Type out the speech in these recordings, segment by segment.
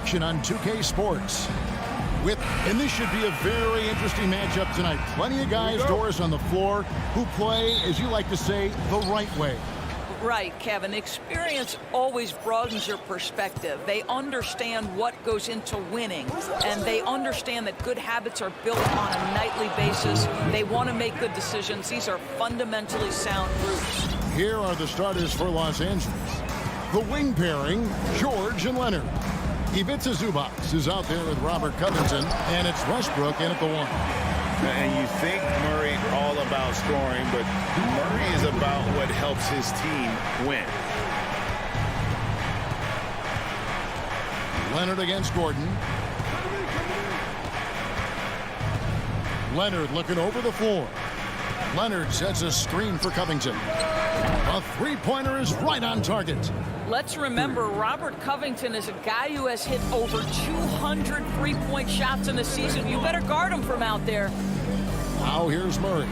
Action on 2K Sports. And this should be a very interesting matchup tonight. Plenty of guys, Doris, on the floor who play, as you like to say, the right way. Right, Kevin. Experience always broadens your perspective. They understand what goes into winning, and they understand that good habits are built on a nightly basis. They want to make good decisions. These are fundamentally sound groups. Here are the starters for Los Angeles. The wing pairing, George and Leonard. Ivica Zubac is out there with Robert Covington, and it's Westbrook in at the one. And you think Murray all about scoring, but Murray is about what helps his team win. Leonard against Gordon. Leonard looking over the floor. Leonard sets a screen for Covington. A three-pointer is right on target. Let's remember, Robert Covington is a guy who has hit over 200 three-point shots in a season. You better guard him from out there. Now here's Murray.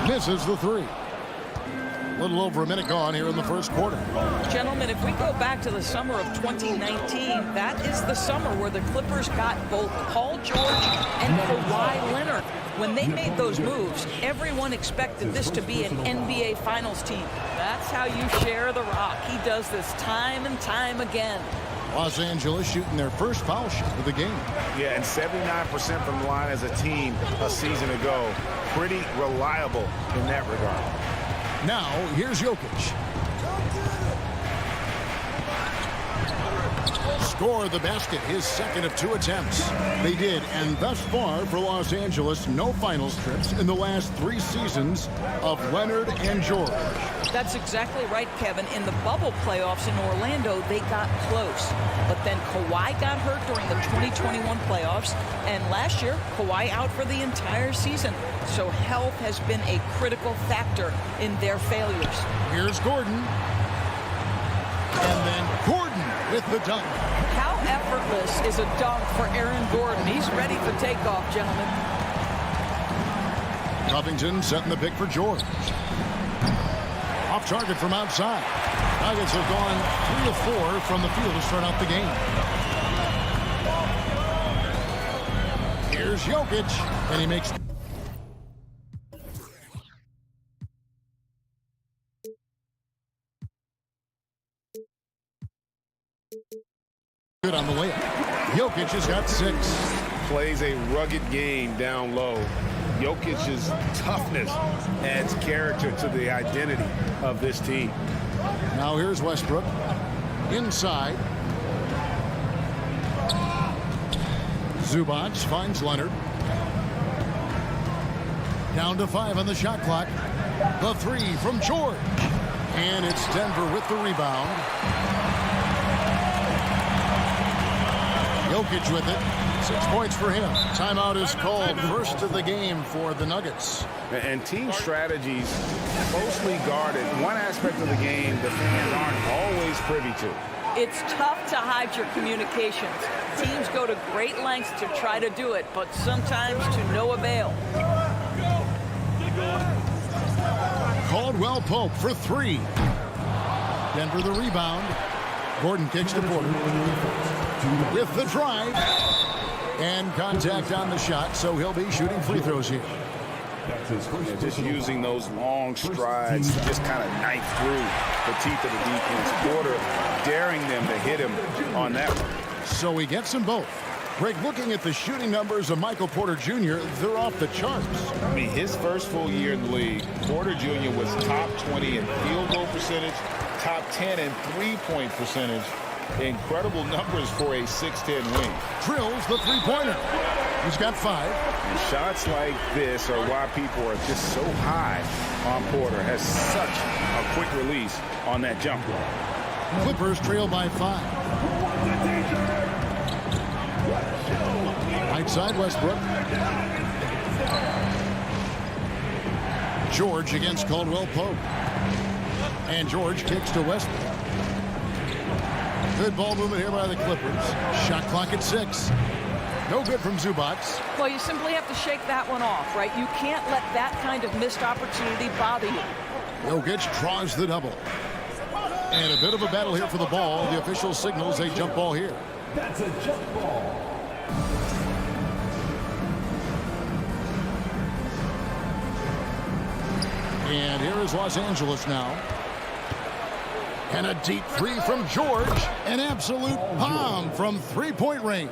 Misses the three. A little over a minute gone here in the first quarter. Gentlemen, if we go back to the summer of 2019, that is the summer where the Clippers got both Paul George and Kawhi Leonard. When they made those moves, everyone expected this to be an NBA Finals team. That's how you share the rock. He does this time and time again. Los Angeles shooting their first foul shot of the game. Yeah, and 79% from the line as a team a season ago. Pretty reliable in that regard. Now, here's Jokic. Scored the basket, his second of two attempts. They did, and thus far for Los Angeles, no finals trips in the last 3 seasons of Leonard and George. That's exactly right, Kevin. In the bubble playoffs in Orlando, they got close. But then Kawhi got hurt during the 2021 playoffs, and last year, Kawhi out for the entire season. So health has been a critical factor in their failures. Here's Gordon. And then Gordon with the dunk. How effortless is a dunk for Aaron Gordon? He's ready for takeoff, gentlemen. Covington setting the pick for George. Off target from outside. Nuggets have gone 3 of 4 from the field to start out the game. Here's Jokic, and he makes... good on the layup. Jokic has got 6. Plays a rugged game down low. Jokic's toughness adds character to the identity of this team. Now here's Westbrook. Inside. Zubac finds Leonard. Down to 5 on the shot clock. The 3 from George. And it's Denver with the rebound. Jokic with it. 6 points for him. Timeout is called. First of the game for the Nuggets. And team strategies closely guarded. One aspect of the game the fans aren't always privy to. It's tough to hide your communications. Teams go to great lengths to try to do it, but sometimes to no avail. Caldwell Pope for 3. Denver the rebound. Gordon kicks to Porter. With the drive. And contact on the shot, so he'll be shooting free throws here. Yeah, just using those long strides to just kind of knife through the teeth of the defense. Porter daring them to hit him on that one. So he gets them both. Greg, looking at the shooting numbers of Michael Porter Jr., they're off the charts. I mean, his first full year in the league, Porter Jr. was top 20 in field goal percentage, top 10 in three-point percentage. Incredible numbers for a 6'10" wing. Drills the three-pointer. He's got 5. And shots like this are why people are just so high on Porter. Has such a quick release on that jumper. Clippers trail by 5. Right side, Westbrook. George against Caldwell Pope. And George kicks to Westbrook. Good ball movement here by the Clippers. Shot clock at 6. No good from Zubac. Well, you simply have to shake that one off, right? You can't let that kind of missed opportunity bother you. Jokic draws the double. And a bit of a battle here for the ball. The official signals a jump ball here. That's a jump ball. And here is Los Angeles now. And a deep 3 from George. An absolute bomb from three-point range.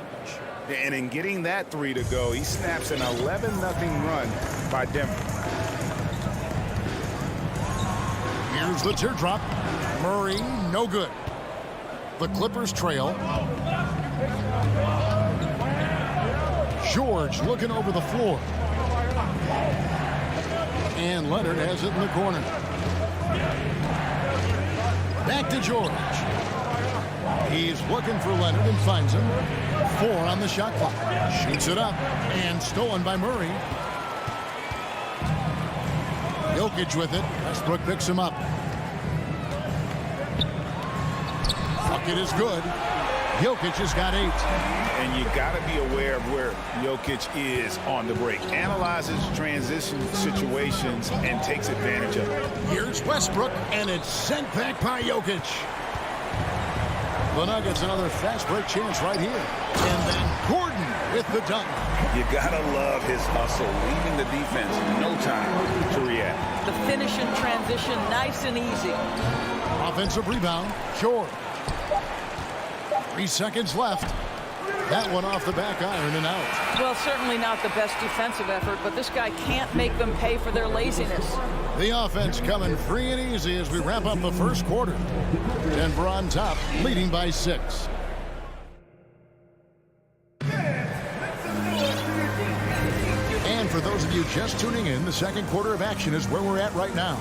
And in getting that 3 to go, he snaps an 11-0 run by Denver. Here's the teardrop. Murray, no good. The Clippers trail. George looking over the floor. And Leonard has it in the corner. Back to George. He's looking for Leonard and finds him. 4 on the shot clock. Shoots it up and stolen by Murray. Jokic with it. Westbrook picks him up. Bucket is good. Jokic has got 8. And you got to be aware of where Jokic is on the break. Analyzes transition situations and takes advantage of it. Here's Westbrook, and it's sent back by Jokic. The Nuggets another fast break chance right here. And then Gordon with the dunk. You got to love his hustle, leaving the defense no time to react. The finish in transition, nice and easy. Offensive rebound, George. 3 seconds left. That one off the back iron and out. Well, certainly not the best defensive effort, but this guy can't make them pay for their laziness. The offense coming free and easy as we wrap up the first quarter. Denver on top, leading by 6. And for those of you just tuning in, the second quarter of action is where we're at right now.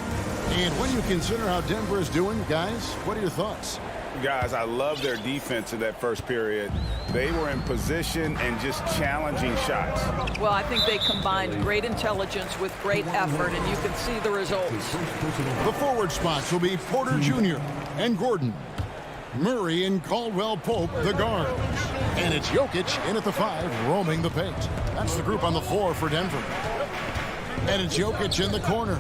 And when you consider how Denver is doing, guys, what are your thoughts? Guys, I love their defense in that first period. They were in position and just challenging shots. Well, I think they combined great intelligence with great effort, and you can see the results. The forward spots will be Porter Jr. and Gordon. Murray and Caldwell Pope, the guards. And it's Jokic in at the 5, roaming the paint. That's the group on the floor for Denver. And it's Jokic in the corner.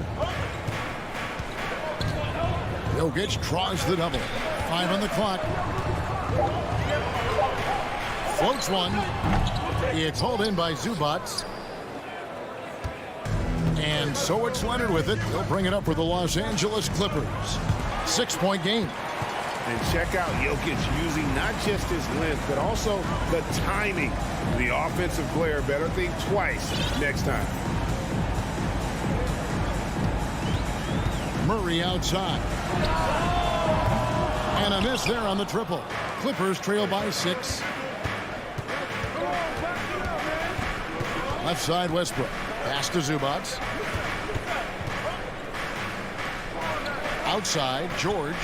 Jokic draws the double. 5 on the clock. Floats one. It's hauled in by Zubac. And so it's Leonard with it. They'll bring it up for the Los Angeles Clippers. 6-point game. And check out Jokic using not just his length, but also the timing. The offensive player better think twice next time. Murray outside. And a miss there on the triple. Clippers trail by 6. Left side, Westbrook. Pass to Zubac. Outside, George.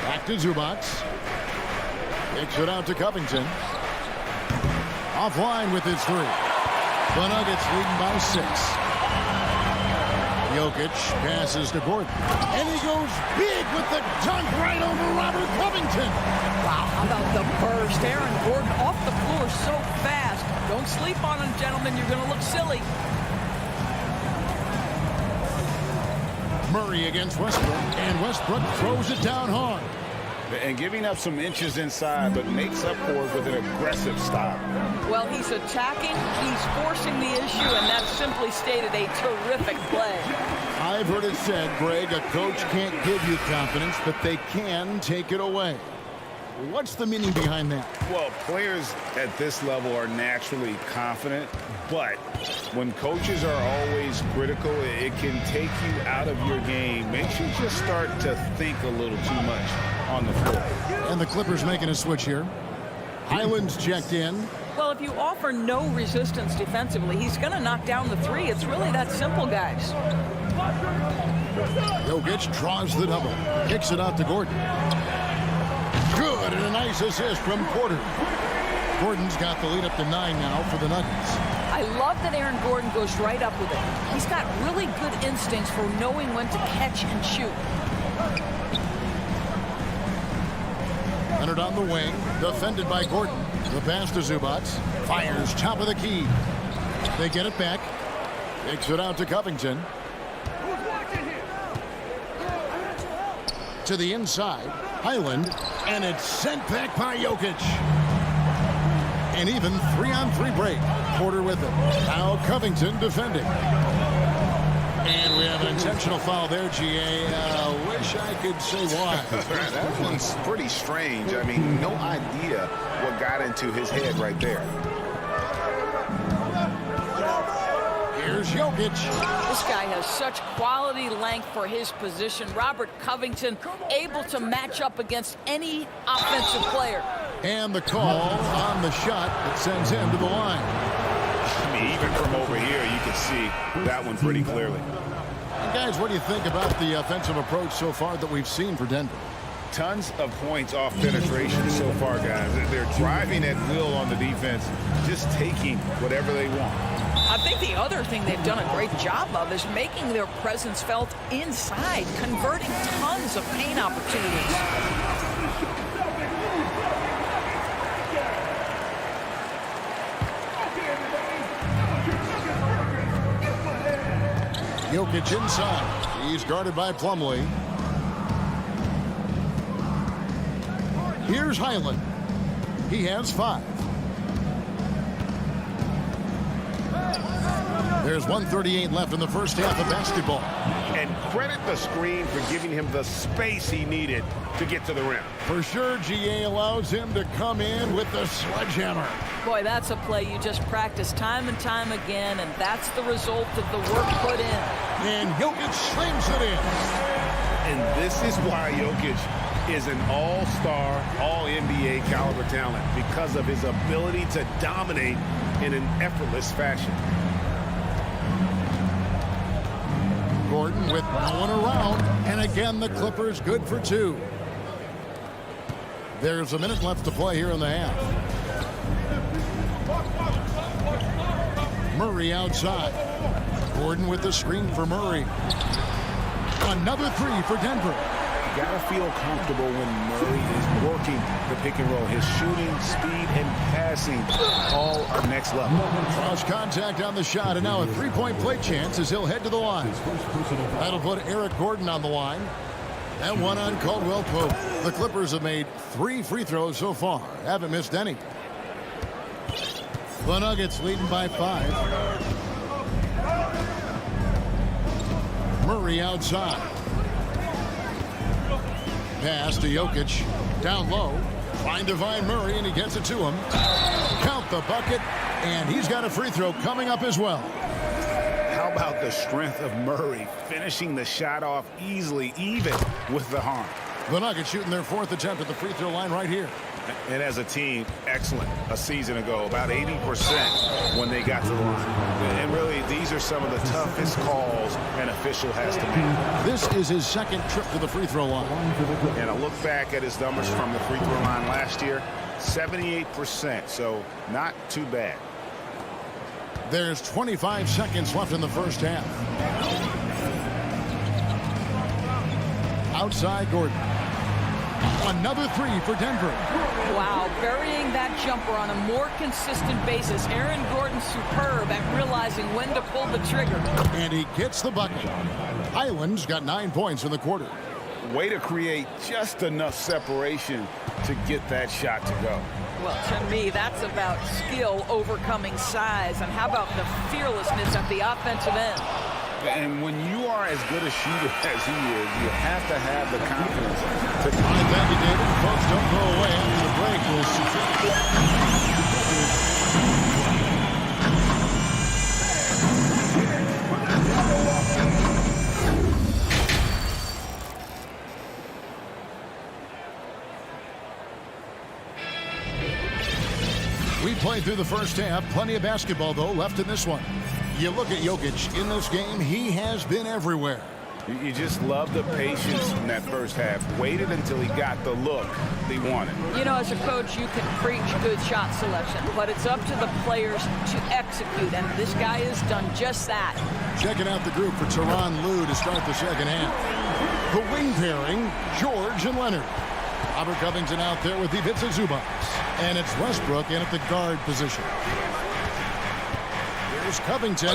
Back to Zubac. Kicks it out to Covington. Offline with his 3. The Nuggets leading by 6. Jokic passes to Gordon. And he goes big with the dunk right over Robert Covington. Wow, how about the burst? Aaron Gordon off the floor so fast. Don't sleep on him, gentlemen. You're going to look silly. Murray against Westbrook. And Westbrook throws it down hard. And giving up some inches inside, but makes up for it with an aggressive stop. Well, he's attacking, he's forcing the issue, and that simply stated a terrific play. I've heard it said, Greg, a coach can't give you confidence, but they can take it away. What's the meaning behind that? Well, players at this level are naturally confident, but when coaches are always critical, it can take you out of your game. Makes you just start to think a little too much on the floor. And the Clippers making a switch here. Highland's checked in. Well, if you offer no resistance defensively, he's going to knock down the three. It's really that simple, guys. Jokic draws the double. Kicks it out to Gordon. Good, and a nice assist from Porter. Gordon's got the lead up to 9 now for the Nuggets. I love that Aaron Gordon goes right up with it. He's got really good instincts for knowing when to catch and shoot. Leonard on the wing, defended by Gordon. The pass to Zubac. Fires top of the key. They get it back. Kicks it out to Covington. To the inside. Highland. And it's sent back by Jokic. And even 3-on-3 break. Porter with it. Now Covington defending. And we have an intentional foul there, GA. Wish I could say why. That one's pretty strange. I mean, no idea what got into his head right there. Here's Jokic. This guy has such quality length for his position. Robert Covington able to match up against any offensive player. And the call on the shot that sends him to the line. I mean, even from over here, you can see that one pretty clearly. And guys, what do you think about the offensive approach so far that we've seen for Denver? Tons of points off penetration so far, guys. They're driving at will on the defense, just taking whatever they want. I think the other thing they've done a great job of is making their presence felt inside, converting tons of paint opportunities. Jokic inside. He's guarded by Plumlee. Here's Highland. He has 5. There's 1:38 left in the first half of basketball. And credit the screen for giving him the space he needed to get to the rim. For sure, GA allows him to come in with the sledgehammer. Boy, that's a play you just practice time and time again, and that's the result of the work put in. And Jokic slings it in. And this is why Jokic is an all-star, all-NBA caliber talent, because of his ability to dominate in an effortless fashion. Gordon with no one around, and again the Clippers good for 2. There's a minute left to play here in the half. Murray outside. Gordon with the screen for Murray. Another 3 for Denver. You gotta feel comfortable when Murray is working the pick and roll. His shooting, speed, and passing all are next level. Cross contact on the shot, and now a 3-point play chance as he'll head to the line. That'll put Eric Gordon on the line. And one on Caldwell Pope. The Clippers have made 3 free throws so far. Haven't missed any. The Nuggets leading by 5. Murray outside. Pass to Jokic. Down low. Trying to find Murray, and he gets it to him. Count the bucket, and he's got a free throw coming up as well. How about the strength of Murray finishing the shot off easily, even with the harm? The Nuggets shooting their 4th attempt at the free throw line right here. And as a team, excellent a season ago, about 80% when they got to the line. And really, these are some of the toughest calls an official has to make. This is his 2nd trip to the free throw line. And I look back at his numbers from the free throw line last year, 78%, so not too bad. There's 25 seconds left in the first half. Outside Gordon. Another 3 for Denver. Wow, burying that jumper on a more consistent basis. Aaron Gordon superb at realizing when to pull the trigger. And he gets the bucket. Highland's got 9 points in the quarter. Way to create just enough separation to get that shot to go. Well, to me, that's about skill overcoming size. And how about the fearlessness at the offensive end? And when you are as good a shooter as he is, you have to have the confidence to... All right, thank you, David. Folks, don't go away after the break. We'll We played through the first half. Plenty of basketball, though, left in this one. You look at Jokic in this game, he has been everywhere. You just love the patience in that first half. Waited until he got the look he wanted. You know, as a coach, you can preach good shot selection, but it's up to the players to execute, and this guy has done just that. Checking out the group for Tyronn Lue to start the second half. The wing pairing, George and Leonard. Robert Covington out there with Ivica Zubac. And it's Westbrook in at the guard position. Here's Covington.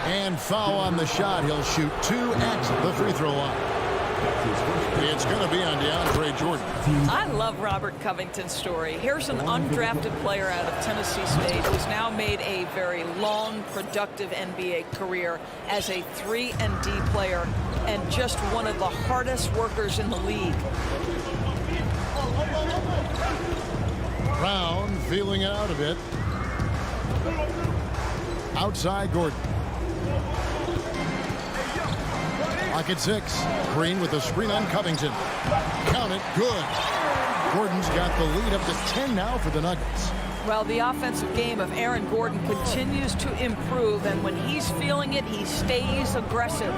And foul on the shot. He'll shoot 2 at the free throw line. It's going to be on DeAndre Jordan. I love Robert Covington's story. Here's an undrafted player out of Tennessee State who's now made a very long, productive NBA career as a 3-and-D player and just one of the hardest workers in the league. Brown feeling it out a bit. Outside Gordon. Pocket 6. Green with a screen on Covington. Count it. Good. Gordon's got the lead up to 10 now for the Nuggets. Well, the offensive game of Aaron Gordon continues to improve, and when he's feeling it, he stays aggressive.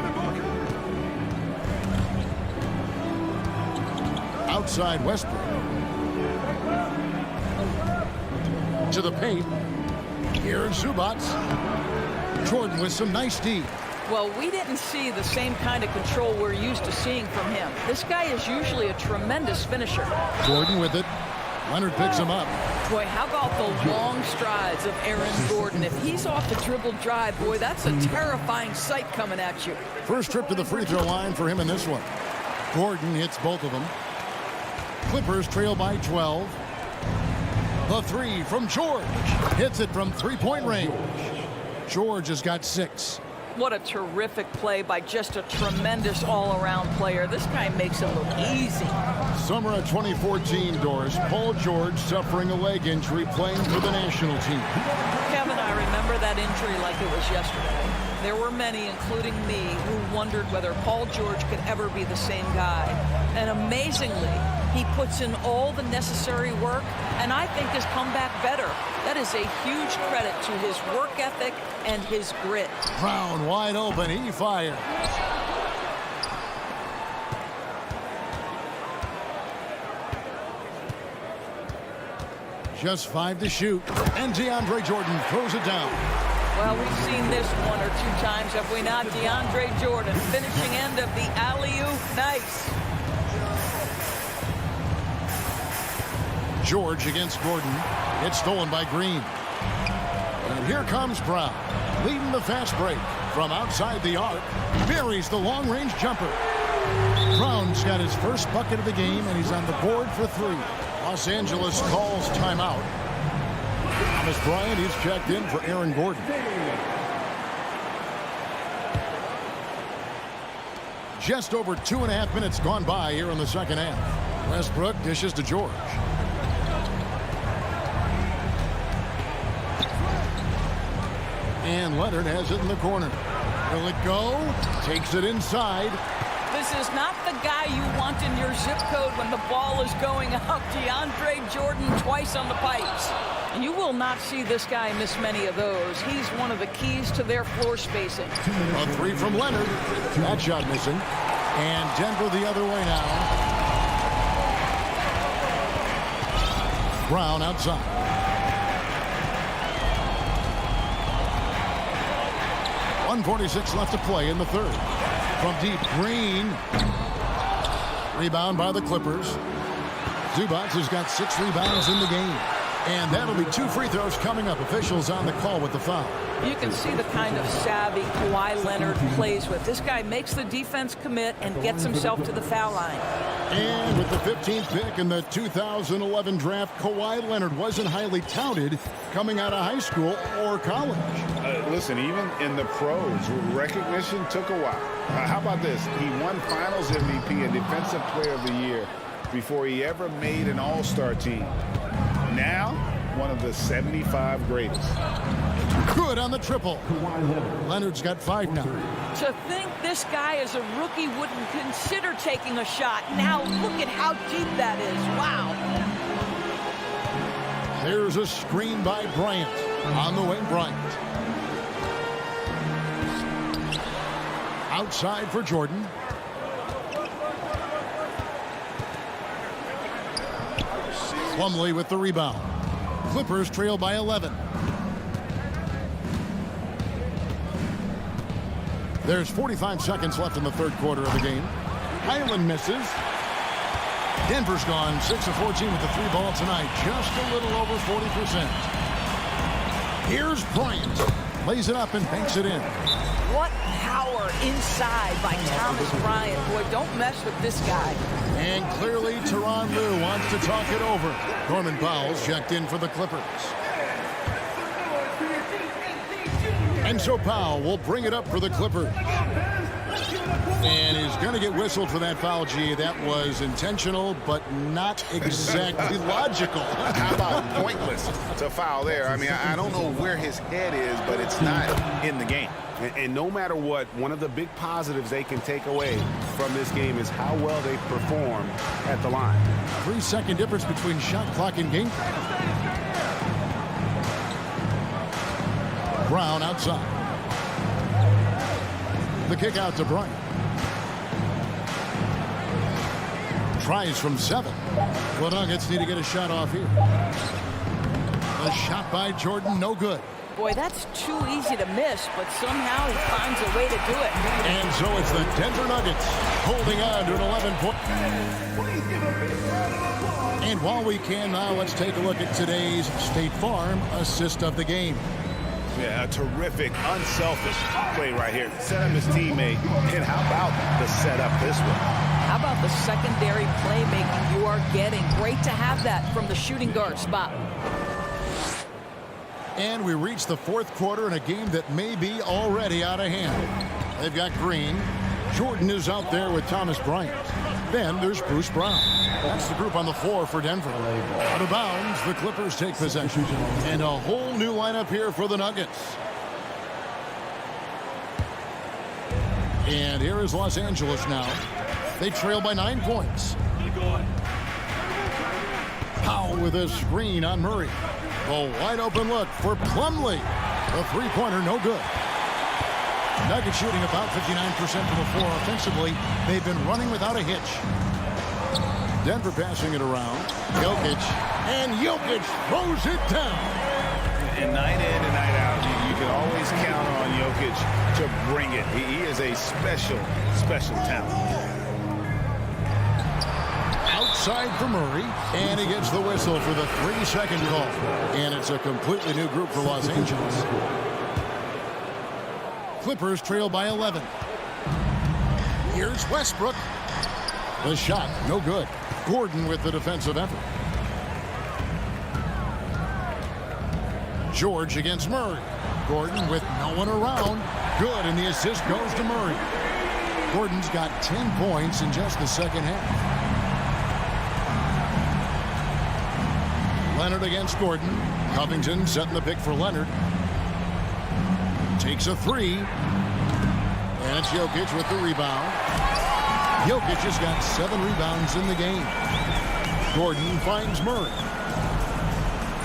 Outside Westbrook. To the paint. Here's Zubac. Jordan with some nice D. Well, we didn't see the same kind of control we're used to seeing from him. This guy is usually a tremendous finisher. Gordon with it. Leonard picks him up. Boy, how about the long strides of Aaron Gordon? If he's off the dribble drive, boy, that's a terrifying sight coming at you. First trip to the free throw line for him in this one. Gordon hits both of them. Clippers trail by 12. The 3 from George. Hits it from three-point range. George has got 6. What a terrific play by just a tremendous all-around player. This guy makes it look easy. Summer of 2014, Doris. Paul George suffering a leg injury playing for the national team. Kevin, I remember that injury like it was yesterday. There were many, including me, who wondered whether Paul George could ever be the same guy. And amazingly, he puts in all the necessary work, and I think has come back better. That is a huge credit to his work ethic and his grit. Brown wide open. He fires. Just 5 to shoot. And DeAndre Jordan throws it down. Well, we've seen this 1 or 2 times, have we not? DeAndre Jordan, finishing end of the alley-oop. Nice. George against Gordon. It's stolen by Green. And here comes Brown, leading the fast break from outside the arc. Buries the long-range jumper. Brown's got his first bucket of the game, and he's on the board for 3. Los Angeles calls timeout. Thomas Bryant is checked in for Aaron Gordon. Just over 2.5 minutes gone by here in the second half. Westbrook dishes to George. And Leonard has it in the corner. Will it go? Takes it inside. This is not the guy you want in your zip code when the ball is going out. DeAndre Jordan twice on the pipes. You will not see this guy miss many of those. He's one of the keys to their floor spacing. A 3 from Leonard. That shot missing. And Denver the other way now. Brown outside. .146 left to play in the third. From deep, Green. Rebound by the Clippers. Zubac has got 6 rebounds in the game. And that'll be 2 free throws coming up. Officials on the call with the foul. You can see the kind of savvy Kawhi Leonard plays with. This guy makes the defense commit and gets himself to the foul line. And with the 15th pick in the 2011 draft, Kawhi Leonard wasn't highly touted coming out of high school or college. Listen, even in the pros, recognition took a while. How about this? He won Finals MVP and Defensive Player of the Year before he ever made an All-Star team. Now, one of the 75 greatest. Good on the triple. Leonard's got 5 now. To think this guy as a rookie wouldn't consider taking a shot. Now look at how deep that is. Wow. There's a screen by Bryant. On the wing, Bryant. Outside for Jordan. Plumlee with the rebound. Clippers trail by 11. There's 45 seconds left in the third quarter of the game. Highland misses. Denver's gone 6 of 14 with the 3 ball tonight. Just a little over 40%. Here's Bryant. Lays it up and banks it in. What power inside by Thomas Bryant. Boy, don't mess with this guy. And clearly, Tyronn Lue wants to talk it over. Norman Powell's checked in for the Clippers. And so Powell will bring it up for the Clippers. And he's going to get whistled for that foul, G. That was intentional, but not exactly logical. How about pointless to foul there? I mean, I don't know where his head is, but it's not in the game. And no matter what, one of the big positives they can take away from this game is how well they perform at the line. 3-second difference between shot clock and game clock. Brown outside. The kick out to Bryant. Tries from 7. The Nuggets need to get a shot off here. A shot by Jordan, no good. Boy, that's too easy to miss, but somehow he finds a way to do it. And so it's the Denver Nuggets holding on to an 11-point. And while we can now, let's take a look at today's State Farm assist of the game. Yeah, a terrific, unselfish play right here. Set up his teammate, and how about the setup this one? How about the secondary playmaking you are getting? Great to have that from the shooting guard spot. And we reach the fourth quarter in a game that may be already out of hand. They've got Green. Jordan is out there with Thomas Bryant. Then there's Bruce Brown. That's the group on the floor for Denver. Out of bounds, the Clippers take possession. And a whole new lineup here for the Nuggets. And here is Los Angeles now. They trail by 9 points. Powell with a screen on Murray. A wide open look for Plumlee. The three-pointer, no good. Nuggets shooting about 59% from the floor offensively. They've been running without a hitch. Denver passing it around. Jokic. And Jokic throws it down. And night in and night out, you can always count on Jokic to bring it. He is a special, special talent. Outside for Murray, and he gets the whistle for the 3-second call. And it's a completely new group for Los Angeles. Clippers trail by 11. Here's Westbrook. The shot, no good. Gordon with the defensive effort. George against Murray. Gordon with no one around. Good, and the assist goes to Murray. Gordon's got 10 points in just the second half. Leonard against Gordon. Covington setting the pick for Leonard. Takes a 3. And it's Jokic with the rebound. Jokic has got 7 rebounds in the game. Gordon finds Murray.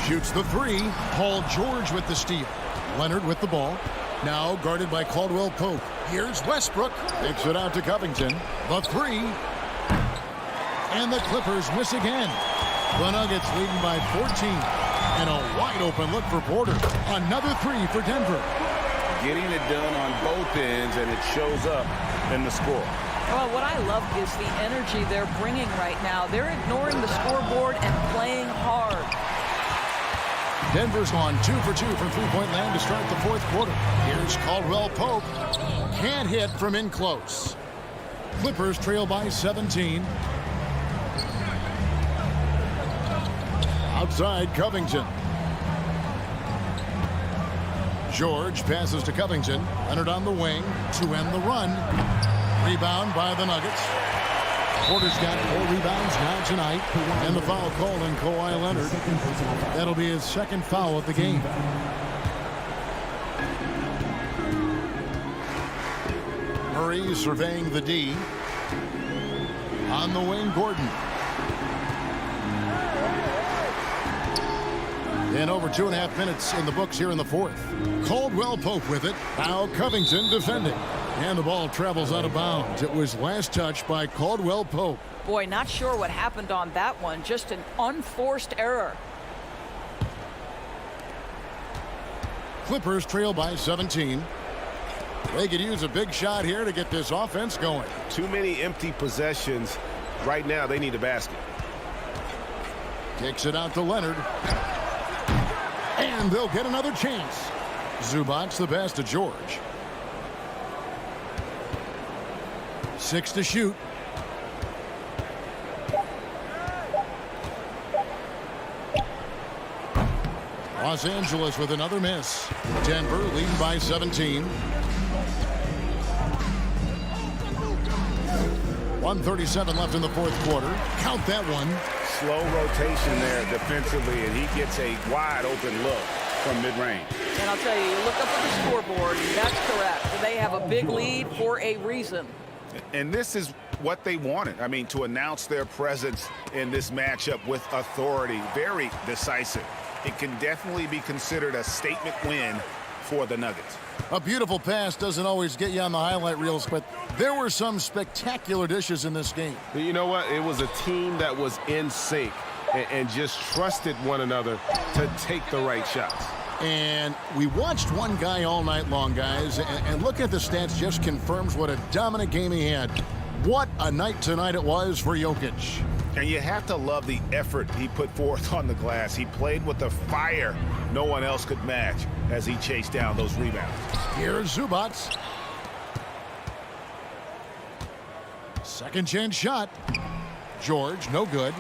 Shoots the 3. Paul George with the steal. Leonard with the ball. Now guarded by Caldwell Pope. Here's Westbrook. Takes it out to Covington. The 3. And the Clippers miss again. The Nuggets leading by 14. And a wide open look for Porter. Another 3 for Denver. Getting it done on both ends, and it shows up in the score. Well, what I love is the energy they're bringing right now. They're ignoring the scoreboard and playing hard. Denver's gone 2 for 2 from three-point land to start the fourth quarter. Here's Caldwell Pope. Can't hit from in close. Clippers trail by 17. Outside Covington. George passes to Covington. Leonard on the wing to end the run. Rebound by the Nuggets. Porter's got 4 rebounds now tonight. And the foul called on Kawhi Leonard. That'll be his second foul of the game. Murray surveying the D. On the wing, Gordon. And over 2.5 minutes in the books here in the fourth. Caldwell Pope with it. Now Covington defending. And the ball travels out of bounds. It was last touched by Caldwell Pope. Boy, not sure what happened on that one. Just an unforced error. Clippers trail by 17. They could use a big shot here to get this offense going. Too many empty possessions. Right now, they need a basket. Kicks it out to Leonard. And they'll get another chance. Zubac the pass to George. 6 to shoot. Los Angeles with another miss. Denver leading by 17. 1:37 left in the fourth quarter. Count that one. Slow rotation there defensively, and he gets a wide open look from mid-range. And I'll tell you, you look up at the scoreboard, that's correct. They have a big lead for a reason. And this is what they wanted. I mean, to announce their presence in this matchup with authority, very decisive. It can definitely be considered a statement win for the Nuggets. A beautiful pass doesn't always get you on the highlight reels, but there were some spectacular dishes in this game. You know what? It was a team that was in sync and just trusted one another to take the right shots. And we watched one guy all night long, guys, and looking at the stats just confirms what a dominant game he had. What a night tonight it was for Jokic. And you have to love the effort he put forth on the glass. He played with the fire no one else could match as he chased down those rebounds. Here's Zubac. Second chance shot. George, no good.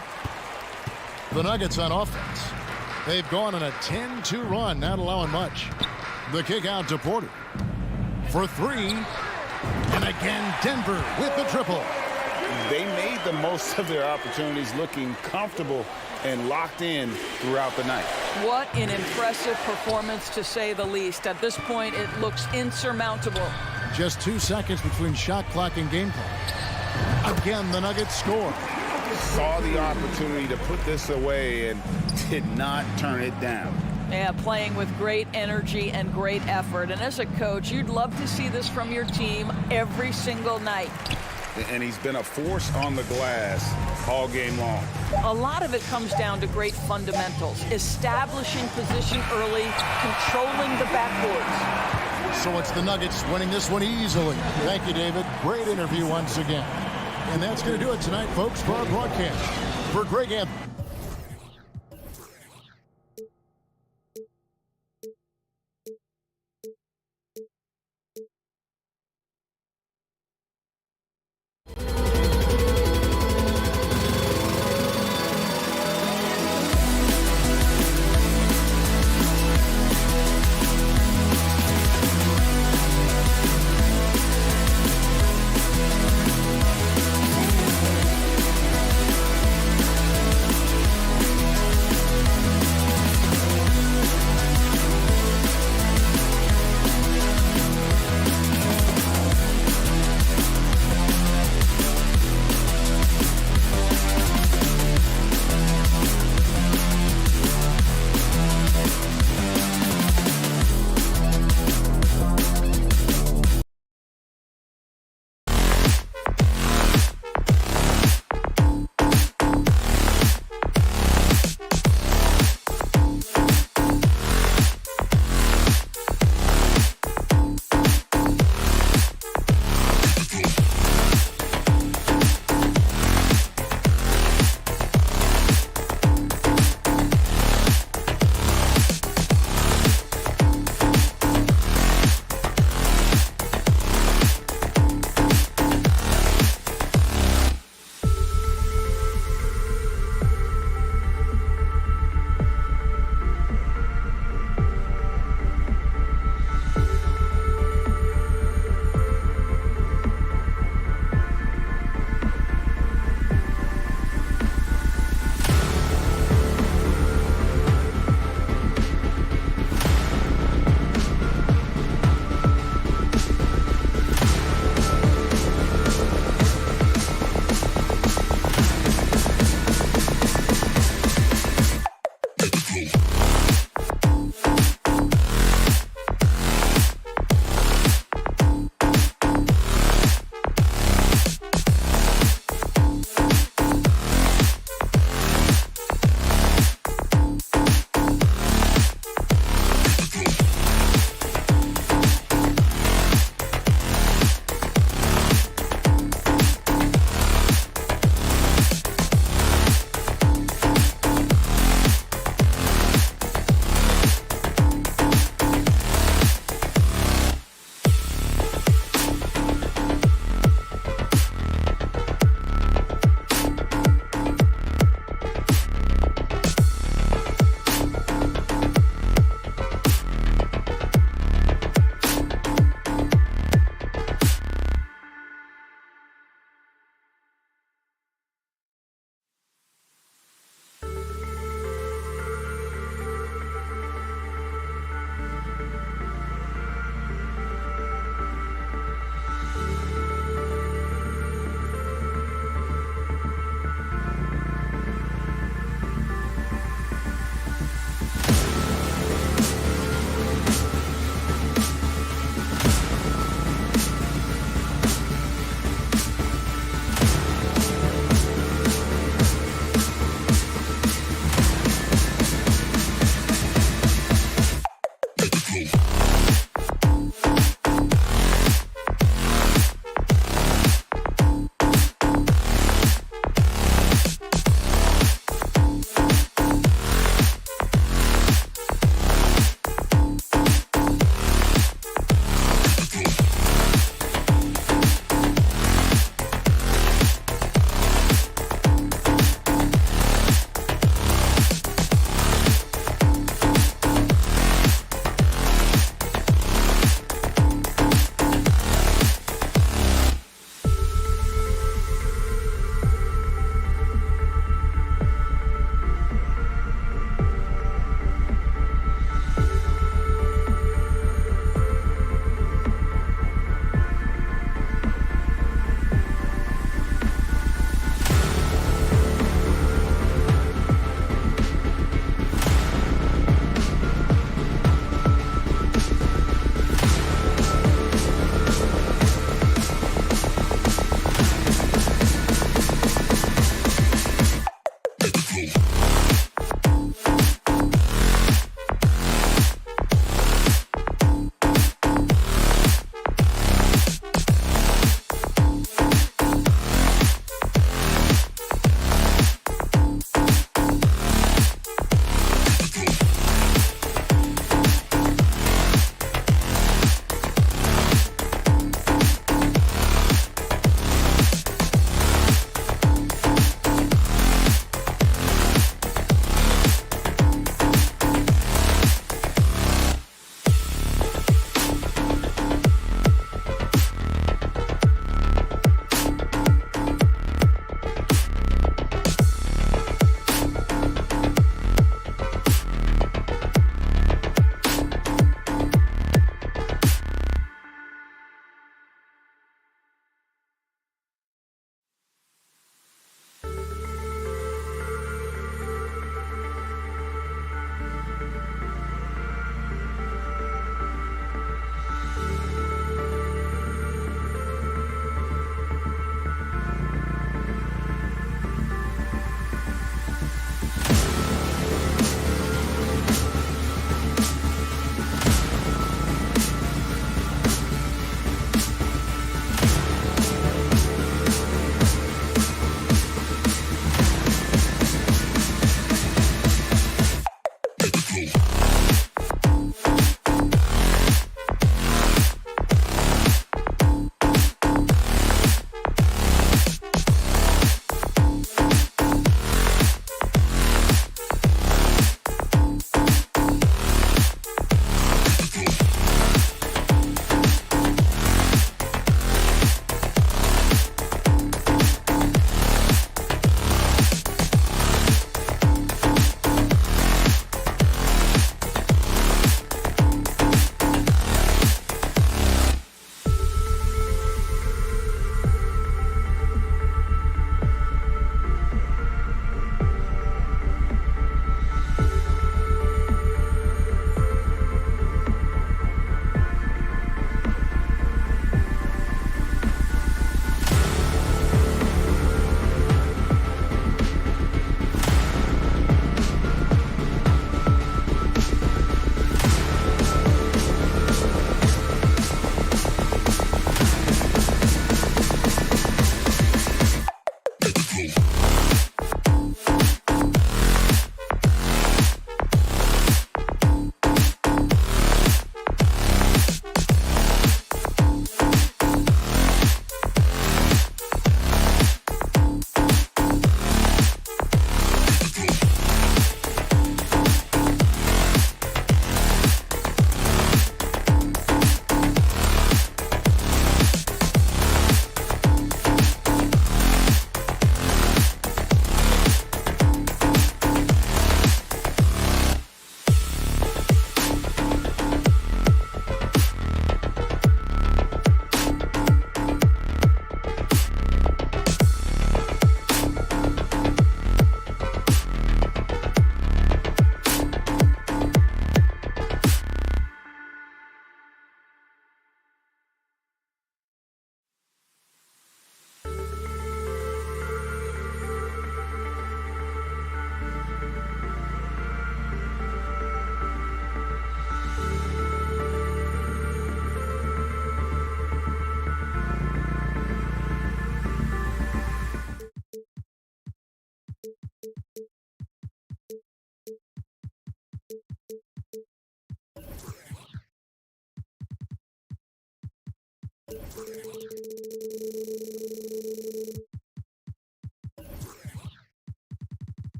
The Nuggets on offense. They've gone on a 10-2 run, not allowing much. The kick out to Porter. For 3. And again, Denver with the triple. They made the most of their opportunities, looking comfortable and locked in throughout the night. What an impressive performance, to say the least. At this point, it looks insurmountable. Just 2 seconds between shot clock and game clock. Again, the Nuggets score. Saw the opportunity to put this away and did not turn it down. Yeah, playing with great energy and great effort. And as a coach, you'd love to see this from your team every single night. And he's been a force on the glass all game long. A lot of it comes down to great fundamentals, establishing position early, controlling the backboards. So it's the Nuggets winning this one easily. Thank you, David. Great interview once again. And that's going to do it tonight, folks, for our broadcast. For Greg Anthony.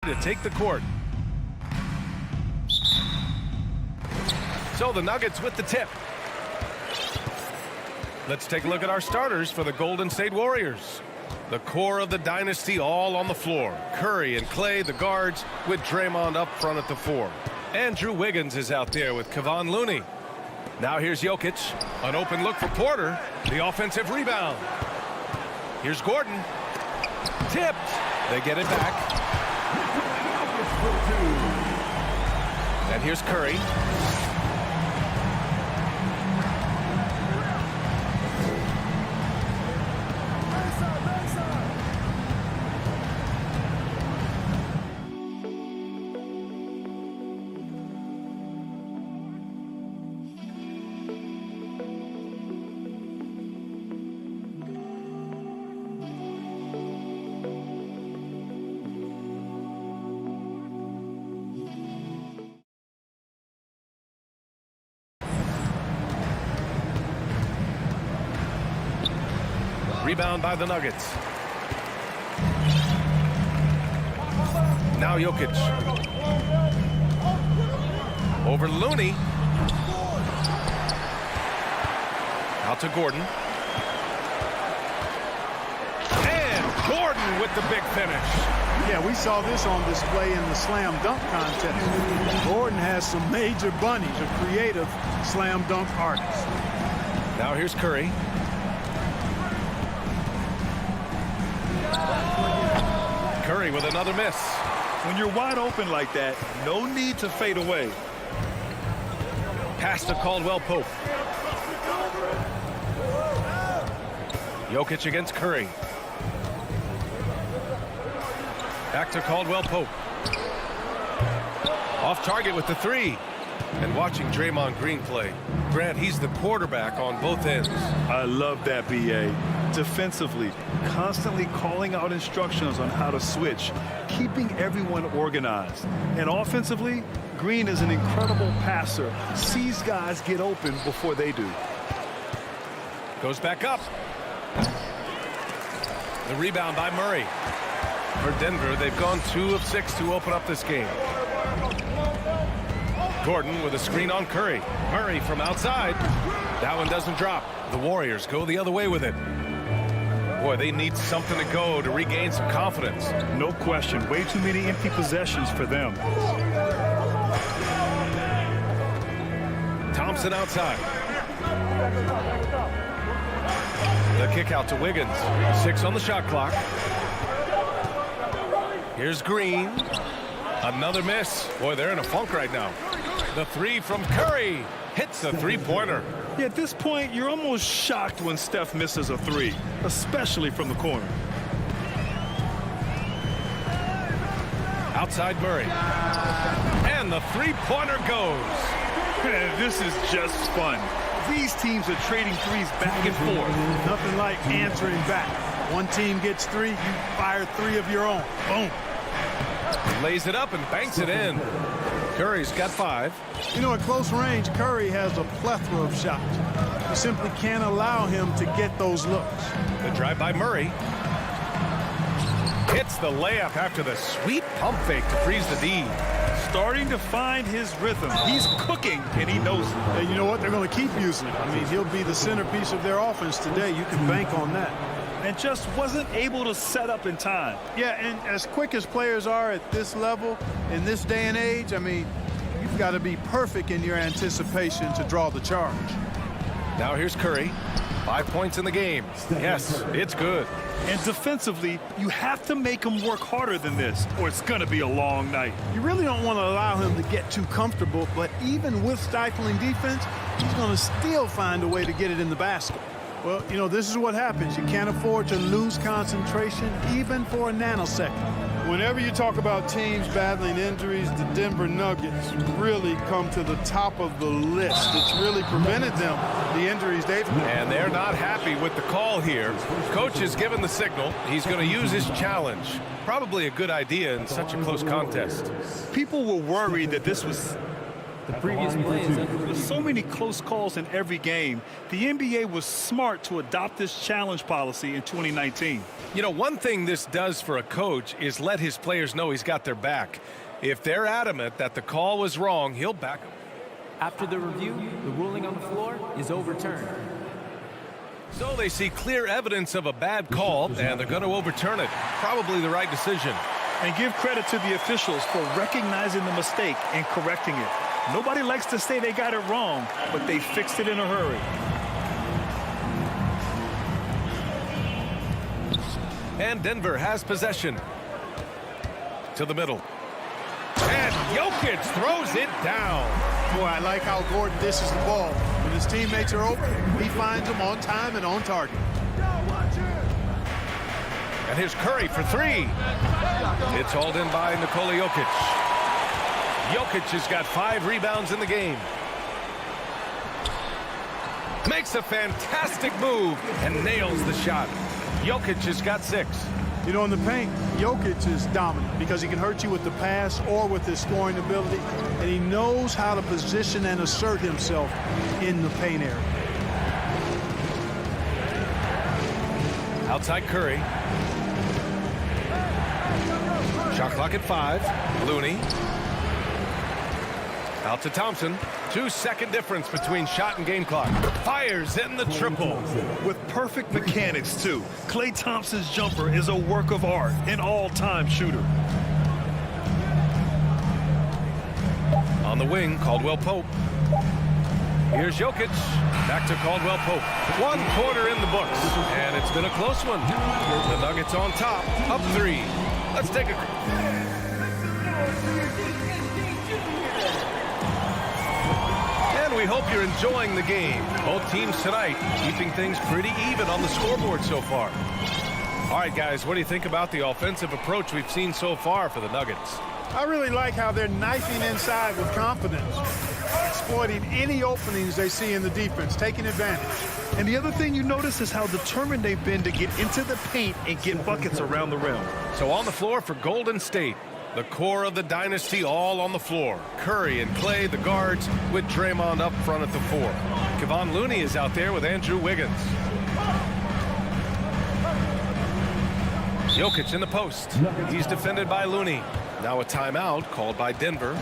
To take the court. So the Nuggets with the tip. Let's take a look at our starters for the Golden State Warriors. The core of the dynasty all on the floor. Curry and Clay, the guards, with Draymond up front at the 4. Andrew Wiggins is out there with Kevon Looney. Now here's Jokic. An open look for Porter. The offensive rebound. Here's Gordon. Tipped. They get it back. And here's Curry. Rebound by the Nuggets. Now Jokic. Over Looney. Out to Gordon. And Gordon with the big finish. Yeah, we saw this on display in the slam dunk contest. Gordon has some major bunnies, a creative slam dunk artist. Now here's Curry. Curry with another miss. When you're wide open like that, no need to fade away. Pass to Caldwell Pope. Jokic against Curry. Back to Caldwell Pope. Off target with the three. And watching Draymond Green play. Grant, he's the quarterback on both ends. I love that, B.A. Defensively, constantly calling out instructions on how to switch, keeping everyone organized. And offensively, Green is an incredible passer. Sees guys get open before they do. Goes back up. The rebound by Murray. For Denver, they've gone 2 of 6 to open up this game. Gordon with a screen on Curry. Murray from outside. That one doesn't drop. The Warriors go the other way with it. Boy, they need something to go to regain some confidence. No question. Way too many empty possessions for them. Thompson outside. The kick out to Wiggins. 6 on the shot clock. Here's Green. Another miss. Boy, they're in a funk right now. The three from Curry hits the three-pointer. Yeah, at this point, you're almost shocked when Steph misses a three, especially from the corner. Outside Murray. And the three-pointer goes. Man, this is just fun. These teams are trading threes back and forth. Nothing like answering back. One team gets 3, you fire 3 of your own. Boom. Lays it up and banks it in. Curry's got 5. You know, at close range, Curry has a plethora of shots. You simply can't allow him to get those looks. The drive by Murray. Hits the layup after the sweet pump fake to freeze the D. Starting to find his rhythm. He's cooking, and he knows it. And you know what? They're going to keep using him. I mean, he'll be the centerpiece of their offense today. You can bank on that. And just wasn't able to set up in time. Yeah, and as quick as players are at this level, in this day and age, I mean, you've got to be perfect in your anticipation to draw the charge. Now here's Curry. 5 points in the game. Yes, it's good. And defensively, you have to make him work harder than this, or it's going to be a long night. You really don't want to allow him to get too comfortable, but even with stifling defense, he's going to still find a way to get it in the basket. Well, you know, this is what happens. You can't afford to lose concentration even for a nanosecond. Whenever you talk about teams battling injuries, the Denver Nuggets really come to the top of the list. It's really prevented them the injuries they've had. And they're not happy with the call here. Coach has given the signal. He's going to use his challenge. Probably a good idea in such a close contest. People were worried that this was The previous play is with so many close calls in every game. The NBA was smart to adopt this challenge policy in 2019. You know, one thing this does for a coach is let his players know he's got their back. If they're adamant that the call was wrong, he'll back them. After the review, the ruling on the floor is overturned. So they see clear evidence of a bad call, and they're going to overturn it. Probably the right decision. And give credit to the officials for recognizing the mistake and correcting it. Nobody likes to say they got it wrong, but they fixed it in a hurry. And Denver has possession. To the middle. And Jokic throws it down. Boy, I like how Gordon dishes the ball. When his teammates are open, he finds them on time and on target. And here's Curry for 3. It's hauled in by Nikola Jokic. Jokic has got 5 rebounds in the game. Makes a fantastic move and nails the shot. Jokic has got 6. You know, in the paint, Jokic is dominant because he can hurt you with the pass or with his scoring ability, and he knows how to position and assert himself in the paint area. Outside Curry. Shot clock at 5. Looney. Out to Thompson. 2-second difference between shot and game clock. Fires in the triple. With perfect mechanics, too. Klay Thompson's jumper is a work of art, an all-time shooter. On the wing, Caldwell Pope. Here's Jokic. Back to Caldwell Pope. 1 quarter in the books. And it's been a close one. The Nuggets on top. Up 3. Let's take a... And we hope you're enjoying the game. Both teams tonight keeping things pretty even on the scoreboard so far. All right, guys, what do you think about the offensive approach we've seen so far for the Nuggets? I really like how they're knifing inside with confidence, exploiting any openings they see in the defense, taking advantage. And the other thing you notice is how determined they've been to get into the paint and get buckets around the rim. So on the floor for Golden State, the core of the dynasty all on the floor. Curry and Klay, the guards, with Draymond up front at the 4. Kevon Looney is out there with Andrew Wiggins. Jokic in the post. He's defended by Looney. Now a timeout called by Denver.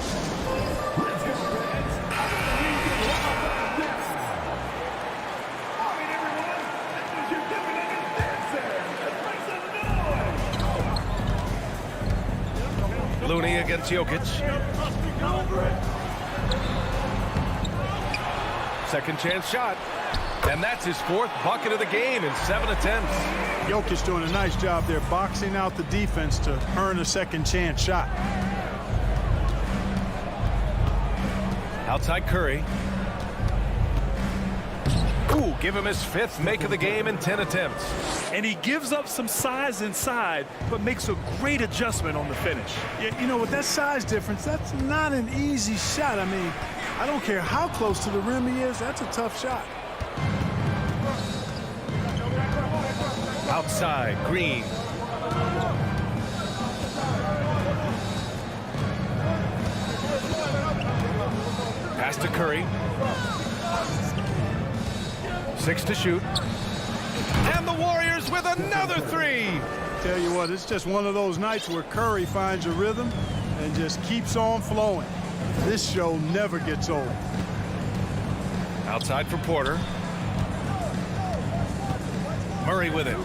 Looney against Jokic. Second chance shot. And that's his 4th bucket of the game in 7 attempts. Jokic doing a nice job there, boxing out the defense to earn a second chance shot. Outside Curry. Ooh, give him his 5th make of the game in 10 attempts. And he gives up some size inside, but makes a great adjustment on the finish. You know, with that size difference, that's not an easy shot. I mean, I don't care how close to the rim he is, that's a tough shot. Outside, Green. Pass to Curry. 6 to shoot. And the Warriors with another 3. Tell you what, it's just one of those nights where Curry finds a rhythm and just keeps on flowing. This show never gets old. Outside for Porter. Murray with it.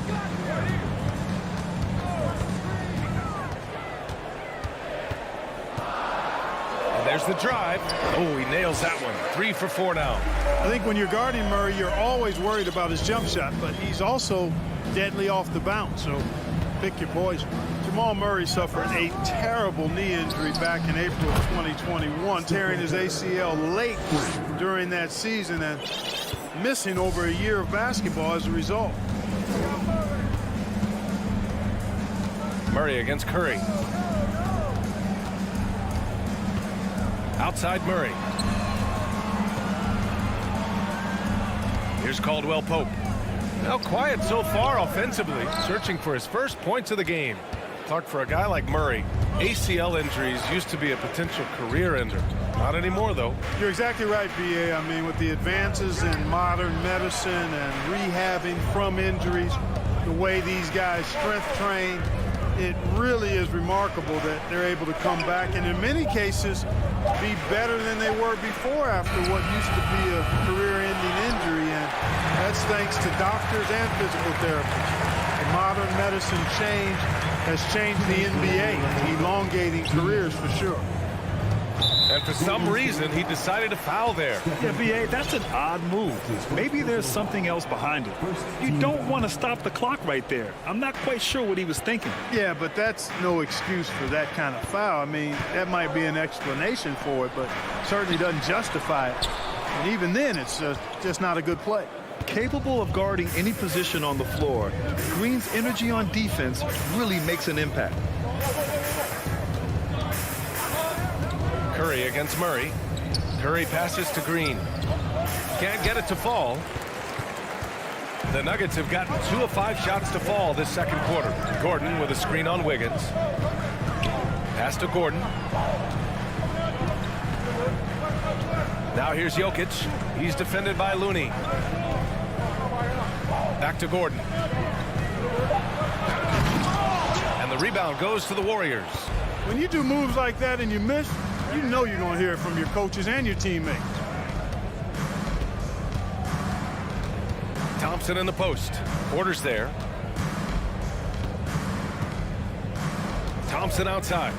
And there's the drive. Oh, he nails that one. 3 for 4 now. I think when you're guarding Murray, you're always worried about his jump shot, but he's also deadly off the bounce, so pick your poison. Jamal Murray suffered a terrible knee injury back in April of 2021, tearing his ACL late during that season and missing over a year of basketball as a result. Murray against Curry. Outside Murray. Here's Caldwell Pope. Now quiet so far offensively, searching for his first points of the game. Talk for a guy like Murray. ACL injuries used to be a potential career ender. Not anymore, though. You're exactly right, B.A. I mean, with the advances in modern medicine and rehabbing from injuries, the way these guys strength train, it really is remarkable that they're able to come back and in many cases be better than they were before after what used to be a career-ending injury, and that's thanks to doctors and physical therapists. The modern medicine change has changed the NBA, elongating careers for sure. And for some reason, he decided to foul there. Yeah, B.A., that's an odd move. Maybe there's something else behind it. You don't want to stop the clock right there. I'm not quite sure what he was thinking. Yeah, but that's no excuse for that kind of foul. I mean, that might be an explanation for it, but certainly doesn't justify it. And even then, it's just not a good play. Capable of guarding any position on the floor, Green's energy on defense really makes an impact. Curry against Murray. Curry passes to Green. Can't get it to fall. The Nuggets have gotten 2 of 5 shots to fall this second quarter. Gordon with a screen on Wiggins. Pass to Gordon. Now here's Jokic. He's defended by Looney. Back to Gordon. And the rebound goes to the Warriors. When you do moves like that and you miss, you know you're going to hear it from your coaches and your teammates. Thompson in the post. Porter's there. Thompson outside.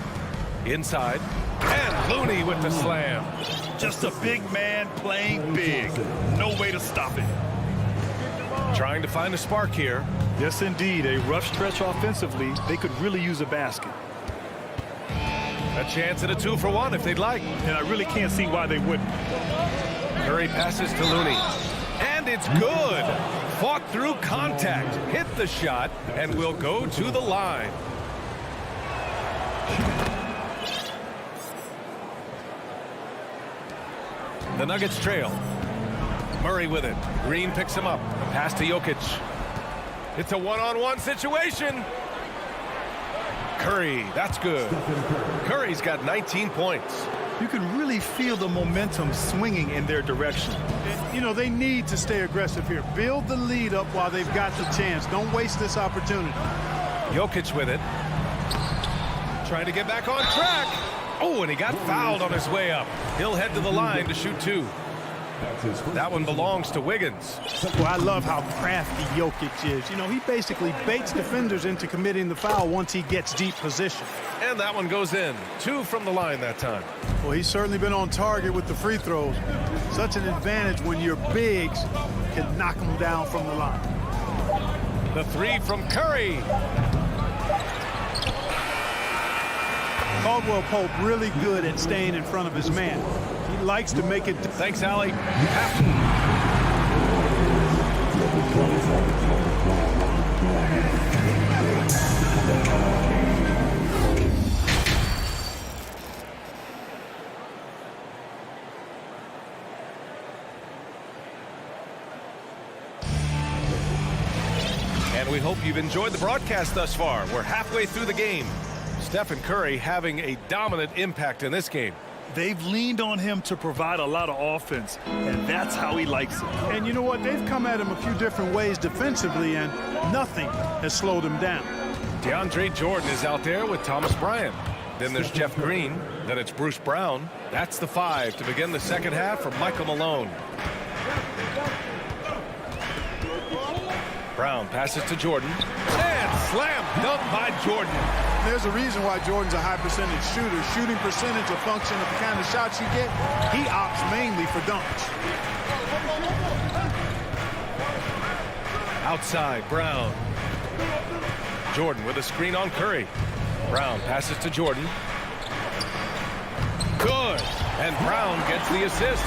Inside. And Looney with the slam. Just a big man playing big. No way to stop it. Trying to find a spark here. Yes, indeed. A rough stretch offensively. They could really use a basket. A chance at a 2-for-1 if they'd like. And I really can't see why they wouldn't. Curry passes to Looney. And it's good. Fought through contact. Hit the shot and will go to the line. The Nuggets trail. Murray with it. Green picks him up. Pass to Jokic. It's a one-on-one situation. Curry, that's good. Curry's got 19 points. You can really feel the momentum swinging in their direction. And, you know, they need to stay aggressive here. Build the lead up while they've got the chance. Don't waste this opportunity. Jokic with it. Trying to get back on track. Oh, and he got fouled on his way up. He'll head to the line to shoot 2. That one belongs to Wiggins. Well, I love how crafty Jokic is. You know, he basically baits defenders into committing the foul once he gets deep position. And that one goes in. 2 from the line that time. Well, he's certainly been on target with the free throws. Such an advantage when your bigs can knock them down from the line. The 3 from Curry. Caldwell Pope really good at staying in front of his man. He likes to make it. Thanks, Allie. And we hope you've enjoyed the broadcast thus far. We're halfway through the game. Stephen Curry having a dominant impact in this game. They've leaned on him to provide a lot of offense, and that's how he likes it. And you know what? They've come at him a few different ways defensively, and nothing has slowed him down. DeAndre Jordan is out there with Thomas Bryant. Then there's Jeff Green. Then it's Bruce Brown. That's the 5 to begin the second half for Michael Malone. Brown passes to Jordan. And slam dunk by Jordan. There's a reason why Jordan's a high percentage shooter. Shooting percentage a function of the kind of shots you get. He opts mainly for dunks. Outside, Brown. Jordan with a screen on Curry. Brown passes to Jordan. Good. And Brown gets the assist.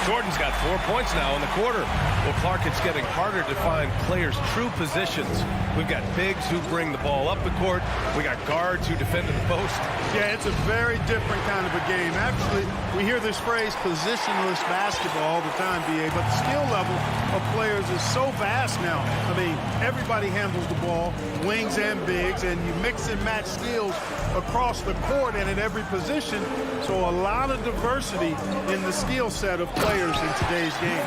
Jordan's got 4 points now in the quarter. Well, Clark, it's getting harder to find players' true positions. We've got bigs who bring the ball up the court. We got guards who defend at the post. Yeah, it's a very different kind of a game. Actually, we hear this phrase positionless basketball all the time, BA, but the skill level of players is so vast now. I mean, everybody handles the ball, wings and bigs, and you mix and match skills across the court and at every position. So a lot of diversity in the skill set of players in today's game.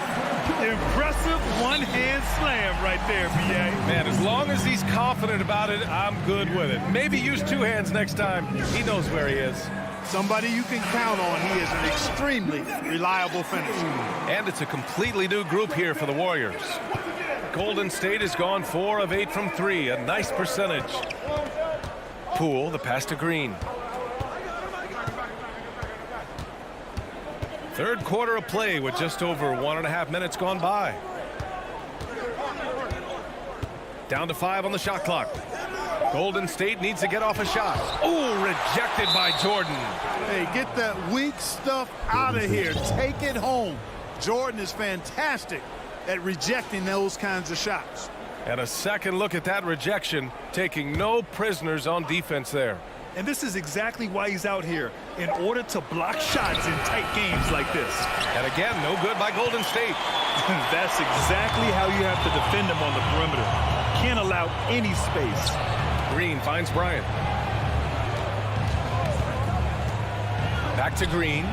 Impressive one-hand slam right there, B.A. Man, as long as he's confident about it, I'm good with it. Maybe use 2 hands next time. He knows where he is. Somebody you can count on. He is an extremely reliable finisher. And it's a completely new group here for the Warriors. Golden State has gone 4 of 8 from 3, a nice percentage. Poole, the pass to Green. Third quarter of play with just over 1.5 minutes gone by. Down to 5 on the shot clock. Golden State needs to get off a shot. Oh, rejected by Jordan. Hey, get that weak stuff out of here. Take it home. Jordan is fantastic at rejecting those kinds of shots. And a second look at that rejection, taking no prisoners on defense there. And this is exactly why he's out here, in order to block shots in tight games like this. And again, no good by Golden State. That's exactly how you have to defend him on the perimeter. Can't allow any space. Green finds Bryant. Back to Green.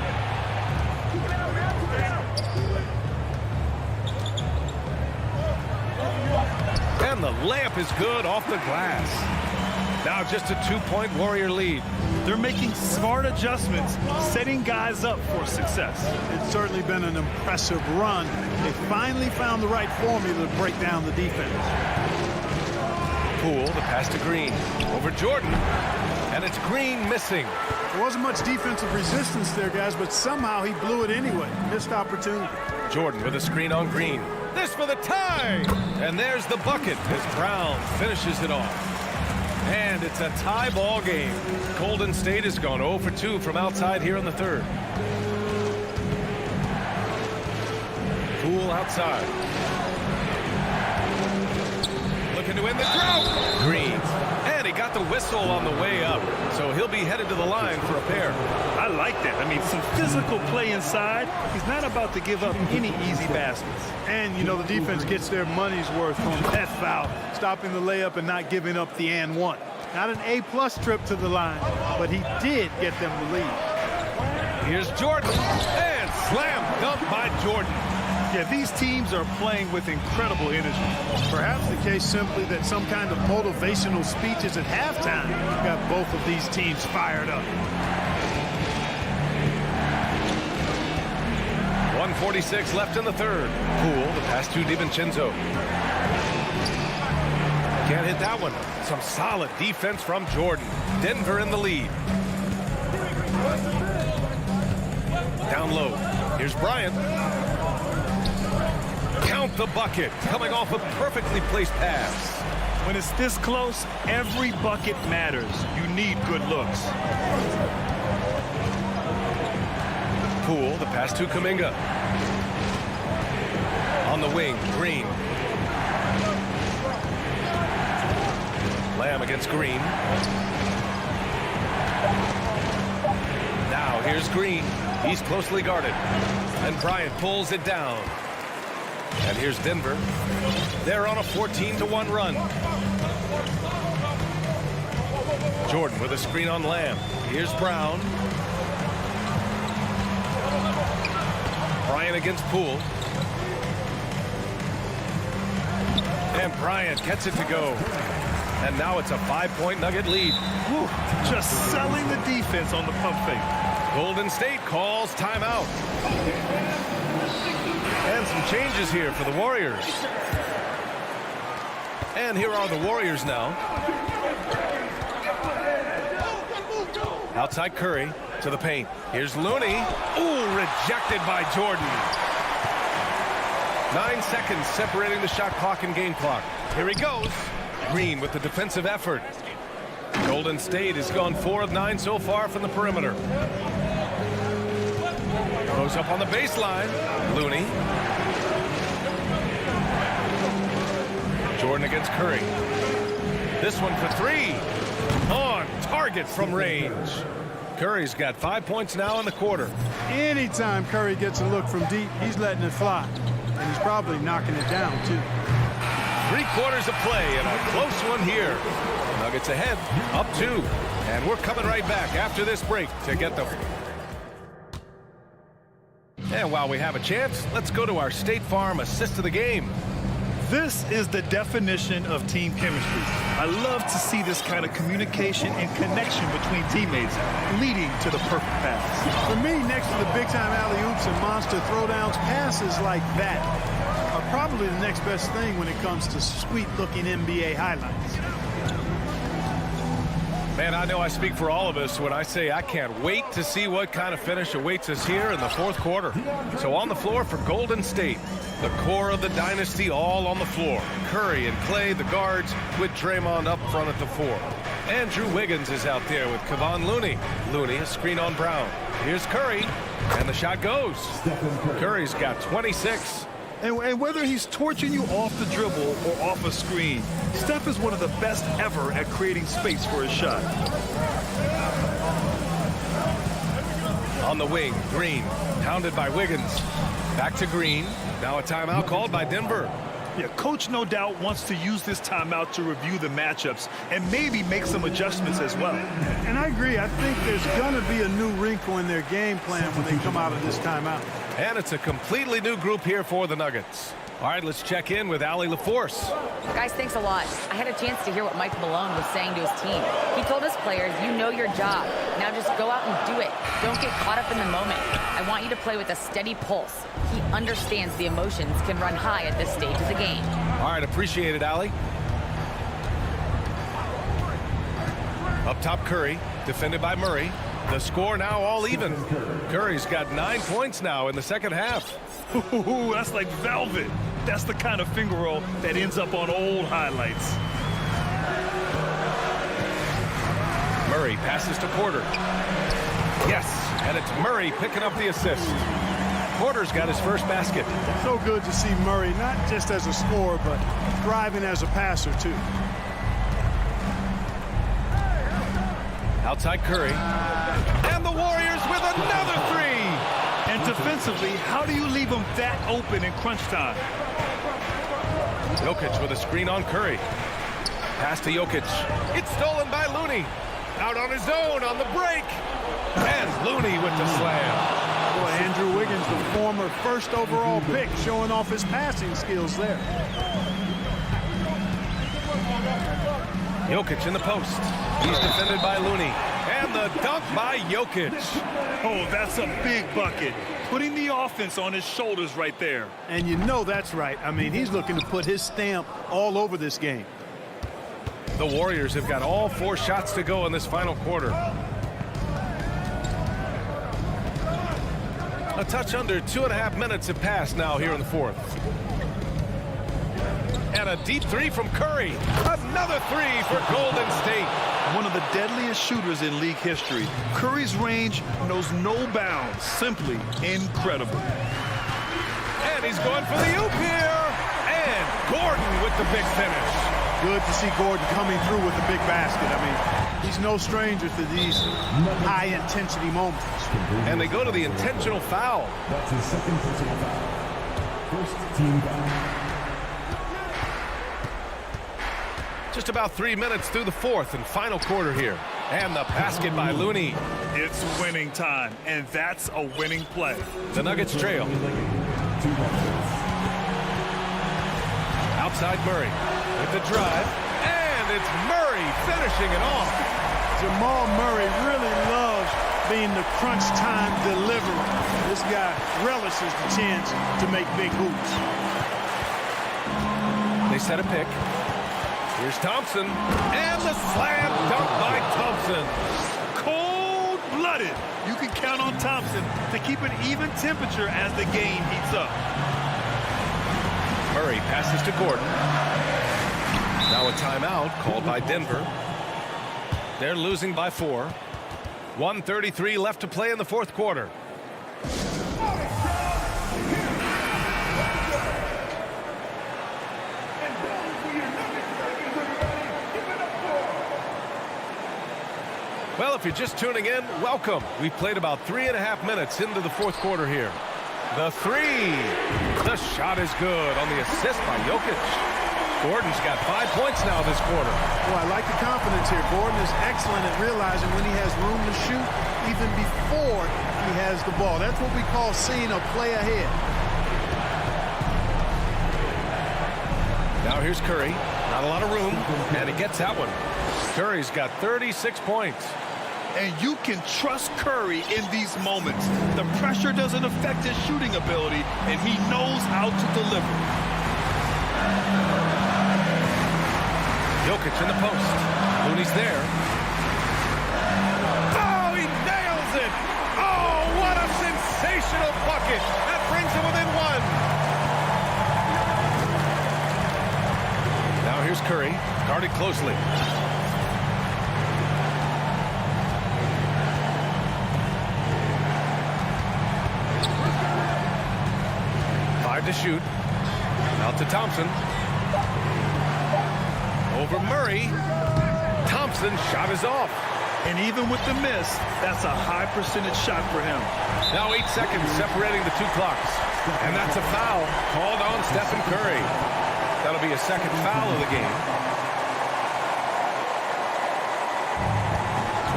And the layup is good off the glass. Now just a 2-point Warrior lead. They're making smart adjustments, setting guys up for success. It's certainly been an impressive run. They finally found the right formula to break down the defense. Poole, the pass to Green. Over Jordan. And it's Green missing. There wasn't much defensive resistance there, guys, but somehow he blew it anyway. Missed opportunity. Jordan with a screen on Green. This for the tie! And there's the bucket as Brown finishes it off. And it's a tie ball game. Golden State has gone 0 for 2 from outside here in the third. Poole outside. Looking to win the drought. Green. And he got the whistle on the way up. So he'll be headed to the line for a pair. I like that. I mean, some physical play inside. He's not about to give up any easy baskets. And, you know, the defense gets their money's worth on that foul, stopping the layup and not giving up the and one. Not an A-plus trip to the line, but he did get them the lead. Here's Jordan. And slam dunk by Jordan. Yeah, these teams are playing with incredible energy. Perhaps the case simply that some kind of motivational speeches at halftime got both of these teams fired up. 1:46 left in the third. Poole, the pass to DiVincenzo. Can't hit that one. Some solid defense from Jordan. Denver in the lead. Down low. Here's Bryant. Count the bucket. Coming off a perfectly placed pass. When it's this close, every bucket matters. You need good looks. Poole, the pass to Kuminga. On the wing, Green. Lamb against Green. Now here's Green. He's closely guarded. And Bryant pulls it down. And here's Denver. They're on a 14-1 run. Jordan with a screen on Lamb. Here's Brown. Bryant against Poole. And Bryant gets it to go. And now it's a 5-point Nugget lead. Whew, just selling the defense on the pump fake. Golden State calls timeout. And some changes here for the Warriors. And here are the Warriors now. Outside Curry to the paint. Here's Looney. Ooh, rejected by Jordan. 9 seconds separating the shot clock and game clock. Here he goes. Green with the defensive effort. Golden State has gone 4 of 9 so far from the perimeter. Goes up on the baseline. Looney. Jordan against Curry. This one for 3. On target from range. Curry's got 5 points now in the quarter. Anytime Curry gets a look from deep, he's letting it fly. And he's probably knocking it down, too. 3 quarters of play and a close one here. Nuggets ahead, up 2. And we're coming right back after this break to get the... And while we have a chance, let's go to our State Farm assist of the game. This is the definition of team chemistry. I love to see this kind of communication and connection between teammates, leading to the perfect pass. For me, next to the big-time alley-oops and monster throwdowns, passes like that are probably the next best thing when it comes to sweet-looking NBA highlights. Man, I know I speak for all of us when I say I can't wait to see what kind of finish awaits us here in the fourth quarter. So on the floor for Golden State, the core of the dynasty all on the floor. Curry and Clay, the guards, with Draymond up front at the 4. Andrew Wiggins is out there with Kevon Looney. Looney, a screen on Brown. Here's Curry, and the shot goes. Curry's got 26. And whether he's torching you off the dribble or off a screen, Steph is one of the best ever at creating space for his shot. On the wing, Green, pounded by Wiggins. Back to Green. Now a timeout called by Denver. Yeah, coach no doubt wants to use this timeout to review the matchups and maybe make some adjustments as well. And I agree. I think there's going to be a new wrinkle in their game plan when they come out of this timeout. And it's a completely new group here for the Nuggets. All right, let's check in with Allie LaForce. Guys, thanks a lot. I had a chance to hear what Mike Malone was saying to his team. He told his players, you know your job. Now just go out and do it. Don't get caught up in the moment. I want you to play with a steady pulse. He understands the emotions can run high at this stage of the game. All right, appreciate it, Allie. Up top, Curry, defended by Murray. The score now all even. Curry's got 9 points now in the second half. Ooh, that's like velvet. That's the kind of finger roll that ends up on old highlights. Murray passes to Porter. Yes, and it's Murray picking up the assist. Porter's got his first basket. So good to see Murray, not just as a scorer, but thriving as a passer, too. Outside Curry. And the Warriors with another three. And defensively, how do you leave them that open in crunch time? Jokic with a screen on Curry. Pass to Jokic. It's stolen by Looney. Out on his own on the break. And Looney with the slam. Boy, Andrew Wiggins, the former first overall pick, showing off his passing skills there. Jokic in the post. He's defended by Looney. And the dunk by Jokic. Oh, that's a big bucket. Putting the offense on his shoulders right there. And you know that's right. I mean, he's looking to put his stamp all over this game. The Warriors have got all 4 shots to go in this final quarter. A touch under 2.5 minutes have passed now here in the fourth. And a deep three from Curry. Another three for Golden State. One of the deadliest shooters in league history. Curry's range knows no bounds. Simply incredible. And he's going for the oop here. And Gordon with the big finish. Good to see Gordon coming through with the big basket. I mean, he's no stranger to these high-intensity moments. And they go to the intentional foul. That's his second personal foul. First team foul. Just about 3 minutes through the fourth and final quarter here. And the basket by Looney. It's winning time, and that's a winning play. The Nuggets trail. Outside Murray with the drive. And it's Murray finishing it off. Jamal Murray really loves being the crunch time deliverer. This guy relishes the chance to make big hoops. They set a pick. Here's Thompson, and the slam dunk by Thompson. Cold-blooded. You can count on Thompson to keep an even temperature as the game heats up. Murray passes to Gordon. Now a timeout called by Denver. They're losing by 4. 1:33 left to play in the fourth quarter. Well, if you're just tuning in, welcome. We've played about 3.5 minutes into the fourth quarter here. The three. The shot is good on the assist by Jokic. Gordon's got 5 points now this quarter. Well, I like the confidence here. Gordon is excellent at realizing when he has room to shoot even before he has the ball. That's what we call seeing a play ahead. Now here's Curry. Not a lot of room, and he gets that one. Curry's got 36 points. And you can trust Curry in these moments. The pressure doesn't affect his shooting ability, and he knows how to deliver. Jokic in the post. Looney's there. Oh, he nails it! Oh, what a sensational bucket! That brings him within 1. Now here's Curry, guarded closely. To shoot. Out to Thompson. Over Murray. Thompson's shot is off. And even with the miss, that's a high percentage shot for him. Now 8 seconds separating the 2 clocks. And that's a foul called on Stephen Curry. That'll be a second foul of the game.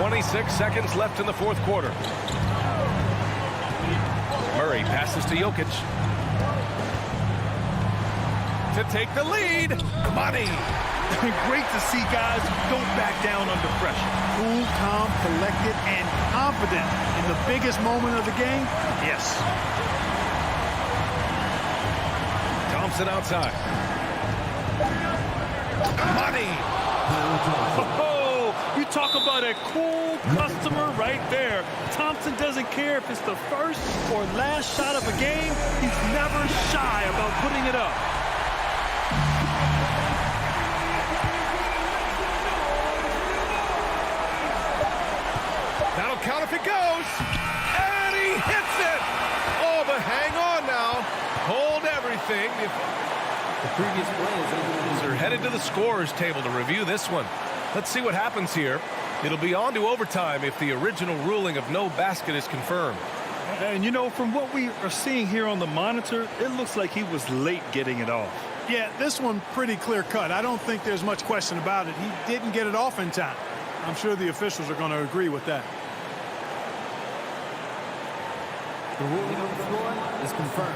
26 seconds left in the fourth quarter. Murray passes to Jokic. to take the lead. Money. Great to see guys who don't back down under pressure. Cool, calm, collected, and confident in the biggest moment of the game. Yes. Thompson outside. Money. Oh, you talk about a cool customer right there. Thompson doesn't care if it's the first or last shot of a game. He's never shy about putting it up. That'll count if it goes. And he hits it. Oh, but hang on now. Hold everything. The previous play is They're headed to the scorer's table to review this one. Let's see what happens here. It'll be on to overtime if the original ruling of no basket is confirmed. And, you know, from what we are seeing here on the monitor, it looks like he was late getting it off. Yeah, this one pretty clear-cut. I don't think there's much question about it. He didn't get it off in time. I'm sure the officials are going to agree with that. the ruling on the floor is confirmed.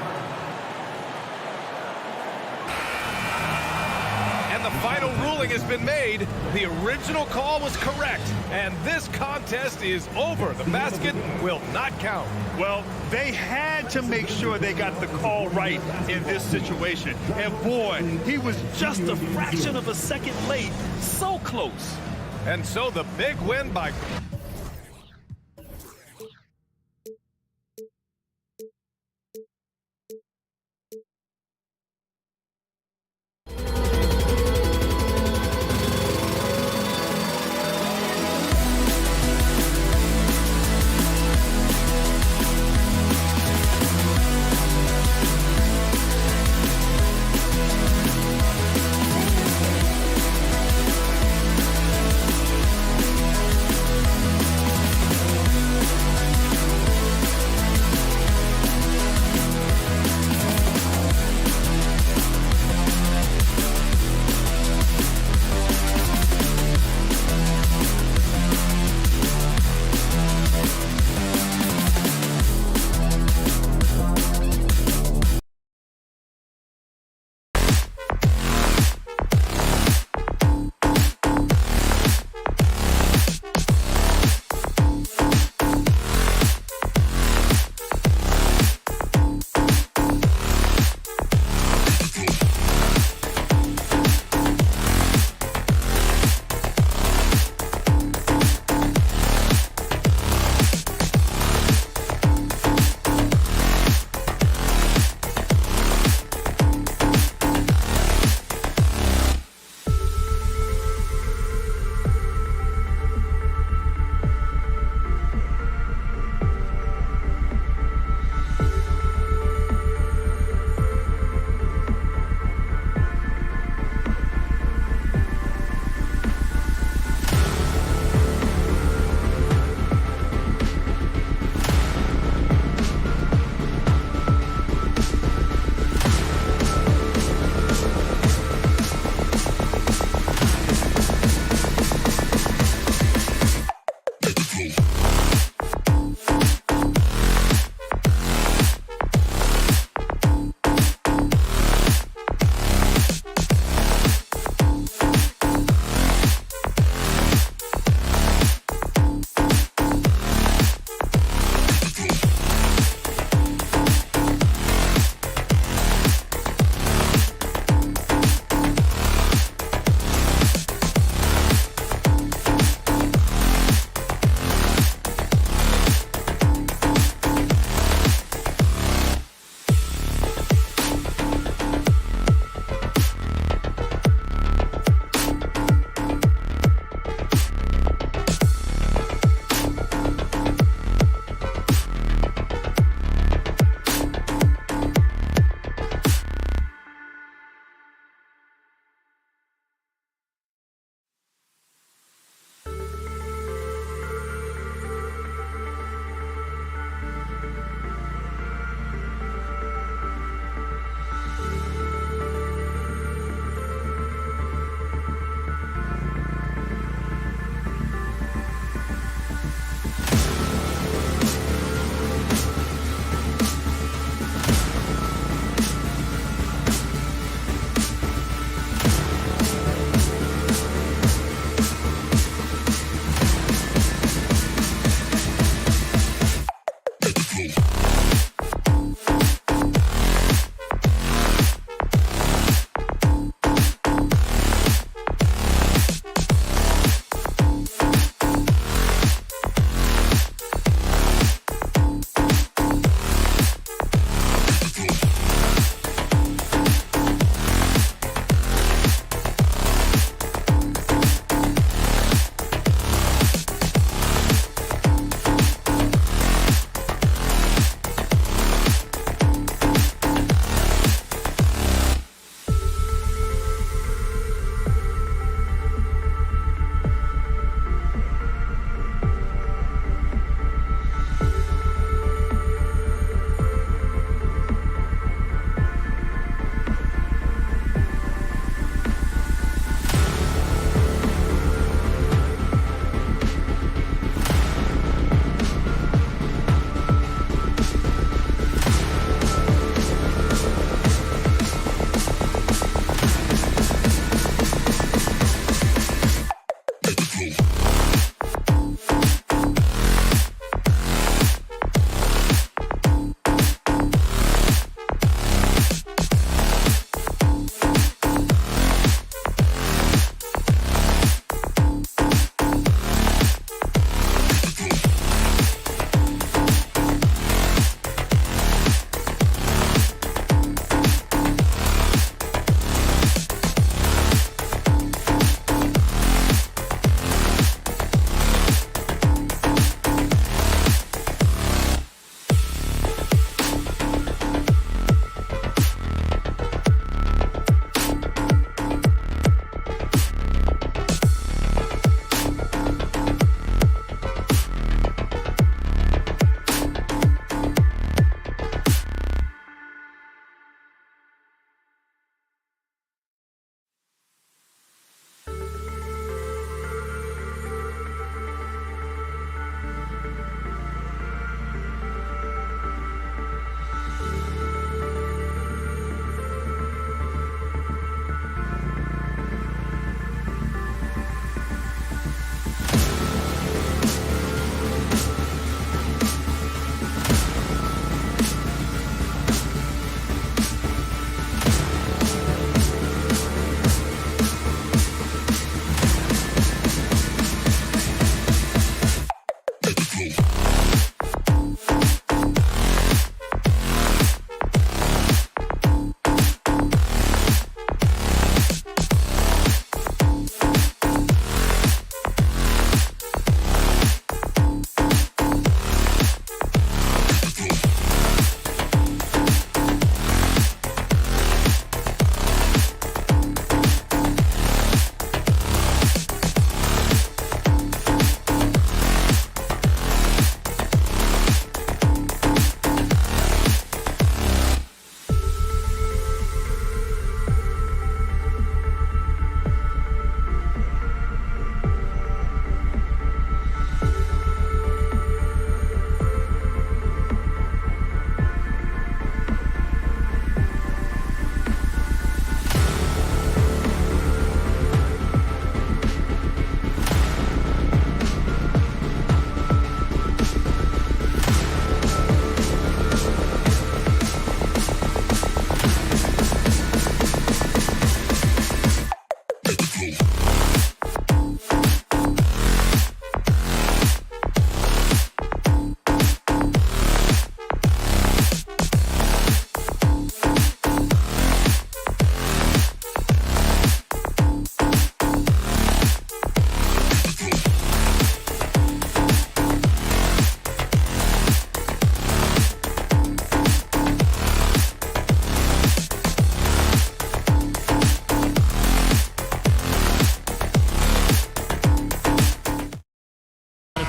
And the final ruling has been made. The original call was correct, and this contest is over. The basket will not count. Well, they had to make sure they got the call right in this situation. And boy, he was just a fraction of a second late. So close. And so the big win by...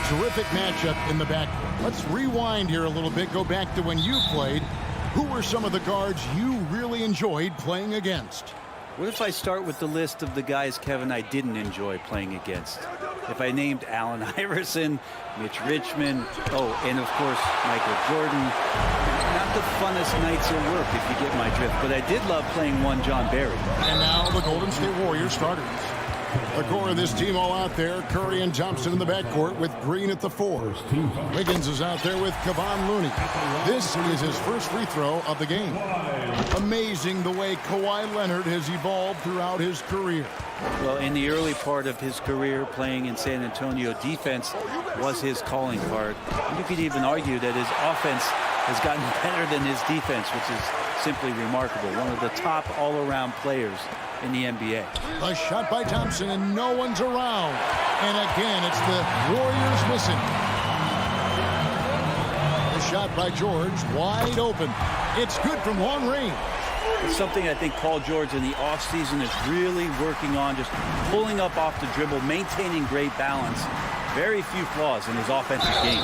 Terrific matchup in the backcourt. Let's rewind here a little bit. Go back to when you played. Who were some of the guards you really enjoyed playing against? What if I start with the list of the guys, Kevin, I didn't enjoy playing against? If I named Allen Iverson, Mitch Richmond, and of course, Michael Jordan. Not the funnest nights at work, if you get my drift, but I did love playing one John Barry. And now the Golden State Warriors starters. The core of this team all out there. Curry and Thompson in the backcourt with Green at the 4. Wiggins is out there with Kevon Looney. This is his first free throw of the game. Amazing the way Kawhi Leonard has evolved throughout his career. Well, in the early part of his career playing in San Antonio, defense was his calling card. And you could even argue that his offense has gotten better than his defense, which is simply remarkable. One of the top all-around players in the NBA. A shot by Thompson, and no one's around. And again, it's the Warriors missing. The shot by George, wide open. It's good from long range. It's something I think Paul George in the offseason is really working on, just pulling up off the dribble, maintaining great balance. Very few flaws in his offensive game.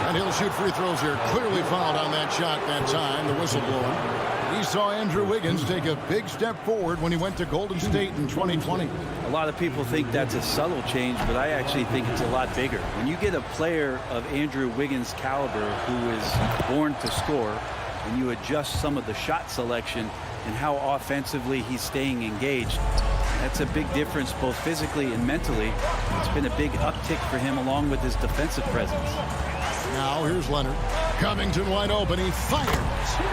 And he'll shoot free throws here. Clearly fouled on that shot that time, the whistle blower. We saw Andrew Wiggins take a big step forward when he went to Golden State in 2020. A lot of people think that's a subtle change, but I actually think it's a lot bigger. When you get a player of Andrew Wiggins' caliber who is born to score, and you adjust some of the shot selection and how offensively he's staying engaged, that's a big difference both physically and mentally. It's been a big uptick for him along with his defensive presence. Now here's Leonard. Covington wide open. He fires.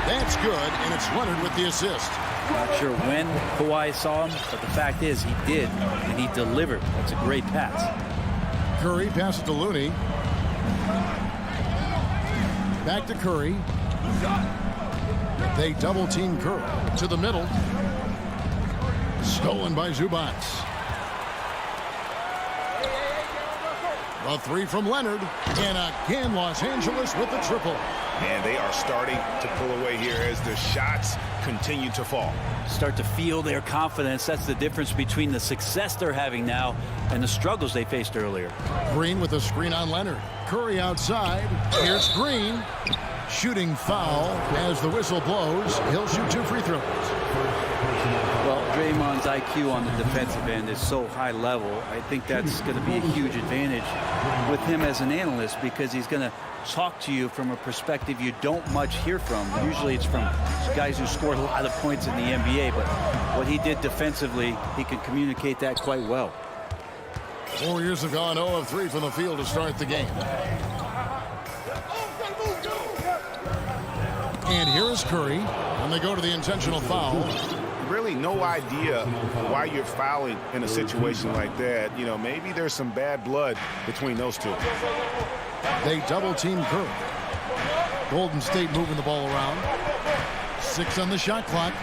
That's good, and it's Leonard with the assist. Not sure when Kawhi saw him, but the fact is he did, and he delivered. That's a great pass. Curry passes to Looney. Back to Curry. They double-team Curry to the middle. Stolen by Zubac. A 3 from Leonard. And again, Los Angeles with the triple. And they are starting to pull away here as the shots continue to fall. Start to feel their confidence. That's the difference between the success they're having now and the struggles they faced earlier. Green with a screen on Leonard. Curry outside. Here's Green. Shooting foul as the whistle blows. He'll shoot 2 free throws. Well, Draymond's IQ on the defensive end is so high level. I think that's going to be a huge advantage with him as an analyst, because he's going to talk to you from a perspective you don't much hear from. Usually it's from guys who scored a lot of points in the NBA, but what he did defensively, he can communicate that quite well. Warriors have gone 0 of 3 from the field to start the game. And here is Curry, and they go to the intentional foul. Really no idea why you're fouling in a situation like that. You know, maybe there's some bad blood between those two. They double-team Curry. Golden State moving the ball around. 6 on the shot clock.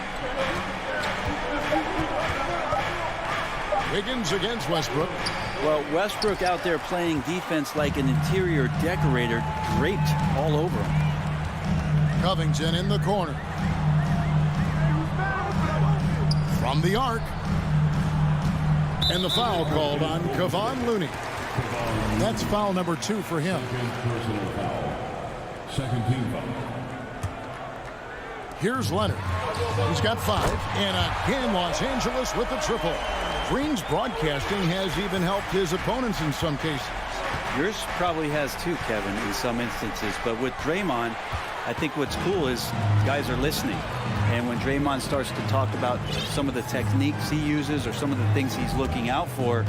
Wiggins against Westbrook. Well, Westbrook out there playing defense like an interior decorator, draped all over him. Covington in the corner. From the arc. And the foul called on Kevon Looney. That's foul number 2 for him. Second team foul. Here's Leonard. He's got 5. And again, Los Angeles with the triple. Green's broadcasting has even helped his opponents in some cases. Yours probably has too, Kevin, in some instances. But with Draymond, I think what's cool is guys are listening. And when Draymond starts to talk about some of the techniques he uses or some of the things he's looking out for,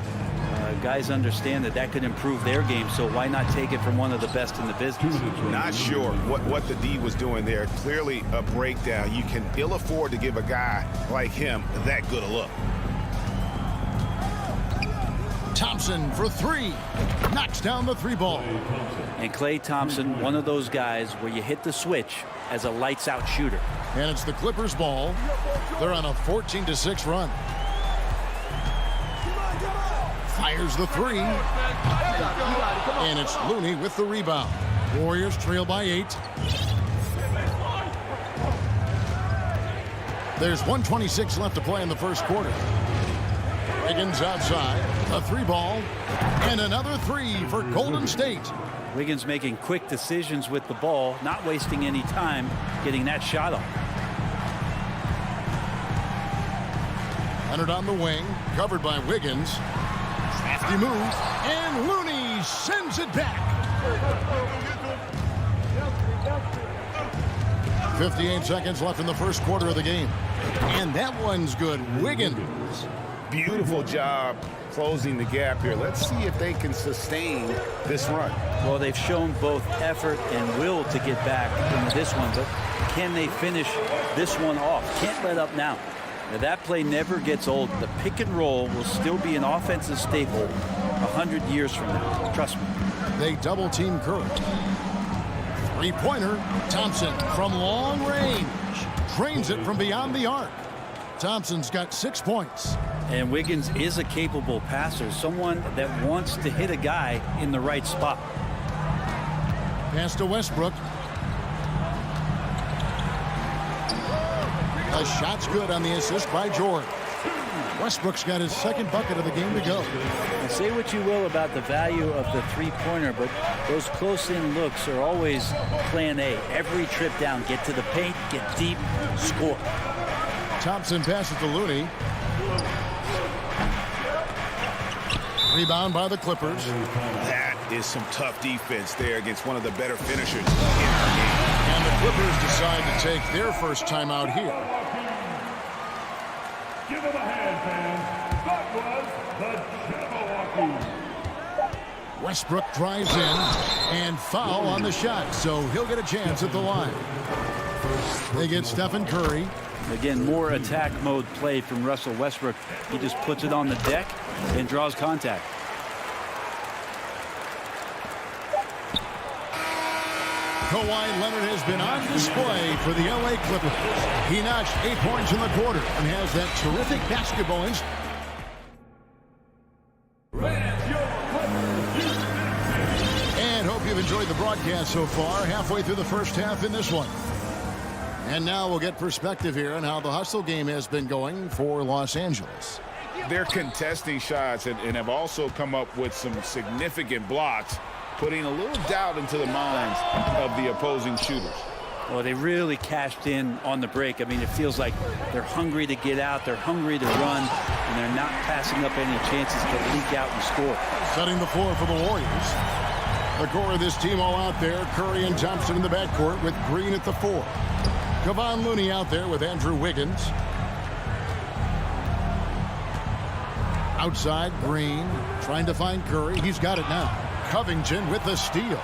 guys understand that could improve their game. So why not take it from one of the best in the business? Not sure what the D was doing there. Clearly a breakdown. You can ill afford to give a guy like him that good a look. Thompson for 3. Knocks down the 3 ball. And Klay Thompson, one of those guys where you hit the switch as a lights-out shooter. And it's the Clippers ball. They're on a 14-6 run. Fires the 3. And it's Looney with the rebound. Warriors trail by 8. There's 1:26 left to play in the first quarter. Wiggins outside. A 3 ball. And another 3 for Golden State. Wiggins making quick decisions with the ball, not wasting any time getting that shot off. Leonard on the wing, covered by Wiggins. Crafty move, and Looney sends it back. 58 seconds left in the first quarter of the game. And that one's good. Wiggins. Beautiful job closing the gap here. Let's see if they can sustain this run. Well, they've shown both effort and will to get back into this one, but can they finish this one off? Can't let up now. Now, that play never gets old. The pick and roll will still be an offensive staple 100 years from now. Trust me. They double team Curry. 3-pointer. Thompson from long range. Drains it from beyond the arc. Thompson's got 6 points. And Wiggins is a capable passer, someone that wants to hit a guy in the right spot. Pass to Westbrook. The shot's good on the assist by George. Westbrook's got his second bucket of the game to go. And say what you will about the value of the 3-pointer, but those close-in looks are always plan A. Every trip down, get to the paint, get deep, score. Thompson passes to Looney. Rebound by the Clippers. That is some tough defense there against one of the better finishers in our game. And the Clippers decide to take their first timeout here. Give him a hand, fans. That was the Jabberwocky. Westbrook drives in and foul on the shot, so he'll get a chance at the line. They get Stephen Curry. Again, more attack mode play from Russell Westbrook. He just puts it on the deck and draws contact. Kawhi Leonard has been on display for the LA Clippers. He notched 8 points in the quarter and has that terrific basketball instinct. And hope you've enjoyed the broadcast so far. Halfway through the first half in this one. And now we'll get perspective here on how the hustle game has been going for Los Angeles. They're contesting shots and have also come up with some significant blocks, putting a little doubt into the minds of the opposing shooters. Well, they really cashed in on the break. I mean, it feels like they're hungry to get out, they're hungry to run, and they're not passing up any chances to leak out and score. Setting the floor for the Warriors. The core of this team all out there. Curry and Thompson in the backcourt with Green at the 4. Kevon Looney out there with Andrew Wiggins. Outside, Green trying to find Curry. He's got it now. Covington with the steal.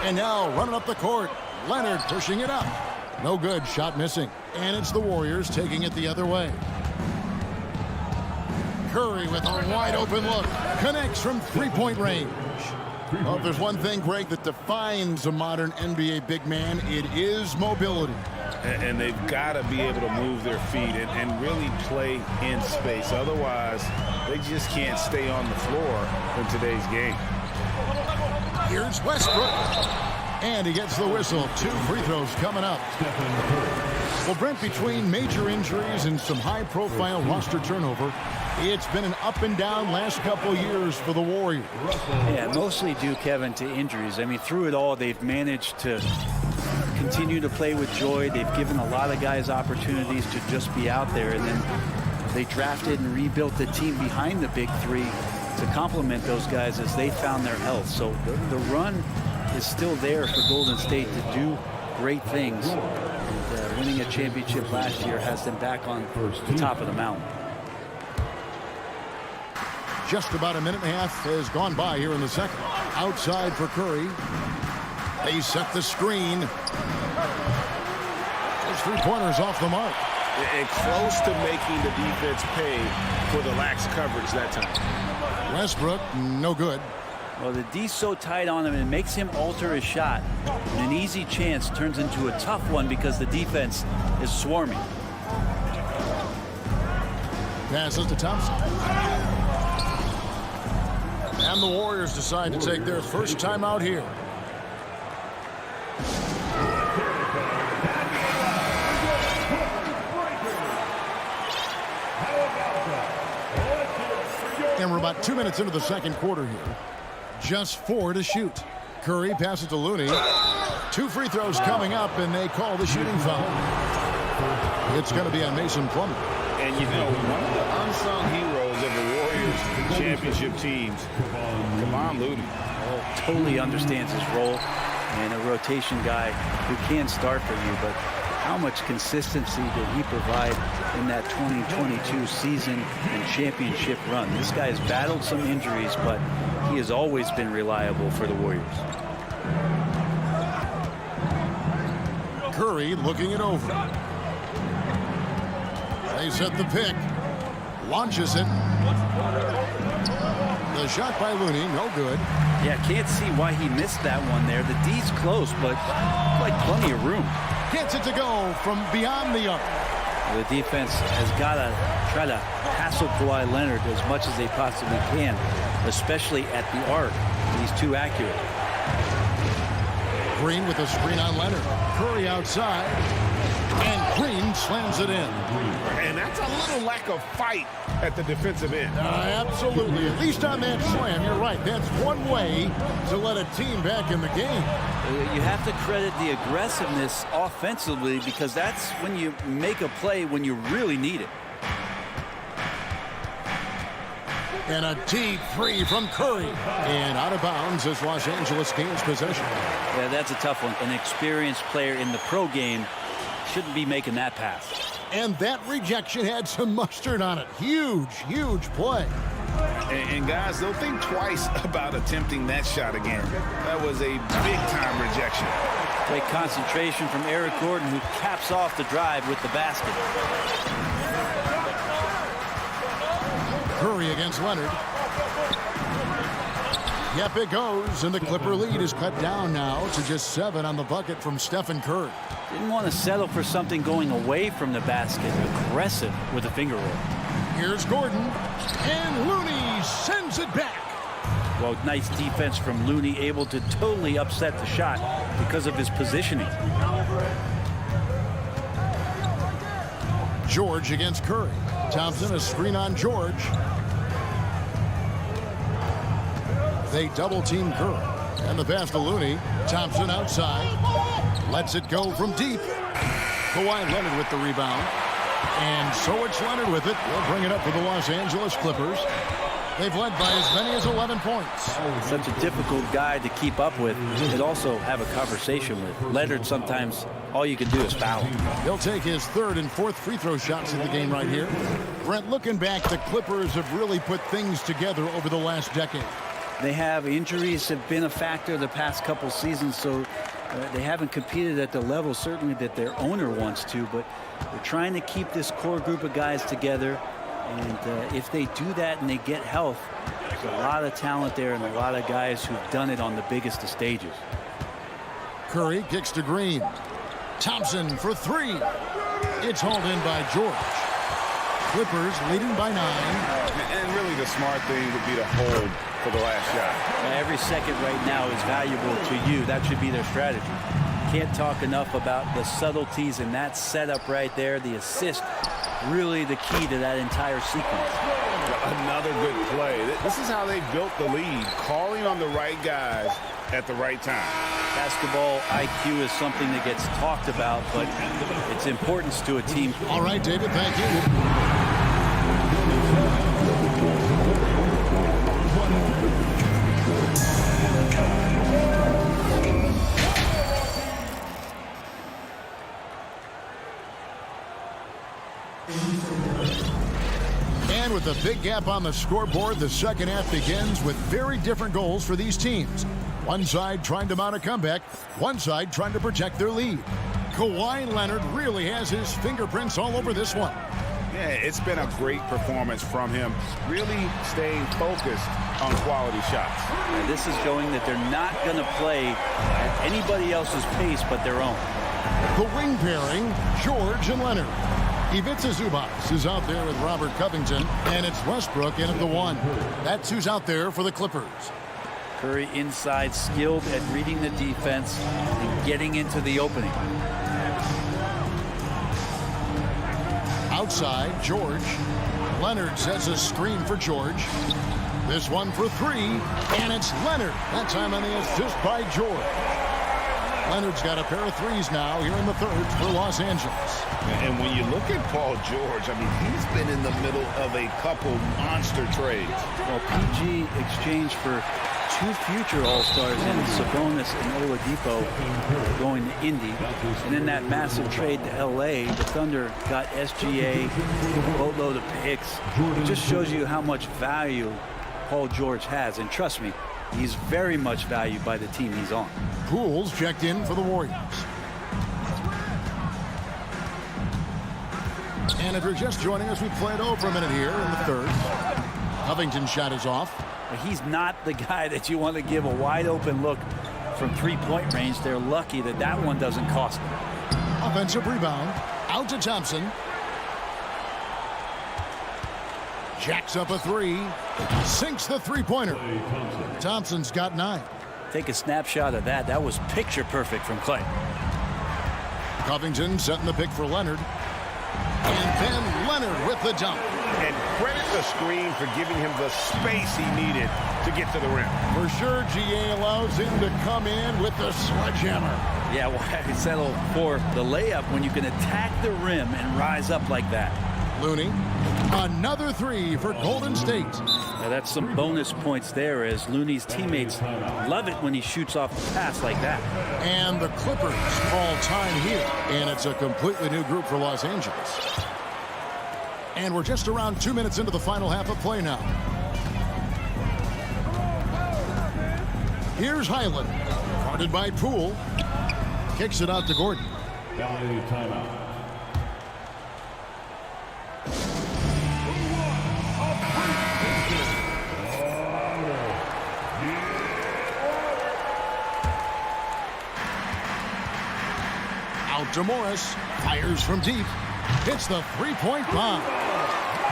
And now running up the court. Leonard pushing it up. No good. Shot missing. And it's the Warriors taking it the other way. Curry with a wide open look. Connects from 3-point range. Well, if there's one thing, Greg, that defines a modern NBA big man, it is mobility. And they've got to be able to move their feet and really play in space. Otherwise, they just can't stay on the floor in today's game. Here's Westbrook. And he gets the whistle. 2 free throws coming up. Well, Brent, between major injuries and some high-profile roster turnover, it's been an up-and-down last couple years for the Warriors. Yeah, mostly due, Kevin, to injuries. I mean, through it all, they've managed to continue to play with joy. They've given a lot of guys opportunities to just be out there, and then they drafted and rebuilt the team behind the big three to complement those guys as they found their health. So the run is still there for Golden State to do great things. And, winning a championship last year has them back on the top of the mountain. Just about a minute and a half has gone by here in the second. Outside for Curry. They set the screen. Those 3 pointers off the mark. And close to making the defense pay for the lax coverage that time. Westbrook, no good. Well, the D's so tight on him, it makes him alter his shot. And an easy chance turns into a tough one because the defense is swarming. Passes to Thompson. And the Warriors decide to take their first time out here. And we're about 2 minutes into the second quarter here. Just 4 to shoot. Curry passes to Looney. 2 free throws coming up, and they call the shooting foul. It's going to be on Mason Plumlee. And you know, one of the unsung heroes of the Warriors championship teams, Kevon Looney. Totally understands his role and a rotation guy who can start for you, but how much consistency did he provide in that 2022 season and championship run? This guy has battled some injuries, but he has always been reliable for the Warriors. Curry looking it over. They set the pick. Launches it. The shot by Looney, no good. Yeah, can't see why he missed that one there. The D's close, but like plenty of room. Gets it to go from beyond the arc. The defense has got to try to hassle Kawhi Leonard as much as they possibly can, especially at the arc. He's too accurate. Green with a screen on Leonard. Curry outside. And Green slams it in. And that's a little lack of fight at the defensive end. Absolutely. At least on that slam, you're right. That's one way to let a team back in the game. You have to credit the aggressiveness offensively because that's when you make a play when you really need it. And a deep three from Curry. And out of bounds as Los Angeles gains possession. Yeah, that's a tough one. An experienced player in the pro game shouldn't be making that pass. And that rejection had some mustard on it. Huge, huge play. And guys, they'll think twice about attempting that shot again. That was a big-time rejection. Great concentration from Eric Gordon, who caps off the drive with the basket. Curry against Leonard. Yep, it goes, and the Clipper lead is cut down now to just 7 on the bucket from Stephen Curry. Didn't want to settle for something going away from the basket. Aggressive with a finger roll. Here's Gordon, and Looney sends it back. Well, nice defense from Looney, able to totally upset the shot because of his positioning. George against Curry. Thompson, a screen on George. They double-team Curry. And the pass to Looney. Thompson outside. Lets it go from deep. Kawhi Leonard with the rebound. And so it's Leonard with it. They'll bring it up for the Los Angeles Clippers. They've led by as many as 11 points. Such a difficult guy to keep up with and also have a conversation with. Leonard, sometimes all you can do is foul him. He'll take his 3rd and 4th free throw shots in the game right here. Brent, looking back, the Clippers have really put things together over the last decade. They have injuries have been a factor the past couple seasons, so they haven't competed at the level certainly that their owner wants to, but they're trying to keep this core group of guys together. And if they do that and they get health, there's a lot of talent there and a lot of guys who've done it on the biggest of stages. Curry kicks to Green. Thompson for three. It's hauled in by George. Clippers leading by 9. And really the smart thing would be to hold for the last shot. Every second right now is valuable to you. That should be their strategy. Can't talk enough about the subtleties in that setup right there. The assist, really the key to that entire sequence. Another good play. This is how they built the lead, calling on the right guys at the right time. Basketball IQ is something that gets talked about, but its importance to a team. All right, David, thank you. And with a big gap on the scoreboard, the second half begins with very different goals for these teams. One side trying to mount a comeback, one side trying to protect their lead. Kawhi Leonard really has his fingerprints all over this one. Yeah, it's been a great performance from him, really staying focused on quality shots. And this is showing that they're not going to play at anybody else's pace but their own. The wing pairing, George and Leonard. Ivica Zubac is out there with Robert Covington, and it's Westbrook in at the 1. That's who's out there for the Clippers. Curry inside, skilled at reading the defense and getting into the opening. Outside, George. Leonard sets a screen for George. This one for 3, and it's Leonard. That time on the assist by George. Leonard's got a pair of 3s now here in the third for Los Angeles. And when you look at Paul George, I mean, he's been in the middle of a couple monster trades. Well, PG exchanged for 2 future All-Stars in Sabonis and Oladipo going to Indy. And in that massive trade to L.A., the Thunder got SGA, a boatload of picks. It just shows you how much value Paul George has. And trust me, he's very much valued by the team he's on. Poole's checked in for the Warriors. And if you're just joining us, we played over a minute here in the third. Covington's shot is off. But he's not the guy that you want to give a wide open look from 3-point range. They're lucky that that one doesn't cost them. Offensive rebound. Out to Thompson. Jacks up a 3. Sinks the 3-pointer. Thompson's got 9. Take a snapshot of that. That was picture perfect from Clay. Covington setting the pick for Leonard. And then Leonard with the dunk. And credit the screen for giving him the space he needed to get to the rim. For sure, GA allows him to come in with the sledgehammer. Yeah, why settle for the layup when you can attack the rim and rise up like that? Looney, another 3 for Golden State. Now that's some bonus points there, as Looney's teammates love it when he shoots off the pass like that. And the Clippers call time here, and it's a completely new group for Los Angeles. And we're just around 2 minutes into the final half of play now. Here's Highland, guarded by Poole. Kicks it out to Gordon. Timeout. Out to Morris. Fires from deep. Hits the 3-point bomb.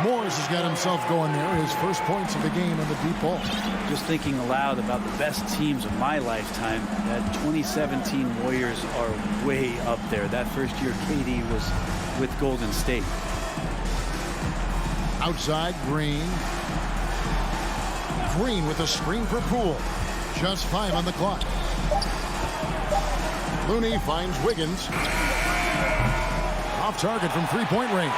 Morris has got himself going there. His first points of the game in the deep ball. Just thinking aloud about the best teams of my lifetime, that 2017 Warriors are way up there. That first year KD was with Golden State. Outside, Green. Green with a screen for Poole. Just 5 on the clock. Looney finds Wiggins. Off target from 3-point range.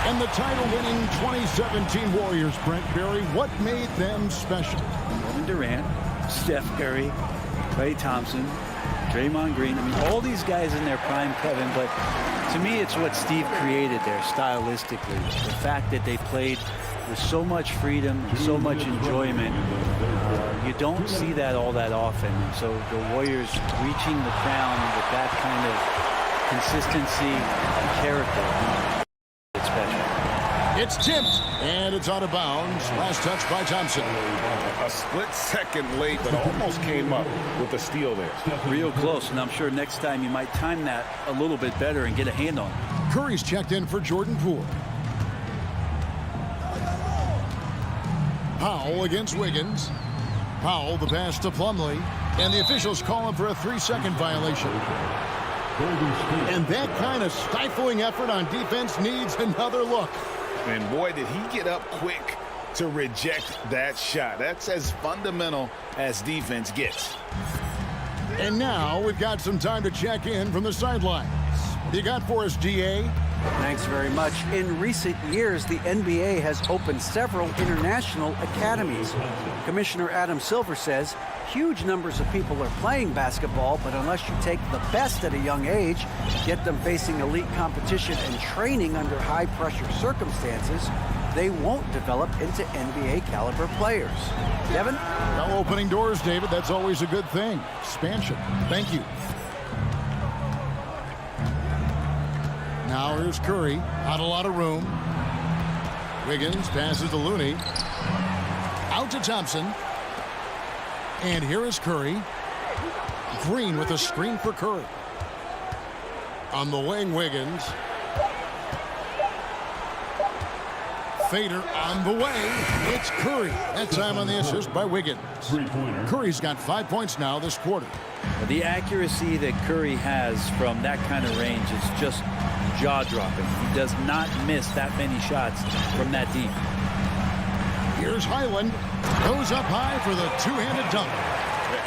And the title-winning 2017 Warriors, Brent Berry, what made them special? Kevin Durant, Steph Curry, Klay Thompson, Draymond Green. I mean, all these guys in their prime, Kevin, but to me, it's what Steve created there stylistically. The fact that they played with so much freedom and so much enjoyment. You don't see that all that often. And so the Warriors reaching the crown with that kind of consistency and character. It's special. It's tipped, and it's out of bounds. Last touch by Thompson. A split second late, but almost came up with a steal there. Real close, and I'm sure next time you might time that a little bit better and get a hand on it. Curry's checked in for Jordan Poole. Powell against Wiggins. Powell, the pass to Plumlee, and the officials call him for a 3-second violation. And that kind of stifling effort on defense needs another look. And boy, did he get up quick to reject that shot. That's as fundamental as defense gets. And now we've got some time to check in from the sidelines. You got for us, DA? Thanks very much. In recent years, the NBA has opened several international academies. Commissioner Adam Silver says huge numbers of people are playing basketball, but unless you take the best at a young age, get them facing elite competition and training under high-pressure circumstances, they won't develop into NBA-caliber players. Devin? Well, opening doors, David. That's always a good thing. Expansion. Thank you. Now here's Curry. Not a lot of room. Wiggins passes to Looney. Out to Thompson. And here is Curry. Green with a screen for Curry. On the wing, Wiggins. Fader on the way. It's Curry. That time on the assist by Wiggins. Curry's got 5 points now this quarter. The accuracy that Curry has from that kind of range is just jaw-dropping. He does not miss that many shots from that deep. Here's Highland. Goes up high for the two-handed dunk.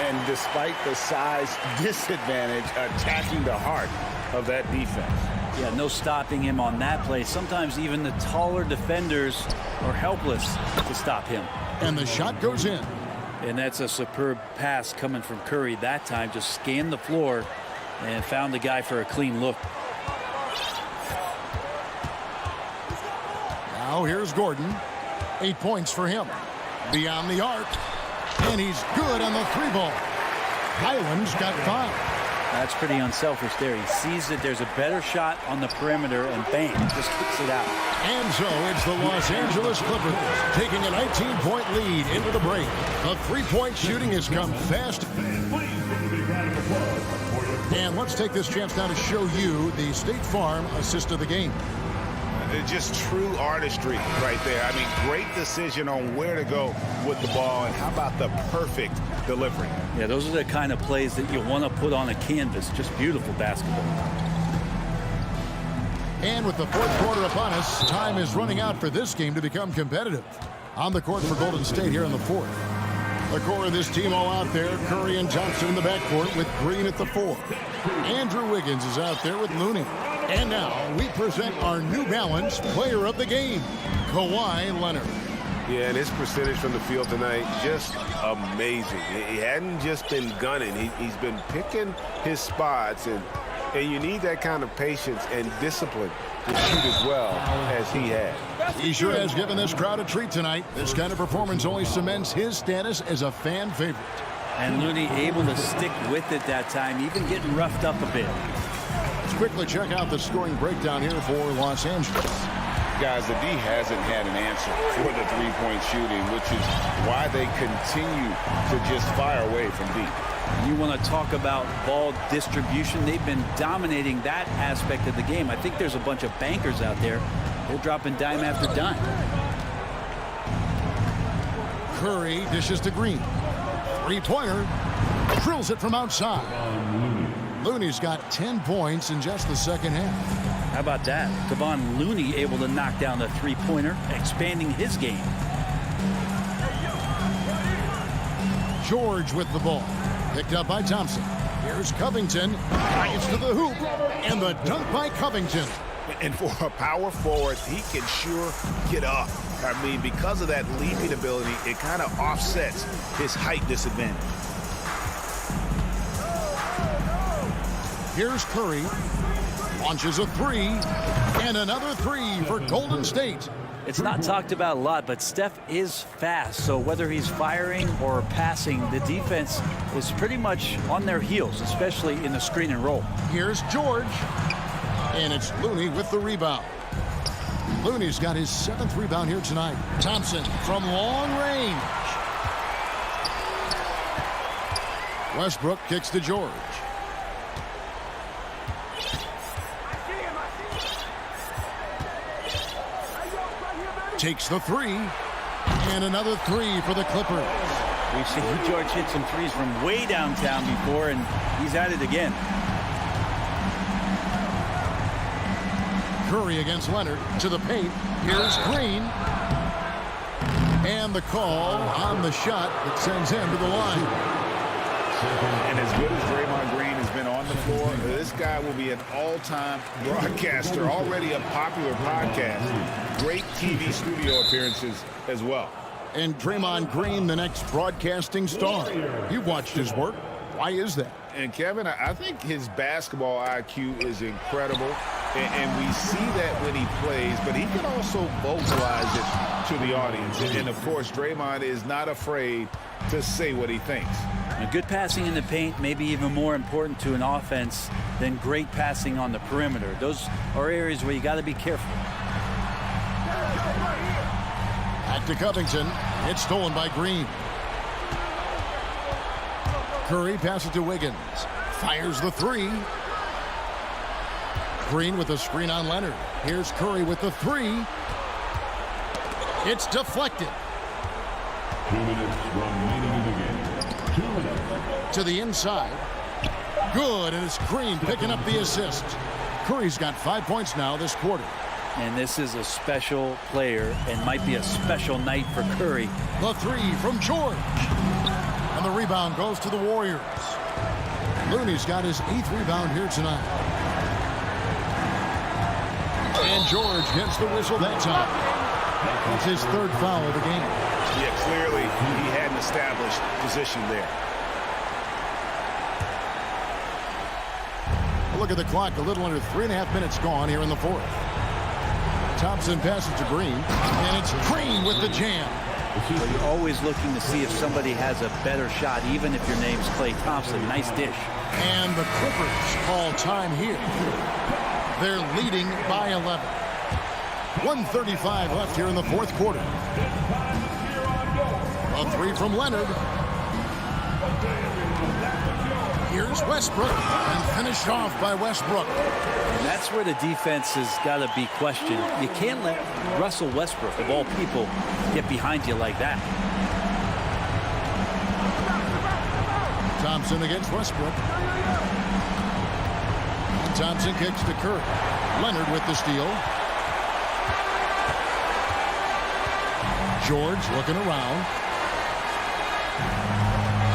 And despite the size disadvantage, attacking the heart of that defense. Yeah, no stopping him on that play. Sometimes even the taller defenders are helpless to stop him. And the shot goes in. And that's a superb pass coming from Curry that time. Just scanned the floor and found the guy for a clean look. Now here's Gordon. 8 points for him. Beyond the arc. And he's good on the 3-ball. Highland's got 5. That's pretty unselfish there. He sees that there's a better shot on the perimeter and bang, just kicks it out. And so it's the Los Angeles Clippers taking a 19-point lead into the break. The 3-point shooting has come fast. And let's take this chance now to show you the State Farm assist of the game. Just true artistry right there. I mean, great decision on where to go with the ball, and how about the perfect delivery? Yeah, those are the kind of plays that you want to put on a canvas. Just beautiful basketball. And with the fourth quarter upon us, time is running out for this game to become competitive. On the court for Golden State here in the fourth. The core of this team all out there. Curry and Thompson in the backcourt with Green at the 4. Andrew Wiggins is out there with Looney. And now we present our New Balance player of the game, Kawhi Leonard. Yeah, and his percentage from the field tonight, just amazing. He hadn't just been gunning. He's been picking his spots, and you need that kind of patience and discipline to shoot as well as he had. He sure has given this crowd a treat tonight. This kind of performance only cements his status as a fan favorite. And Looney able to stick with it that time, even getting roughed up a bit. Let's quickly check out the scoring breakdown here for Los Angeles. Guys, the D hasn't had an answer for the three-point shooting, which is why they continue to just fire away from deep. You want to talk about ball distribution. They've been dominating that aspect of the game. I think there's a bunch of bankers out there. They're dropping dime after dime. Curry dishes to Green. Three-pointer. Drills it from outside. Looney's got 10 points in just the second half. How about that? Kevon Looney able to knock down the three-pointer, expanding his game. George with the ball. Picked up by Thompson. Here's Covington. Gets to the hoop. And the dunk by Covington. And for a power forward, he can sure get up. I mean, because of that leaping ability, it kind of offsets his height disadvantage. Here's Curry. Launches a 3. And another 3 for Golden State. It's not talked about a lot, but Steph is fast. So whether he's firing or passing, the defense is pretty much on their heels, especially in the screen and roll. Here's George. And it's Looney with the rebound. Looney's got his 7th rebound here tonight. Thompson from long range. Westbrook kicks to George. Takes the 3. And another 3 for the Clippers. We've seen George hit some threes from way downtown before, and he's at it again. Curry against Leonard to the paint. Here's Green. And the call on the shot that sends him to the line. And as good as Draymond Green has been on the floor, this guy will be an all-time broadcaster, already a popular podcast. Great TV studio appearances as well. And Draymond Green, the next broadcasting star. You've watched his work. Why is that? And Kevin, I think his basketball IQ is incredible. And we see that when he plays, but he can also vocalize it to the audience. And of course, Draymond is not afraid to say what he thinks. And good passing in the paint may be even more important to an offense than great passing on the perimeter. Those are areas where you got to be careful. Back to Covington. It's stolen by Green. Curry passes to Wiggins. Fires the 3. Green with a screen on Leonard. Here's Curry with the 3. It's deflected. 2 minutes remaining in the game. 2 minutes. To the inside. Good, and it's Green picking up the assist. Curry's got 5 points now this quarter. And this is a special player and might be a special night for Curry. The 3 from George. And the rebound goes to the Warriors. Looney's got his 8th rebound here tonight. And George gets the whistle that time. That's his 3rd foul of the game. Yeah, clearly he had an established position there. Look at the clock. A little under 3.5 minutes gone here in the 4th. Thompson passes to Green. And it's Green with the jam. So you're always looking to see if somebody has a better shot, even if your name's Klay Thompson. Nice dish. And the Clippers call time here. They're leading by 11. 1:35 left here in the 4th quarter. A 3 from Leonard. Here's Westbrook, and finished off by Westbrook. And that's where the defense has got to be questioned. You can't let Russell Westbrook, of all people, get behind you like that. Thompson against Westbrook. And Thompson kicks to Curry. Leonard with the steal. George looking around.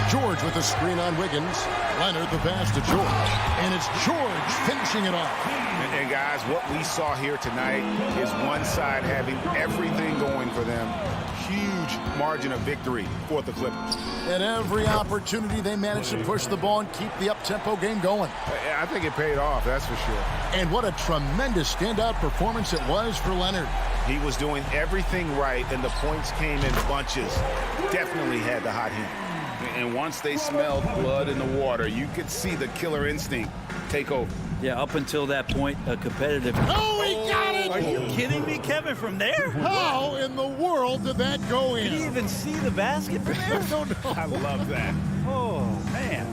George with the screen on Wiggins. Leonard the pass to George. And it's George finishing it off. And guys, what we saw here tonight is one side having everything going for them. Huge margin of victory for the Clippers. At every opportunity, they managed to push the ball and keep the up-tempo game going. I think it paid off, that's for sure. And what a tremendous standout performance it was for Leonard. He was doing everything right, and the points came in bunches. Definitely had the hot hand. And once they smelled blood in the water, you could see the killer instinct take over. Yeah, up until that point, a competitive. Oh, he got it! Are you kidding me, Kevin, from there? How in the world did that go in? Did he even see the basket from there? I don't know. I love that. Oh, man.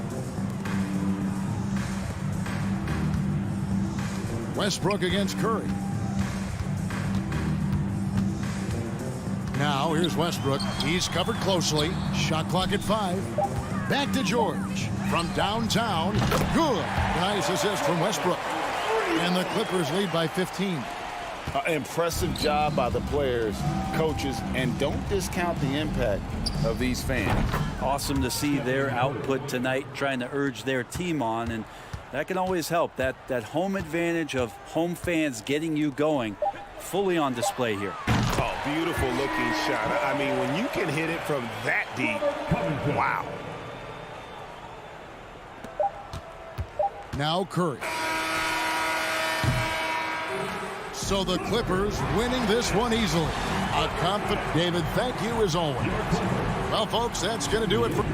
Westbrook against Curry. Now, here's Westbrook. He's covered closely. Shot clock at 5. Back to George. From downtown. Good. Nice assist from Westbrook. And the Clippers lead by 15. Impressive job by the players, coaches, and don't discount the impact of these fans. Awesome to see their output tonight, trying to urge their team on, and that can always help. That home advantage of home fans getting you going, fully on display here. Oh, beautiful looking shot. I mean, when you can hit it from that deep, wow. Now Curry. So the Clippers winning this one easily. A confident David, thank you as always. Well, folks, that's going to do it for...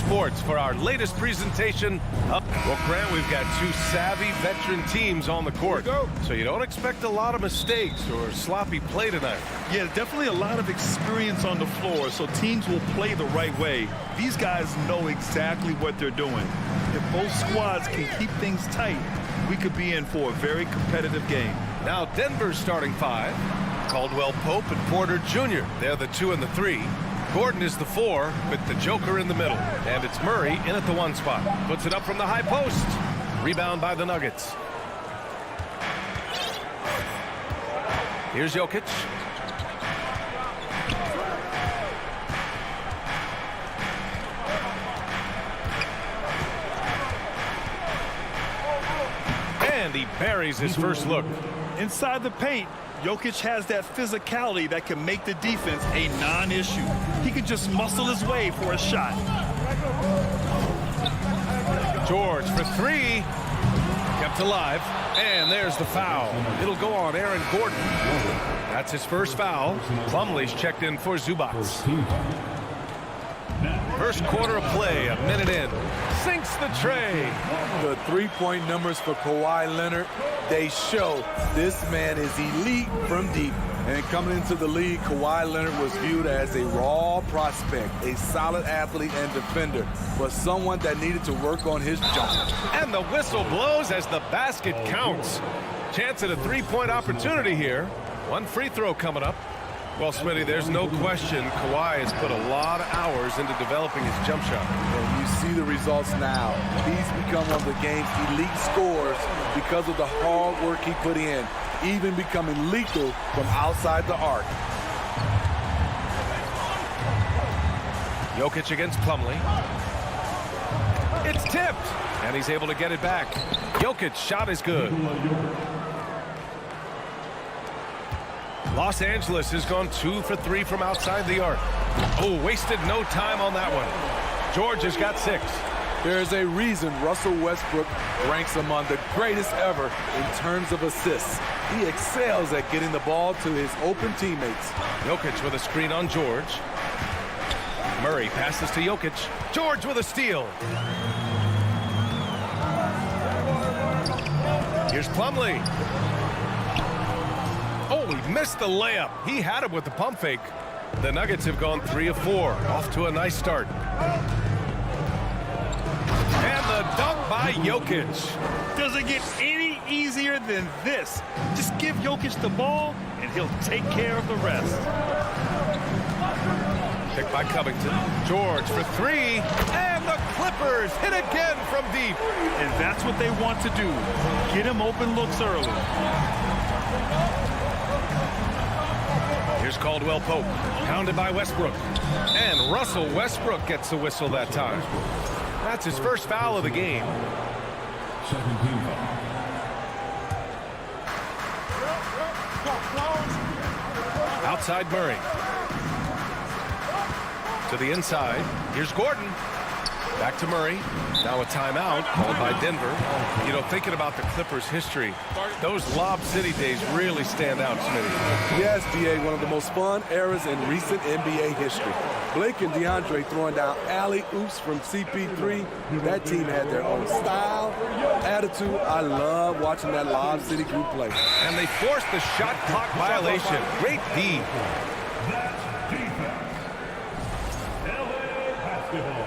Sports for our latest presentation. Well, Grant, we've got two savvy veteran teams on the court. So you don't expect a lot of mistakes or sloppy play tonight. Yeah, definitely a lot of experience on the floor, so teams will play the right way. These guys know exactly what they're doing. If both squads can keep things tight, we could be in for a very competitive game. Now Denver's starting five. Caldwell Pope and Porter Jr. They're the 2 and the 3. Gordon is the 4 with the Joker in the middle. And it's Murray in at the 1 spot. Puts it up from the high post. Rebound by the Nuggets. Here's Jokic. And he buries his first look. Inside the paint, Jokic has that physicality that can make the defense a non-issue. He can just muscle his way for a shot. George for 3. Kept alive. And there's the foul. It'll go on Aaron Gordon. That's his first foul. Plumlee's checked in for Zubac. First quarter of play, a minute in. Sinks the tray. The three-point numbers for Kawhi Leonard, they show this man is elite from deep. And coming into the league, Kawhi Leonard was viewed as a raw prospect, a solid athlete and defender, but someone that needed to work on his jump. And the whistle blows as the basket counts. Chance at a three-point opportunity here. One free throw coming up. Well, Smitty, there's no question Kawhi has put a lot of hours into developing his jump shot. And you see the results now. He's become one of the game's elite scorers because of the hard work he put in, even becoming lethal from outside the arc. Jokic against Plumlee. It's tipped, and he's able to get it back. Jokic's shot is good. Los Angeles has gone 2 for 3 from outside the arc. Oh, wasted no time on that one. George has got 6. There's a reason Russell Westbrook ranks among the greatest ever in terms of assists. He excels at getting the ball to his open teammates. Jokic with a screen on George. Murray passes to Jokic. George with a steal. Here's Plumlee. Oh, he missed the layup. He had it with the pump fake. The Nuggets have gone 3 of 4. Off to a nice start. And the dunk by Jokic. Doesn't get any easier than this. Just give Jokic the ball, and he'll take care of the rest. Picked by Covington. George for 3. And the Clippers hit again from deep. And that's what they want to do. Get him open looks early. Here's Caldwell Pope. Pounded by Westbrook. And Russell Westbrook gets the whistle that time. That's his first foul of the game. Outside Murray. To the inside. Here's Gordon. Back to Murray. Now a timeout called by Denver. You know, thinking about the Clippers' history, those Lob City days really stand out, Smitty. Yes, DA, one of the most fun eras in recent NBA history. Blake and DeAndre throwing down alley-oops from CP3. That team had their own style, attitude. I love watching that Lob City group play. And they forced the shot clock violation. Great D. That's defense. LA basketball.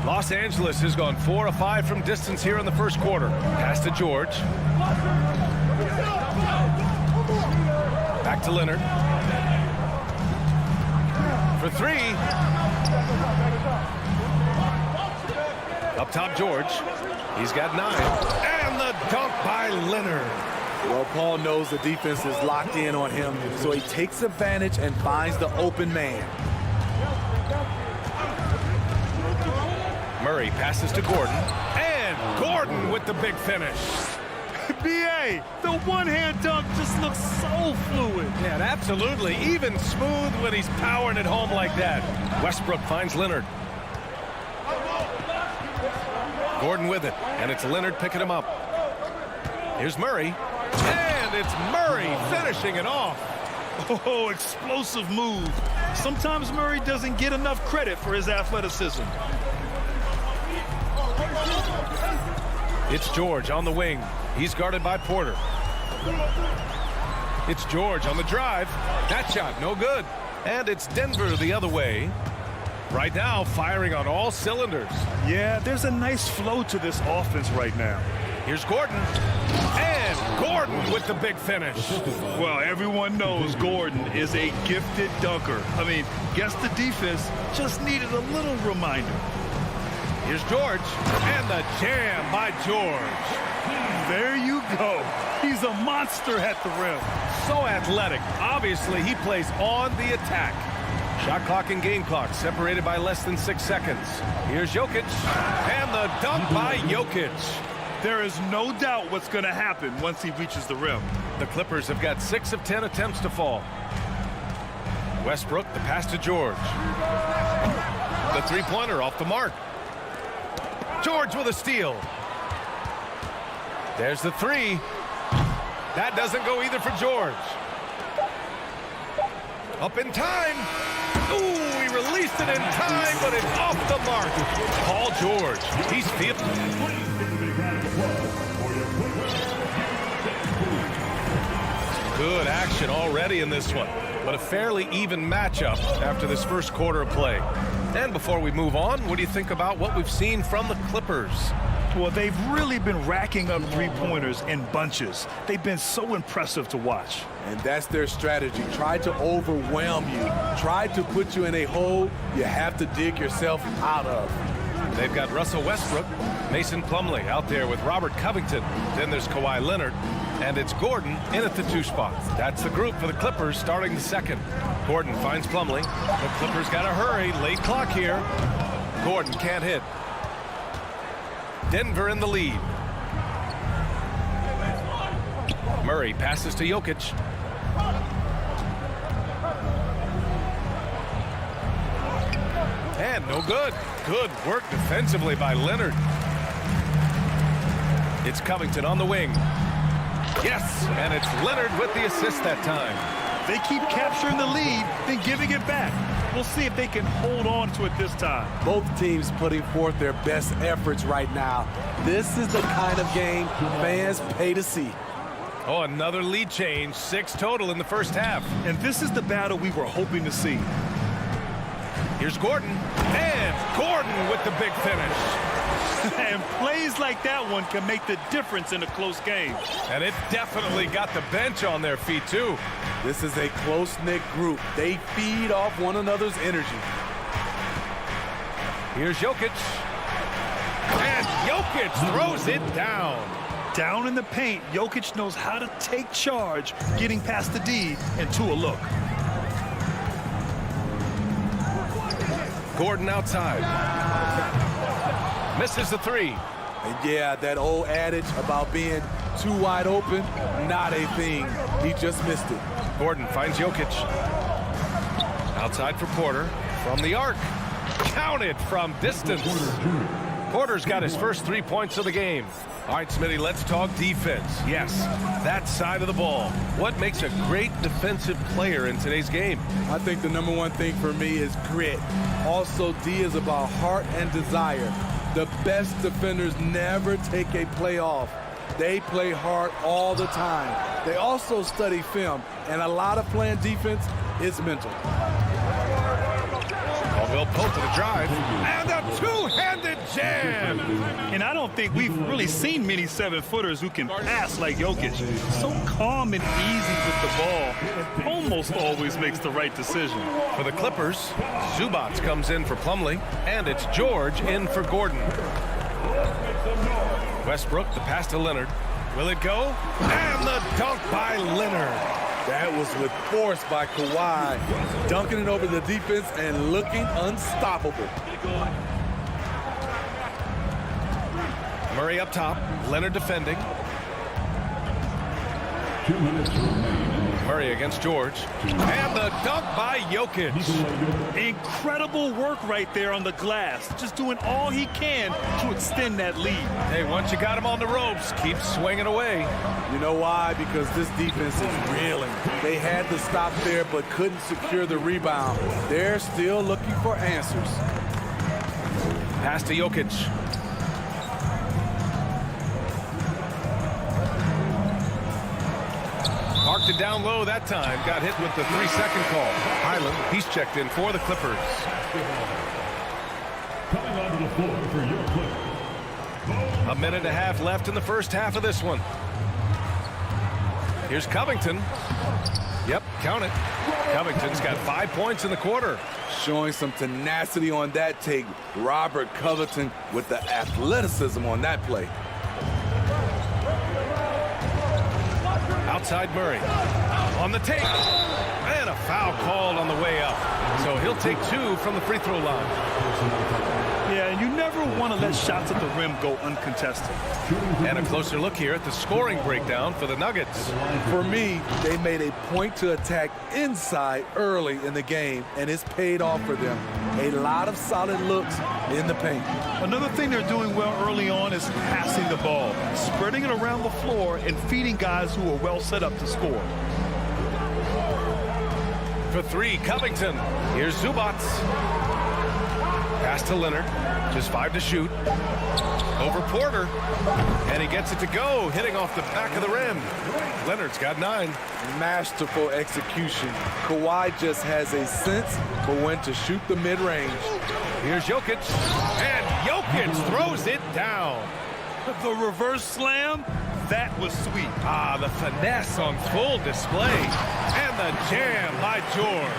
Los Angeles has gone 4 of 5 from distance here in the first quarter. Pass to George. Back to Leonard. For 3. Up top, George. He's got 9. And the dunk by Leonard. Well, Paul knows the defense is locked in on him, so he takes advantage and finds the open man. Murray passes to Gordon. And Gordon with the big finish. B.A., the one-hand dunk just looks so fluid. Yeah, absolutely. Even smooth when he's powering it home like that. Westbrook finds Leonard. Gordon with it, and it's Leonard picking him up. Here's Murray. And it's Murray finishing it off. Oh, explosive move. Sometimes Murray doesn't get enough credit for his athleticism. It's George on the wing. He's guarded by Porter. It's George on the drive. That shot, no good. And it's Denver the other way. Right now, firing on all cylinders. Yeah, there's a nice flow to this offense right now. Here's Gordon. And Gordon with the big finish. Well, everyone knows Gordon is a gifted dunker. I mean, guess the defense just needed a little reminder. Here's George. And the jam by George. There you go. He's a monster at the rim. So athletic. Obviously, he plays on the attack. Shot clock and game clock separated by less than 6 seconds. Here's Jokic. And the dunk by Jokic. There is no doubt what's going to happen once he reaches the rim. The Clippers have got 6 of 10 attempts to fall. Westbrook, the pass to George. The three-pointer off the mark. George with a steal. There's the 3. That doesn't go either for George. Up in time. Ooh, he released it in time, but it's off the mark. Paul George. He's feeling. Good action already in this one, but a fairly even matchup after this first quarter of play. And before we move on, what do you think about what we've seen from the Clippers? Well, they've really been racking up three-pointers in bunches. They've been so impressive to watch. And that's their strategy. Try to overwhelm you. Try to put you in a hole you have to dig yourself out of. They've got Russell Westbrook, Mason Plumlee out there with Robert Covington. Then there's Kawhi Leonard, and it's Gordon in at the 2 spot. That's the group for the Clippers starting the second. Gordon finds Plumlee. The Clippers got to hurry. Late clock here. Gordon can't hit. Denver in the lead. Murray passes to Jokic. And no good. Good work defensively by Leonard. It's Covington on the wing. Yes, and it's Leonard with the assist that time. They keep capturing the lead, then giving it back. We'll see if they can hold on to it this time. Both teams putting forth their best efforts right now. This is the kind of game fans pay to see. Oh, another lead change. 6 total in the first half. And this is the battle we were hoping to see. Here's Gordon. And Gordon with the big finish. And plays like that one can make the difference in a close game. And it definitely got the bench on their feet, too. This is a close-knit group. They feed off one another's energy. Here's Jokic. And Jokic throws it down. Down in the paint, Jokic knows how to take charge, getting past the D and to a look. Gordon outside. Misses the 3. And yeah, that old adage about being too wide open, not a thing. He just missed it. Gordon finds Jokic. Outside for Porter. From the arc. Counted from distance. Porter's got his first 3 points of the game. All right, Smitty, let's talk defense. Yes, that side of the ball. What makes a great defensive player in today's game? I think the number one thing for me is grit. Also, D is about heart and desire. The best defenders never take a play off. They play hard all the time. They also study film, and a lot of playing defense is mental. Caldwell Pope to the drive, and a two-handed jam. And I don't think we've really seen many 7-footers who can pass like Jokic. So calm and easy with the ball, and almost always makes the right decision. For the Clippers, Zubac comes in for Plumlee, and it's George in for Gordon. Westbrook, the pass to Leonard. Will it go? And the dunk by Leonard. That was with force by Kawhi, dunking it over the defense and looking unstoppable. Murray up top, Leonard defending. 2 minutes remaining. Murray against George. And the dunk by Jokic. Incredible work right there on the glass. Just doing all he can to extend that lead. Hey, once you got him on the ropes, keep swinging away. You know why? Because this defense is reeling. They had to stop there but couldn't secure the rebound. They're still looking for answers. Pass to Jokic. Marked it down low that time. Got hit with the 3-second call. Highland, he's checked in for the Clippers. Coming onto the floor for your Clippers. A minute and a half left in the first half of this one. Here's Covington. Yep, count it. Covington's got 5 points in the quarter. Showing some tenacity on that take. Robert Covington with the athleticism on that play. Outside Murray. On the take. And a foul called on the way up. So he'll take 2 from the free throw line. Yeah, and you never want to let shots at the rim go uncontested. And a closer look here at the scoring breakdown for the Nuggets. For me, they made a point to attack inside early in the game, and it's paid off for them. A lot of solid looks in the paint. Another thing they're doing well early on is passing the ball, spreading it around the floor and feeding guys who are well set up to score. For 3, Covington. Here's Zubac. Pass to Leonard. Just 5 to shoot. Over Porter. And he gets it to go, hitting off the back of the rim. Leonard's got 9. Masterful execution. Kawhi just has a sense for when to shoot the mid-range. Here's Jokic. And Jokic throws it down. The reverse slam, that was sweet. Ah, the finesse on full display. And the jam by George.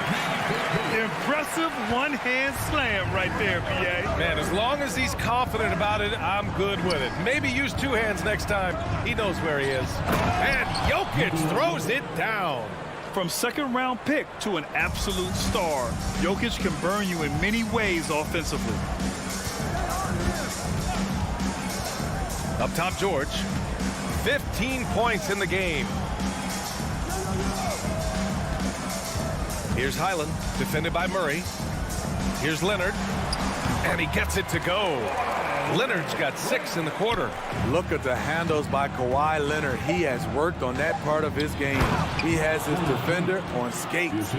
Impressive one-hand slam right there, B.A. Man, as long as he's confident about it, I'm good with it. Maybe use 2 hands next time. He knows where he is. And Jokic throws it down. From second-round pick to an absolute star, Jokic can burn you in many ways offensively. Up top, George. 15 points in the game. Here's Highland, defended by Murray. Here's Leonard, and he gets it to go. Leonard's got 6 in the quarter. Look at the handles by Kawhi Leonard. He has worked on that part of his game. He has his defender on skates.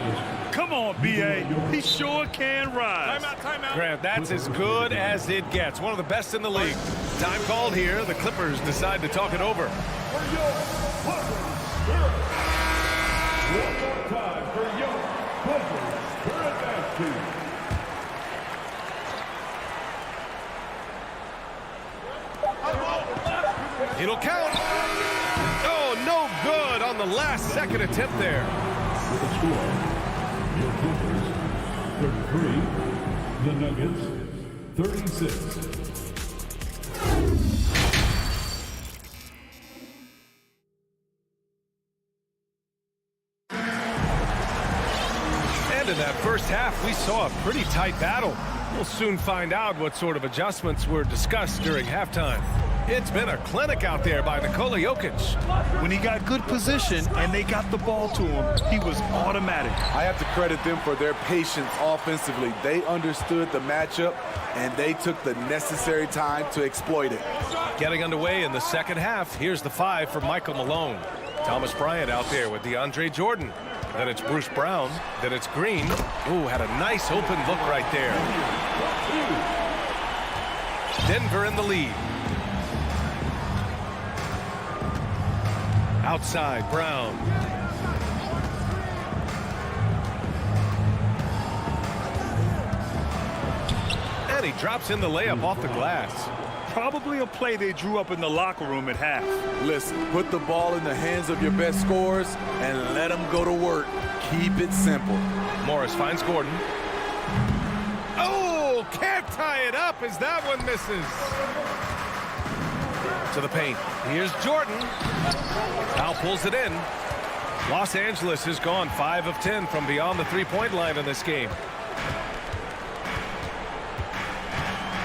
Come on, B.A. He sure can rise. Timeout. Grant, that's as good as it gets. One of the best in the league. Time called here. The Clippers decide to talk it over. For your Clippers. One more time for your Clippers. It'll count. Oh, no good on the last second attempt there. With the score, your Clippers 33, the Nuggets 36. And in that first half, we saw a pretty tight battle. We'll soon find out what sort of adjustments were discussed during halftime. It's been a clinic out there by Nikola Jokic. When he got good position and they got the ball to him, he was automatic. I have to credit them for their patience offensively. They understood the matchup, and they took the necessary time to exploit it. Getting underway in the second half, here's the 5 for Michael Malone. Thomas Bryant out there with DeAndre Jordan. Then it's Bruce Brown. Then it's Green. Ooh, had a nice open look right there. Denver in the lead. Outside, Brown. And he drops in the layup off the glass. Probably a play they drew up in the locker room at half. Listen, put the ball in the hands of your best scorers and let them go to work. Keep it simple. Morris finds Gordon. Oh, can't tie it up as that one misses. To the paint. Here's Jordan. Now pulls it in. Los Angeles has gone 5 of 10 from beyond the three-point line in this game.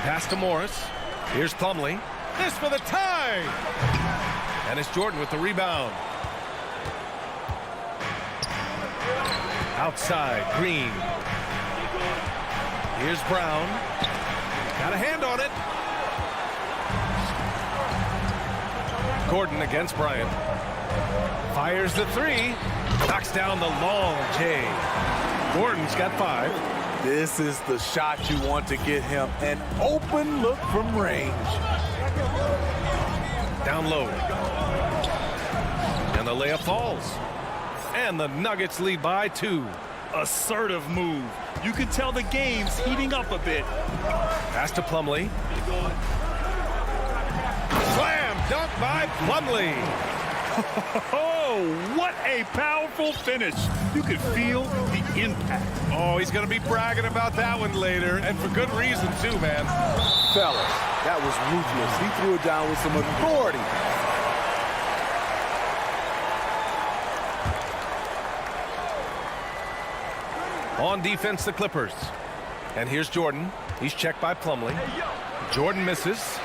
Pass to Morris. Here's Plumlee. This for the tie. And it's Jordan with the rebound. Outside, Green. Here's Brown. Got a hand on it. Gordon against Bryant. Fires the 3. Knocks down the long J. Gordon's got 5. This is the shot you want to get him. An open look from range. Down low. And the layup falls. And the Nuggets lead by 2. Assertive move. You can tell the game's heating up a bit. Pass to Plumlee. Slam dunk by Plumlee. Oh, what a powerful finish. You could feel the impact. Oh, he's going to be bragging about that one later, and for good reason, too, man. Fellas, that was ruthless. He threw it down with some authority. On defense, the Clippers. And here's Jordan. He's checked by Plumlee. Jordan misses.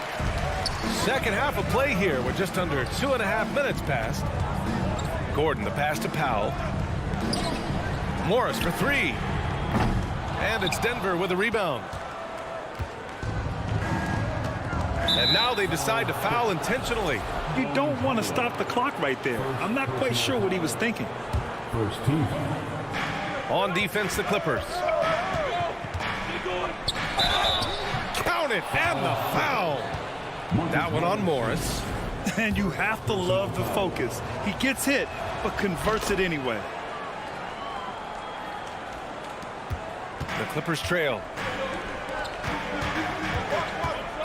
Second half of play here with just under 2.5 minutes passed. Gordon, the pass to Powell. Morris for 3. And it's Denver with a rebound. And now they decide to foul intentionally. You don't want to stop the clock right there. I'm not quite sure what he was thinking. First team. On defense, the Clippers. Count it, and the foul. That one on Morris. And you have to love the focus. He gets hit, but converts it anyway. The Clippers trail.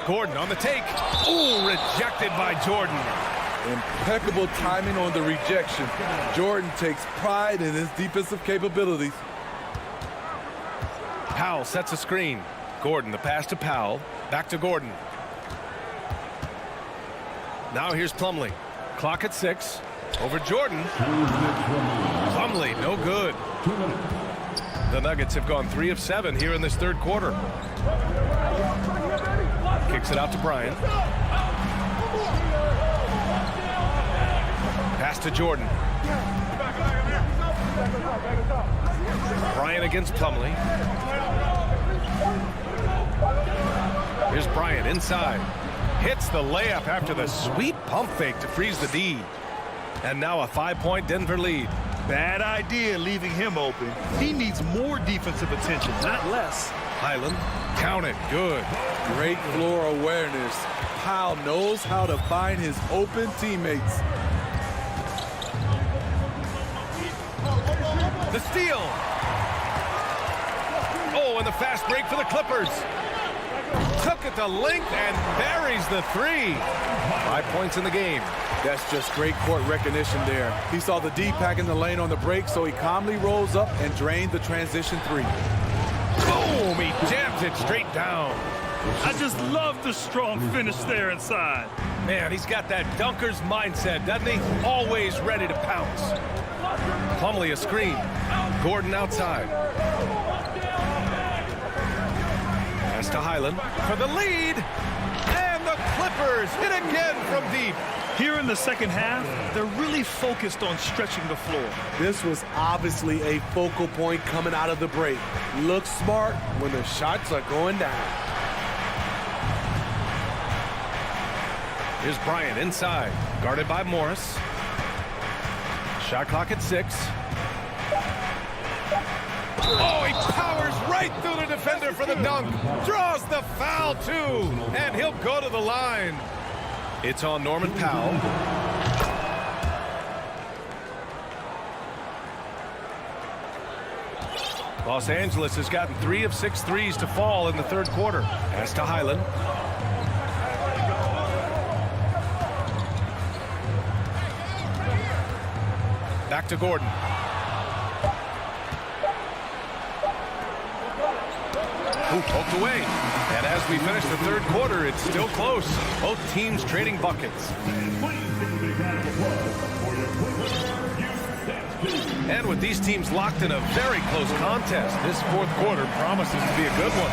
Gordon on the take. Ooh, rejected by Jordan. Impeccable timing on the rejection. Jordan takes pride in his defensive capabilities. Powell sets a screen. Gordon, the pass to Powell. Back to Gordon. Now here's Plumlee. Clock at 6. Over Jordan. Plumlee, no good. The Nuggets have gone 3 of 7 here in this third quarter. Kicks it out to Bryant. Pass to Jordan. Bryant against Plumlee. Here's Bryant inside. Hits the layup after the sweet pump fake to freeze the D. And now a 5-point Denver lead. Bad idea leaving him open. He needs more defensive attention, not less. Highland, count it, good. Great floor awareness. Powell knows how to find his open teammates. The steal. Oh, and the fast break for the Clippers. Took it to length and buries the 3. 5 points in the game. That's just great court recognition there. He saw the D pack in the lane on the break, so he calmly rolls up and drained the transition 3. Boom! He jams it straight down. I just love the strong finish there inside. Man, he's got that dunker's mindset, doesn't he? Always ready to pounce. Plumlee a screen. Gordon outside. Pass to Highland for the lead. And the Clippers hit again from deep. Here in the second half, they're really focused on stretching the floor. This was obviously a focal point coming out of the break. Look smart when the shots are going down. Here's Bryant inside, guarded by Morris. Shot clock at 6. Oh, he powers right through the defender for the dunk. Draws the foul, too. And he'll go to the line. It's on Norman Powell. Los Angeles has gotten 3 of 6 threes to fall in the third quarter. Pass to Highland. Back to Gordon. Ooh, poked away. And as we finish the third quarter, it's still close. Both teams trading buckets. And with these teams locked in a very close contest, this fourth quarter promises to be a good one.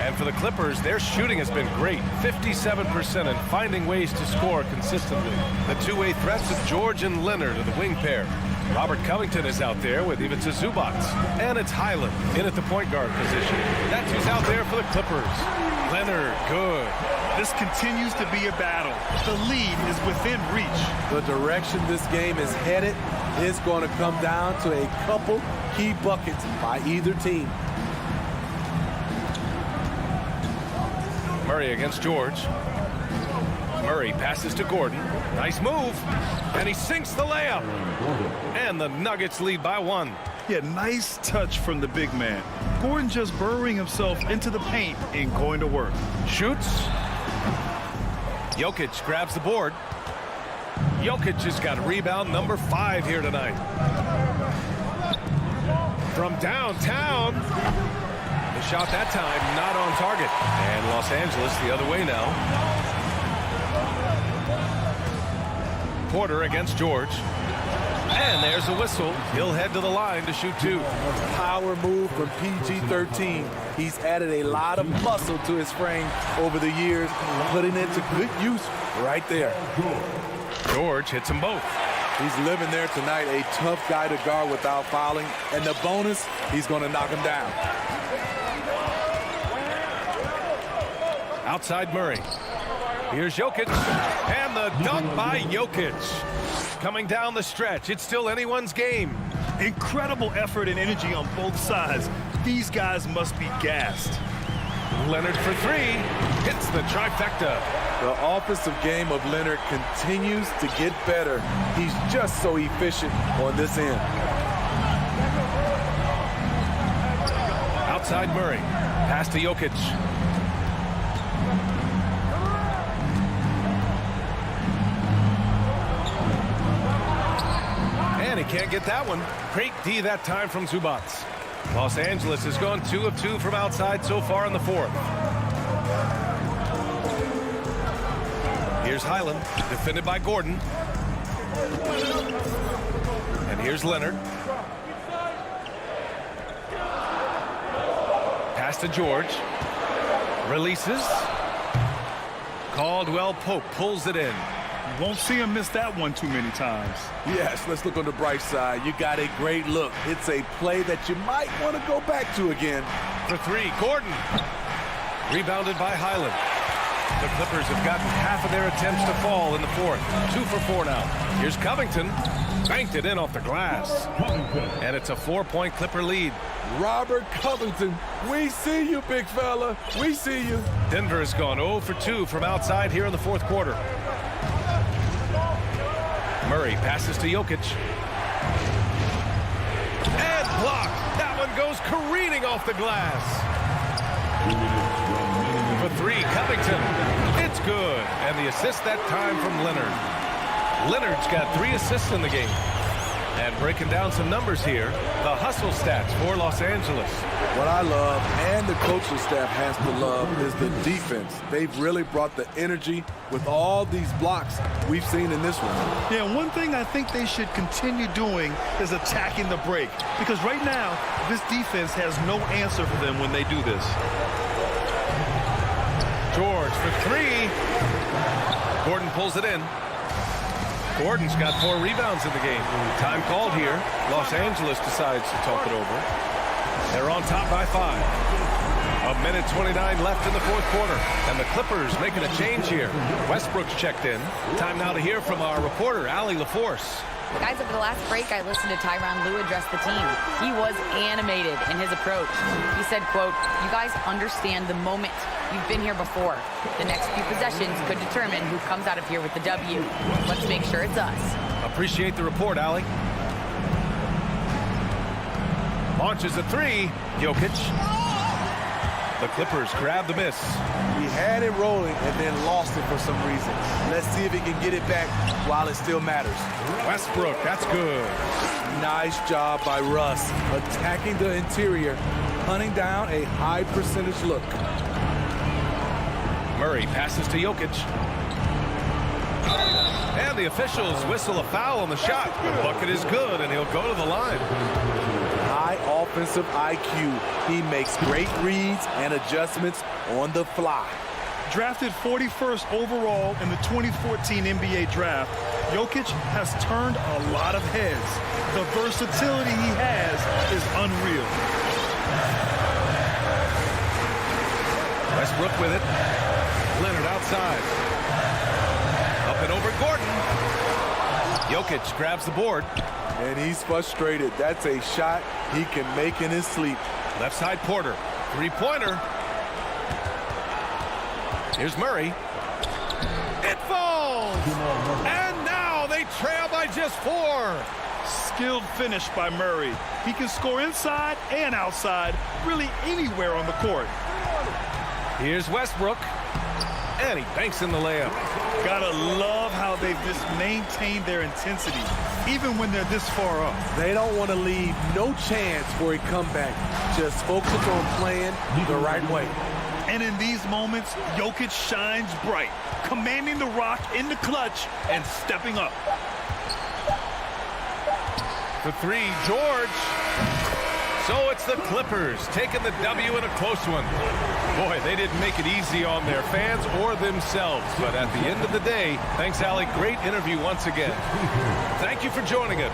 And for the Clippers, their shooting has been great. 57% and finding ways to score consistently. The two-way threats of George and Leonard are the wing pair. Robert Covington is out there with Ivica Zubac. And it's Highland in at the point guard position. That's who's out there for the Clippers. Leonard, good. This continues to be a battle. The lead is within reach. The direction this game is headed is going to come down to a couple key buckets by either team. Murray against George. Murray passes to Gordon. Nice move. And he sinks the layup. And the Nuggets lead by 1. Yeah, nice touch from the big man. Gordon just burrowing himself into the paint and going to work. Shoots. Jokic grabs the board. Jokic has got rebound number 5 here tonight. From downtown. The shot that time not on target. And Los Angeles the other way now. Porter against George. And there's a whistle. He'll head to the line to shoot 2. Power move from PG-13. He's added a lot of muscle to his frame over the years, putting it to good use right there. George hits them both. He's living there tonight, a tough guy to guard without fouling. And the bonus, he's going to knock him down. Outside Murray. Here's Jokic. And the dunk by Jokic. Coming down the stretch. It's still anyone's game. Incredible effort and energy on both sides. These guys must be gassed. Leonard for 3. Hits the trifecta. The offensive game of Leonard continues to get better. He's just so efficient on this end. Outside Murray. Pass to Jokic. And he can't get that one. Great D that time from Zubac. Los Angeles has gone 2 of 2 from outside so far in the fourth. Here's Highland, defended by Gordon. And here's Leonard. Pass to George. Releases. Caldwell Pope pulls it in. You won't see him miss that one too many times. Yes, let's look on the bright side. You got a great look. It's a play that you might want to go back to again. For three, Gordon. Rebounded by Highland. The Clippers have gotten half of their attempts to fall in the fourth. 2 for 4 now. Here's Covington. Banked it in off the glass. And it's a 4-point Clipper lead. Robert Covington, we see you, big fella. We see you. Denver has gone 0 for 2 from outside here in the fourth quarter. Murray passes to Jokic. And blocked. That one goes careening off the glass. For three, Covington. It's good. And the assist that time from Leonard. Leonard's got 3 assists in the game. And breaking down some numbers here, the hustle stats for Los Angeles. What I love, and the coaching staff has to love, is the defense. They've really brought the energy with all these blocks we've seen in this one. Yeah, one thing I think they should continue doing is attacking the break. Because right now, this defense has no answer for them when they do this. George for 3. Gordon pulls it in. Gordon's got 4 rebounds in the game. Time called here. Los Angeles decides to talk it over. They're on top by 5. 1:29 left in the fourth quarter. And the Clippers making a change here. Westbrook's checked in. Time now to hear from our reporter, Allie LaForce. Guys, over the last break, I listened to Tyronn Lue address the team. He was animated in his approach. He said, quote, "You guys understand the moment. You've been here before. The next few possessions could determine who comes out of here with the W. Let's make sure it's us." Appreciate the report, Allie. Launches a 3. Jokic. The Clippers grab the miss. He had it rolling and then lost it for some reason. Let's see if he can get it back while it still matters. Westbrook, that's good. Nice job by Russ, attacking the interior, hunting down a high percentage look. Murray passes to Jokic. And the officials whistle a foul on the shot. The bucket is good, and he'll go to the line. High offensive IQ. He makes great reads and adjustments on the fly. Drafted 41st overall in the 2014 NBA draft, Jokic has turned a lot of heads. The versatility he has is unreal. Westbrook with it. Leonard outside. Up and over Gordon. Jokic grabs the board. And he's frustrated. That's a shot he can make in his sleep. Left side Porter. 3-pointer. Here's Murray. It falls! And now they trail by just 4. Skilled finish by Murray. He can score inside and outside, really anywhere on the court. Here's Westbrook. And he banks in the layup. Gotta love how they've just maintained their intensity, even when they're this far up. They don't want to leave no chance for a comeback. Just focus on playing the right way. And in these moments, Jokic shines bright, commanding the rock in the clutch and stepping up. For 3, George. So it's the Clippers taking the W in a close one. Boy, they didn't make it easy on their fans or themselves. But at the end of the day, thanks, Allie. Great interview once again. Thank you for joining us.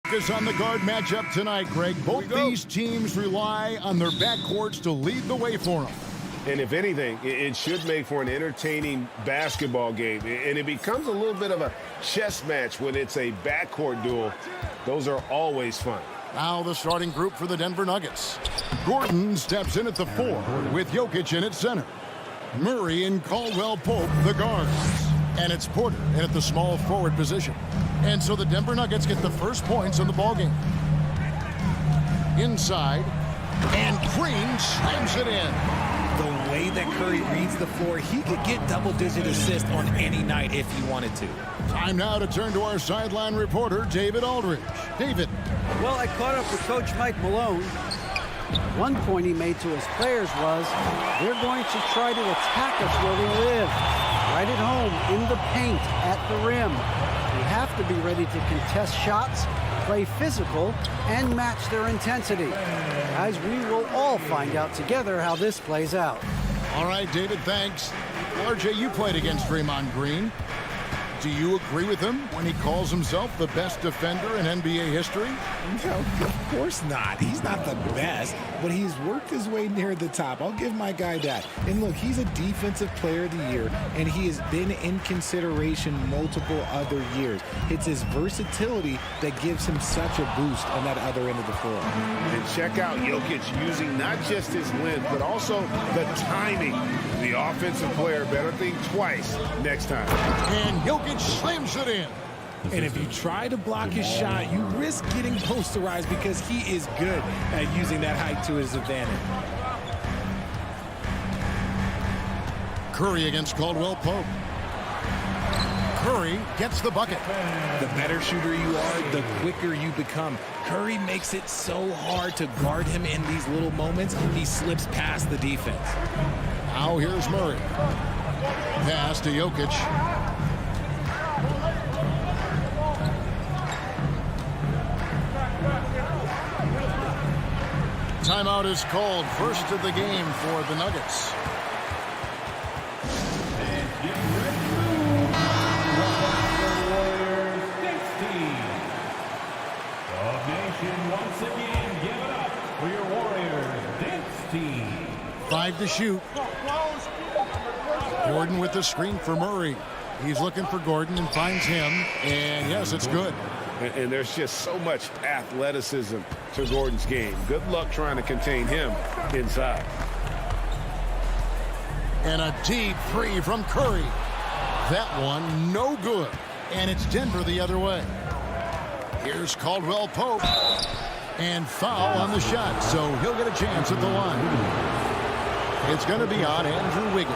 Focus on the guard matchup tonight, Greg. Both these teams rely on their backcourts to lead the way for them. And if anything, it should make for an entertaining basketball game. And it becomes a little bit of a chess match when it's a backcourt duel. Those are always fun. Now the starting group for the Denver Nuggets. Gordon steps in at the 4 with Jokic in at center. Murray and Caldwell Pope, the guards. And it's Porter in at the small forward position. And so the Denver Nuggets get the first points in the ballgame. Inside, and Green slams it in. The way that Curry reads the floor, he could get double-digit assists on any night if he wanted to. Time now to turn to our sideline reporter, David Aldridge. David. Well, I caught up with Coach Mike Malone. One point he made to his players was, they're going to try to attack us where we live. Right at home, in the paint, at the rim. We have to be ready to contest shots, play physical, and match their intensity. Guys, we will all find out together how this plays out. All right, David, thanks. RJ, you played against Draymond Green. Do you agree with him when he calls himself the best defender in NBA history? No, of course not. He's not the best, but he's worked his way near the top. I'll give my guy that. And look, he's a defensive player of the year, and he has been in consideration multiple other years. It's his versatility that gives him such a boost on that other end of the floor. And check out Jokic using not just his length, but also the timing. The offensive player better think twice next time. And Jokic slams it in. And if you try to block his shot, you risk getting posterized because he is good at using that height to his advantage. Curry against Caldwell Pope. Curry gets the bucket. The better shooter you are, the quicker you become. Curry makes it so hard to guard him in these little moments. He slips past the defense. Now here's Murray. Pass to Jokic. Timeout is called. First of the game for the Nuggets. Once again, give it up for your Warriors dance team. 5 to shoot. Gordon with the screen for Murray. He's looking for Gordon and finds him. And yes, it's good. And there's just so much athleticism to Gordon's game. Good luck trying to contain him inside. And a deep three from Curry. That one, no good. And it's Denver the other way. Here's Caldwell Pope. And foul on the shot, so he'll get a chance at the line. It's going to be on Andrew Wiggins.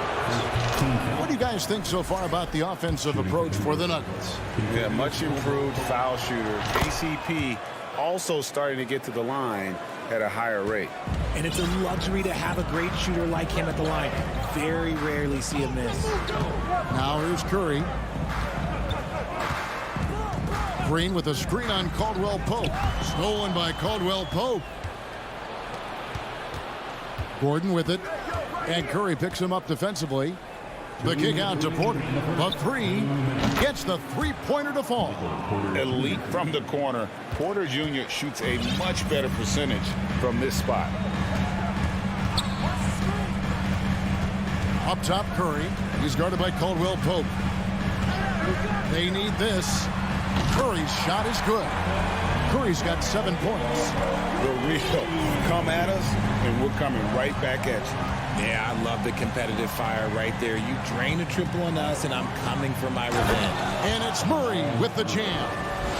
What do you guys think so far about the offensive approach for the Nuggets? Yeah, much improved foul shooter. KCP also starting to get to the line at a higher rate. And it's a luxury to have a great shooter like him at the line. Very rarely see a miss. Now here's Curry. Green with a screen on Caldwell Pope. Stolen by Caldwell Pope. Gordon with it. And Curry picks him up defensively. The kick out to Porter. The three gets the three-pointer to fall. Elite from the corner. Porter Jr. shoots a much better percentage from this spot. Up top, Curry. He's guarded by Caldwell Pope. They need this. Curry's shot is good. Curry's got 7 points. The real come at us, and we're coming right back at you. Yeah, I love the competitive fire right there. You drain a triple on us, and I'm coming for my revenge. And it's Murray with the jam.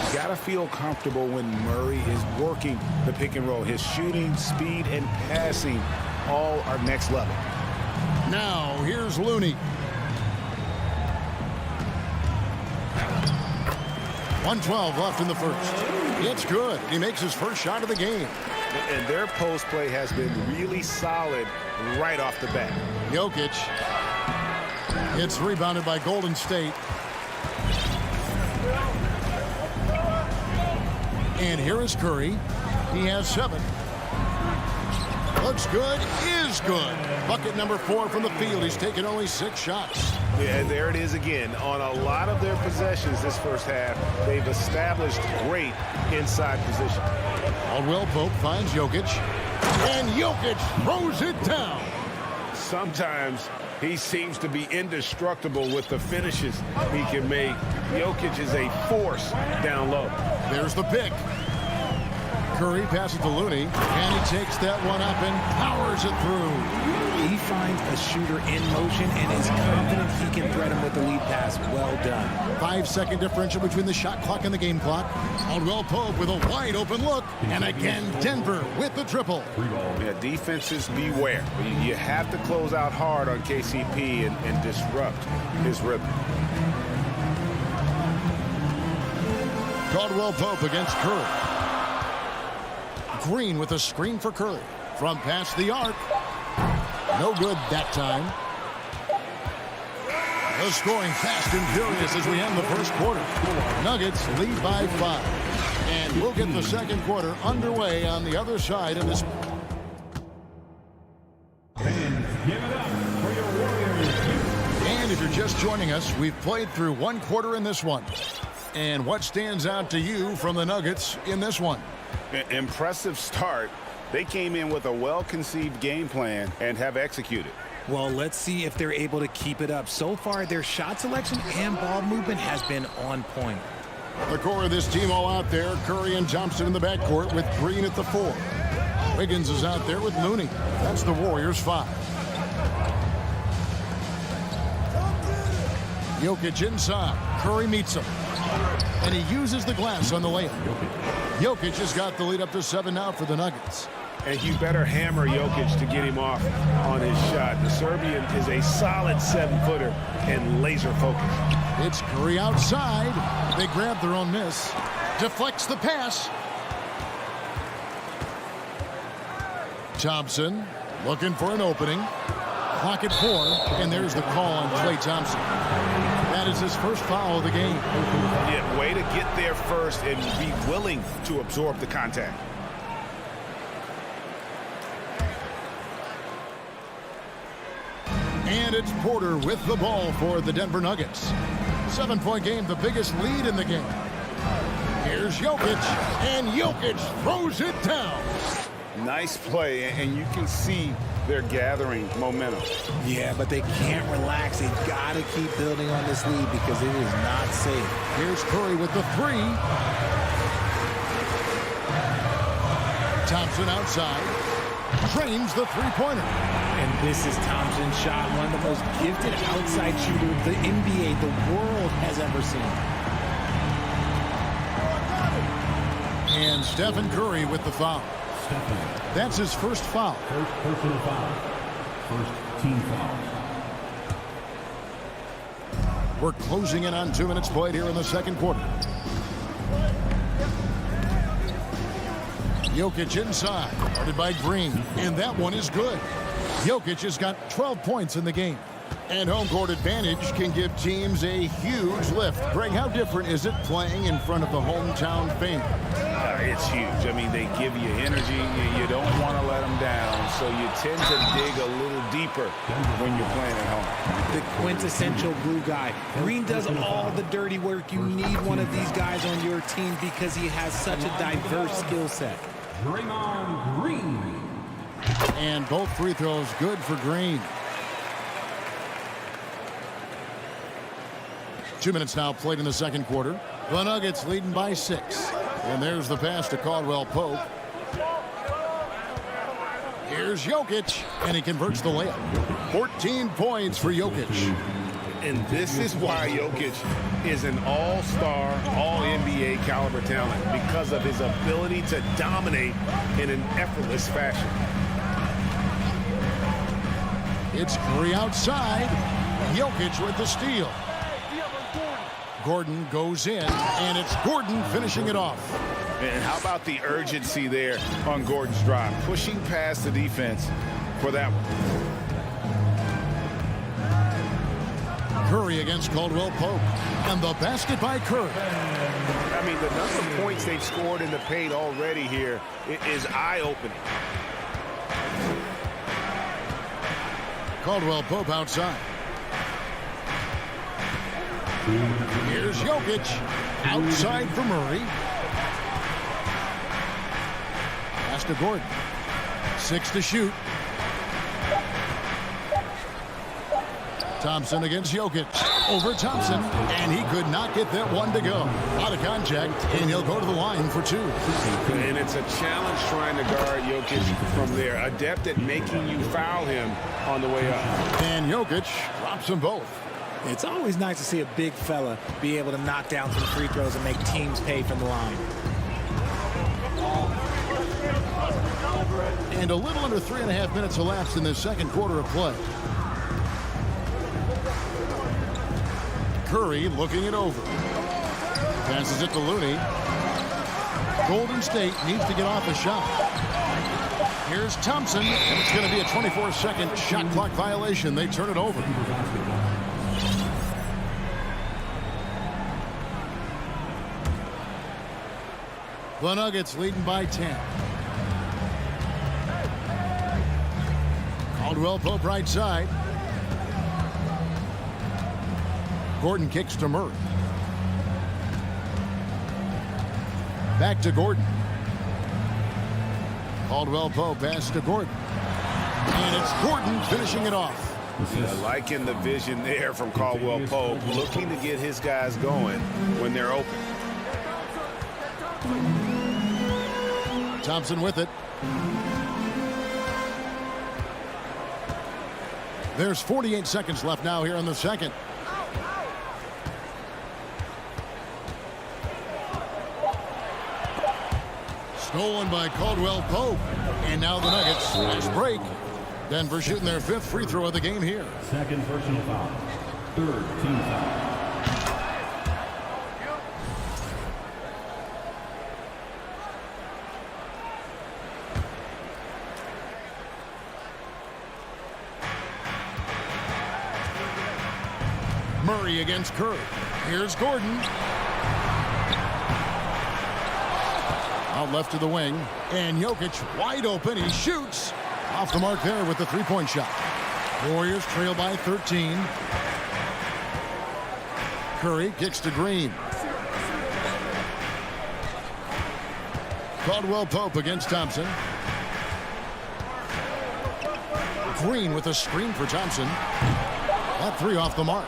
You got to feel comfortable when Murray is working the pick and roll. His shooting, speed, and passing all are next level. Now, here's Looney. 1:12 left in the first. It's good. He makes his first shot of the game. And their post play has been really solid right off the bat. Jokic. It's rebounded by Golden State. And here is Curry. He has 7. Looks good, is good. Bucket number 4 from the field. He's taken only 6 shots. Yeah, there it is again. On a lot of their possessions this first half, they've established great inside position. Caldwell Pope finds Jokic, and Jokic throws it down. Sometimes he seems to be indestructible with the finishes he can make. Jokic is a force down low. There's the pick. Curry passes to Looney, and he takes that one up and powers it through. He finds a shooter in motion and is confident he can thread him with the lead pass. Well done. 5-second differential between the shot clock and the game clock. Caldwell Pope with a wide open look, and again Denver with the triple. Yeah, defenses beware. You have to close out hard on KCP and disrupt his rhythm. Caldwell Pope against Curry. Green with a screen for Curry. From past the arc. No good that time. The scoring fast and furious as we end the first quarter. Nuggets lead by 5. And we'll get the second quarter underway on the other side of this. And if you're just joining us, we've played through one quarter in this one. And what stands out to you from the Nuggets in this one? Impressive start. They came in with a well-conceived game plan and have executed. Well, let's see if they're able to keep it up. So far, their shot selection and ball movement has been on point. The core of this team all out there. Curry and Thompson in the backcourt with Green at the 4. Wiggins is out there with Looney. That's the Warriors' 5. Jokic inside. Curry meets him. And he uses the glass on the layup. Jokic has got the lead up to 7 now for the Nuggets. And you better hammer Jokic to get him off on his shot. The Serbian is a solid 7-footer and laser focused. It's Curry outside. They grab their own miss. Deflects the pass. Thompson looking for an opening. Clock at 4, and there's the call on Klay Thompson. That is his first foul of the game. Yeah, way to get there first and be willing to absorb the contact. And it's Porter with the ball for the Denver Nuggets. 7-point game, the biggest lead in the game. Here's Jokic, and Jokic throws it down. Nice play, and you can see they're gathering momentum. Yeah, but they can't relax. They've got to keep building on this lead because it is not safe. Here's Curry with the 3. Thompson outside. Drains the 3-pointer. And this is Thompson's shot, one of the most gifted outside shooters the NBA, the world has ever seen. And Stephen Curry with the foul. That's his first foul. First personal foul. First team foul. We're closing in on 2 minutes played here in the second quarter. Jokic inside, guarded by Green, and that one is good. Jokic has got 12 points in the game. And home court advantage can give teams a huge lift. Greg, how different is it playing in front of the hometown fans? It's huge. I mean, they give you energy. You don't want to let them down, so you tend to dig a little deeper when you're playing at home. The quintessential glue guy. Green does all the dirty work. You need one of these guys on your team because he has such a diverse skill set. Draymond Green. And both free throws good for Green. 2 minutes now played in the second quarter. The Nuggets leading by 6. And there's the pass to Caldwell Pope. Here's Jokic, and he converts the layup. 14 points for Jokic. And this is why Jokic is an all-star, all-NBA caliber talent, because of his ability to dominate in an effortless fashion. It's Curry outside. Jokic with the steal. Gordon goes in, and it's Gordon finishing it off. And how about the urgency there on Gordon's drive, pushing past the defense for that one. Curry against Caldwell Pope, and the basket by Curry. I mean, the number of points they've scored in the paint already here is eye-opening. Caldwell Pope outside. Here's Jokic. Outside for Murray. Pass to Gordon. 6 to shoot. Thompson against Jokic. Over Thompson. And he could not get that one to go. Out of contact. And he'll go to the line for 2. And it's a challenge trying to guard Jokic from there. Adept at making you foul him on the way up. And Jokic drops them both. It's always nice to see a big fella be able to knock down some free throws and make teams pay from the line. And a little under 3.5 minutes elapsed in this second quarter of play. Curry looking it over. Passes it to Looney. Golden State needs to get off a shot. Here's Thompson, and it's going to be a 24-second shot clock violation. They turn it over. The Nuggets leading by 10. Caldwell Pope right side. Gordon kicks to Murray. Back to Gordon. Caldwell Pope pass to Gordon. And it's Gordon finishing it off. Liking the vision there from Caldwell Pope, looking to get his guys going when they're open. Thompson with it. There's 48 seconds left now here in the second. Stolen by Caldwell Pope. And now the Nuggets last break. Denver shooting their 5th free throw of the game here. Second personal foul. 3rd team foul. Murray against Curry. Here's Gordon. Out left to the wing. And Jokic wide open. He shoots. Off the mark there with the three-point shot. Warriors trail by 13. Curry kicks to Green. Caldwell Pope against Thompson. Green with a screen for Thompson. That 3 off the mark.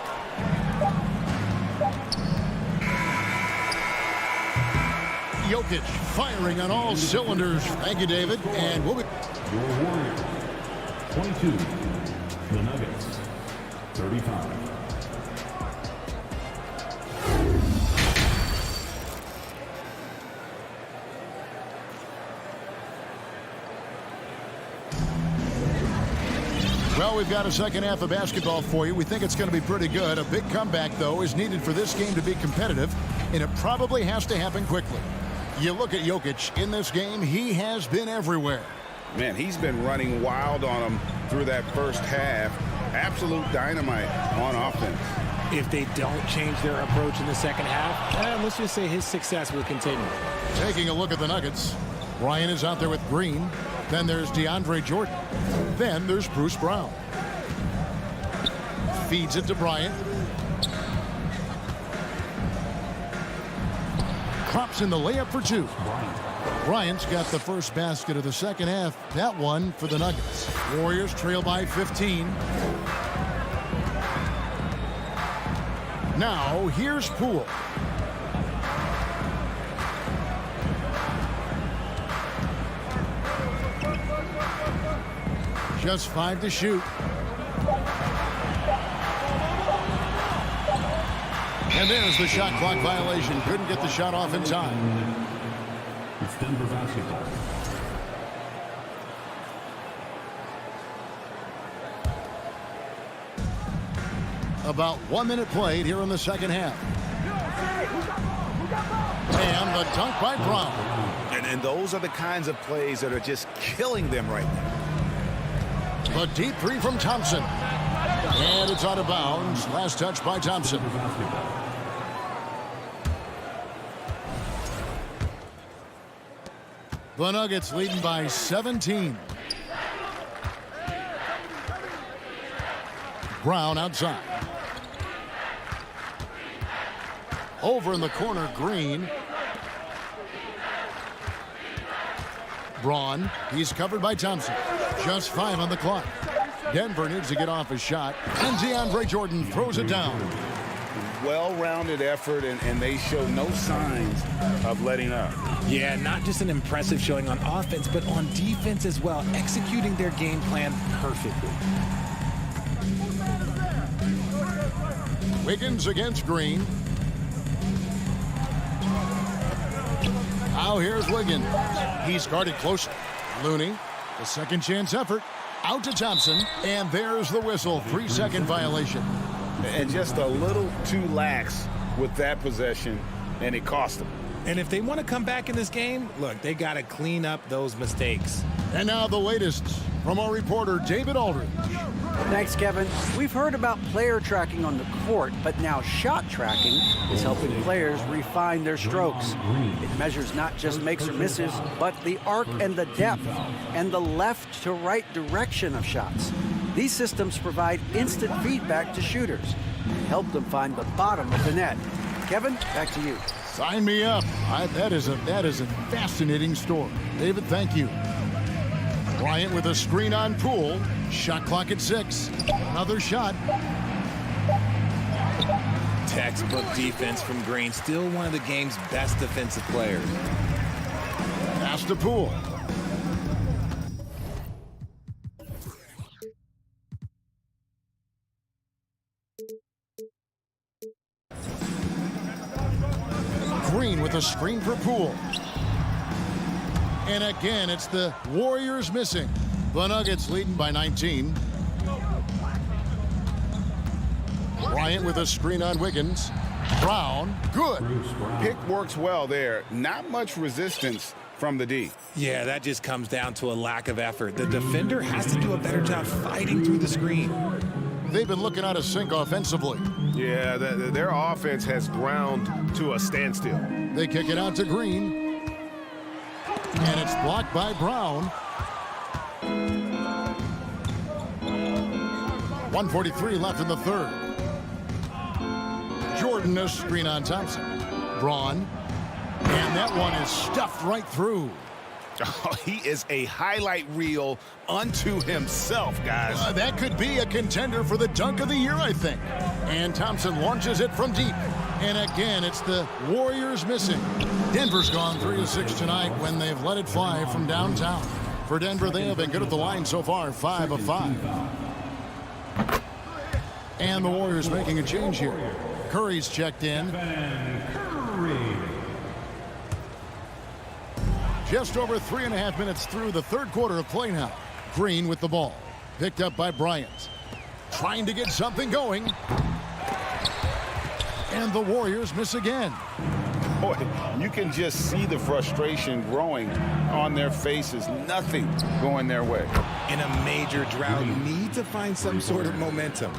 Jokic firing on all cylinders. Thank you, David. And we'll be... Your Warriors, 22. The Nuggets, 35. Well, we've got a second half of basketball for you. We think it's going to be pretty good. A big comeback, though, is needed for this game to be competitive, and it probably has to happen quickly. You look at Jokic in this game, he has been everywhere. Man, he's been running wild on them through that first half. Absolute dynamite on offense. If they don't change their approach in the second half, let's just say his success will continue. Taking a look at the Nuggets, Ryan is out there with Green. Then there's DeAndre Jordan. Then there's Bruce Brown. Feeds it to Bryant. Drops in the layup for 2. Bryant's got the first basket of the second half. That one for the Nuggets. Warriors trail by 15. Now here's Poole. Just 5 to shoot. And there's the shot clock violation. Couldn't get the shot off in time. It's Denver basketball. About 1 minute played here in the second half. And the dunk by Brown. And those are the kinds of plays that are just killing them right now. The deep 3 from Thompson. And it's out of bounds. Last touch by Thompson. The Nuggets leading by 17. Brown outside. Over in the corner, Green. Braun, he's covered by Thompson. Just 5 on the clock. Denver needs to get off a shot, and DeAndre Jordan throws it down. Well-rounded effort, and they show no signs of letting up. Yeah, not just an impressive showing on offense, but on defense as well, executing their game plan perfectly. Wiggins against Green. Now here's Wiggins. He's guarded closely. Looney, the second chance effort. Out to Thompson, and there's the whistle. 3-second violation. And just a little too lax with that possession, and it cost them. And if they want to come back in this game, look, they got to clean up those mistakes. And now the latest from our reporter, David Aldridge. Thanks, Kevin. We've heard about player tracking on the court, but now shot tracking is helping players refine their strokes. It measures not just makes or misses, but the arc and the depth and the left to right direction of shots. These systems provide instant feedback to shooters and help them find the bottom of the net. Kevin, back to you. Sign me up. That is a fascinating story. David, thank you. Bryant with a screen on Poole. Shot clock at 6. Another shot. Textbook defense from Green. Still one of the game's best defensive players. Pass to Poole. Green with a screen for Poole. And again, it's the Warriors missing. The Nuggets leading by 19. Bryant with a screen on Wiggins. Brown, good. Pick works well there. Not much resistance from the D. Yeah, that just comes down to a lack of effort. The defender has to do a better job fighting through the screen. They've been looking out of sync offensively. Yeah, their offense has ground to a standstill. They kick it out to Green. And it's blocked by Brown. 1:43 left in the third. Jordan, a screen on Thompson. Braun. And that one is stuffed right through. Oh, he is a highlight reel unto himself, guys. That could be a contender for the dunk of the year, I think. And Thompson launches it from deep. And again, it's the Warriors missing. Denver's gone 3 of 6 tonight when they've let it fly from downtown. For Denver, they have been good at the line so far, 5 of 5. And the Warriors making a change here. Curry's checked in. Just over 3.5 minutes through the third quarter of play now. Green with the ball. Picked up by Bryant. Trying to get something going. And the Warriors miss again. Boy, you can just see the frustration growing on their faces. Nothing going their way. In a major drought, you need to find some sort of momentum.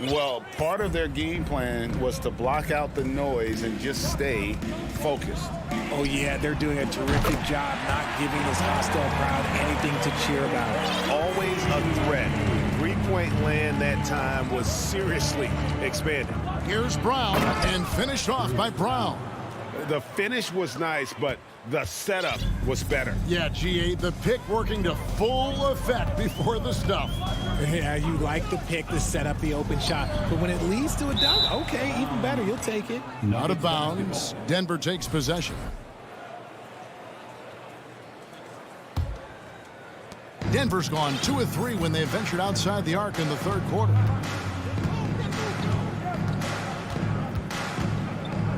Well, part of their game plan was to block out the noise and just stay focused. Oh, yeah, they're doing a terrific job not giving this hostile crowd anything to cheer about. Always a threat. Three-point land that time was seriously expanded. Here's Brown, and finished off by Brown. The finish was nice, but the setup was better. Yeah, GA, the pick working to full effect before the stuff. Yeah, you like the pick to set up the open shot, but when it leads to a dunk, okay, even better, you'll take it. Out of bounds. Denver takes possession. Denver's gone 2 of 3 when they ventured outside the arc in the third quarter.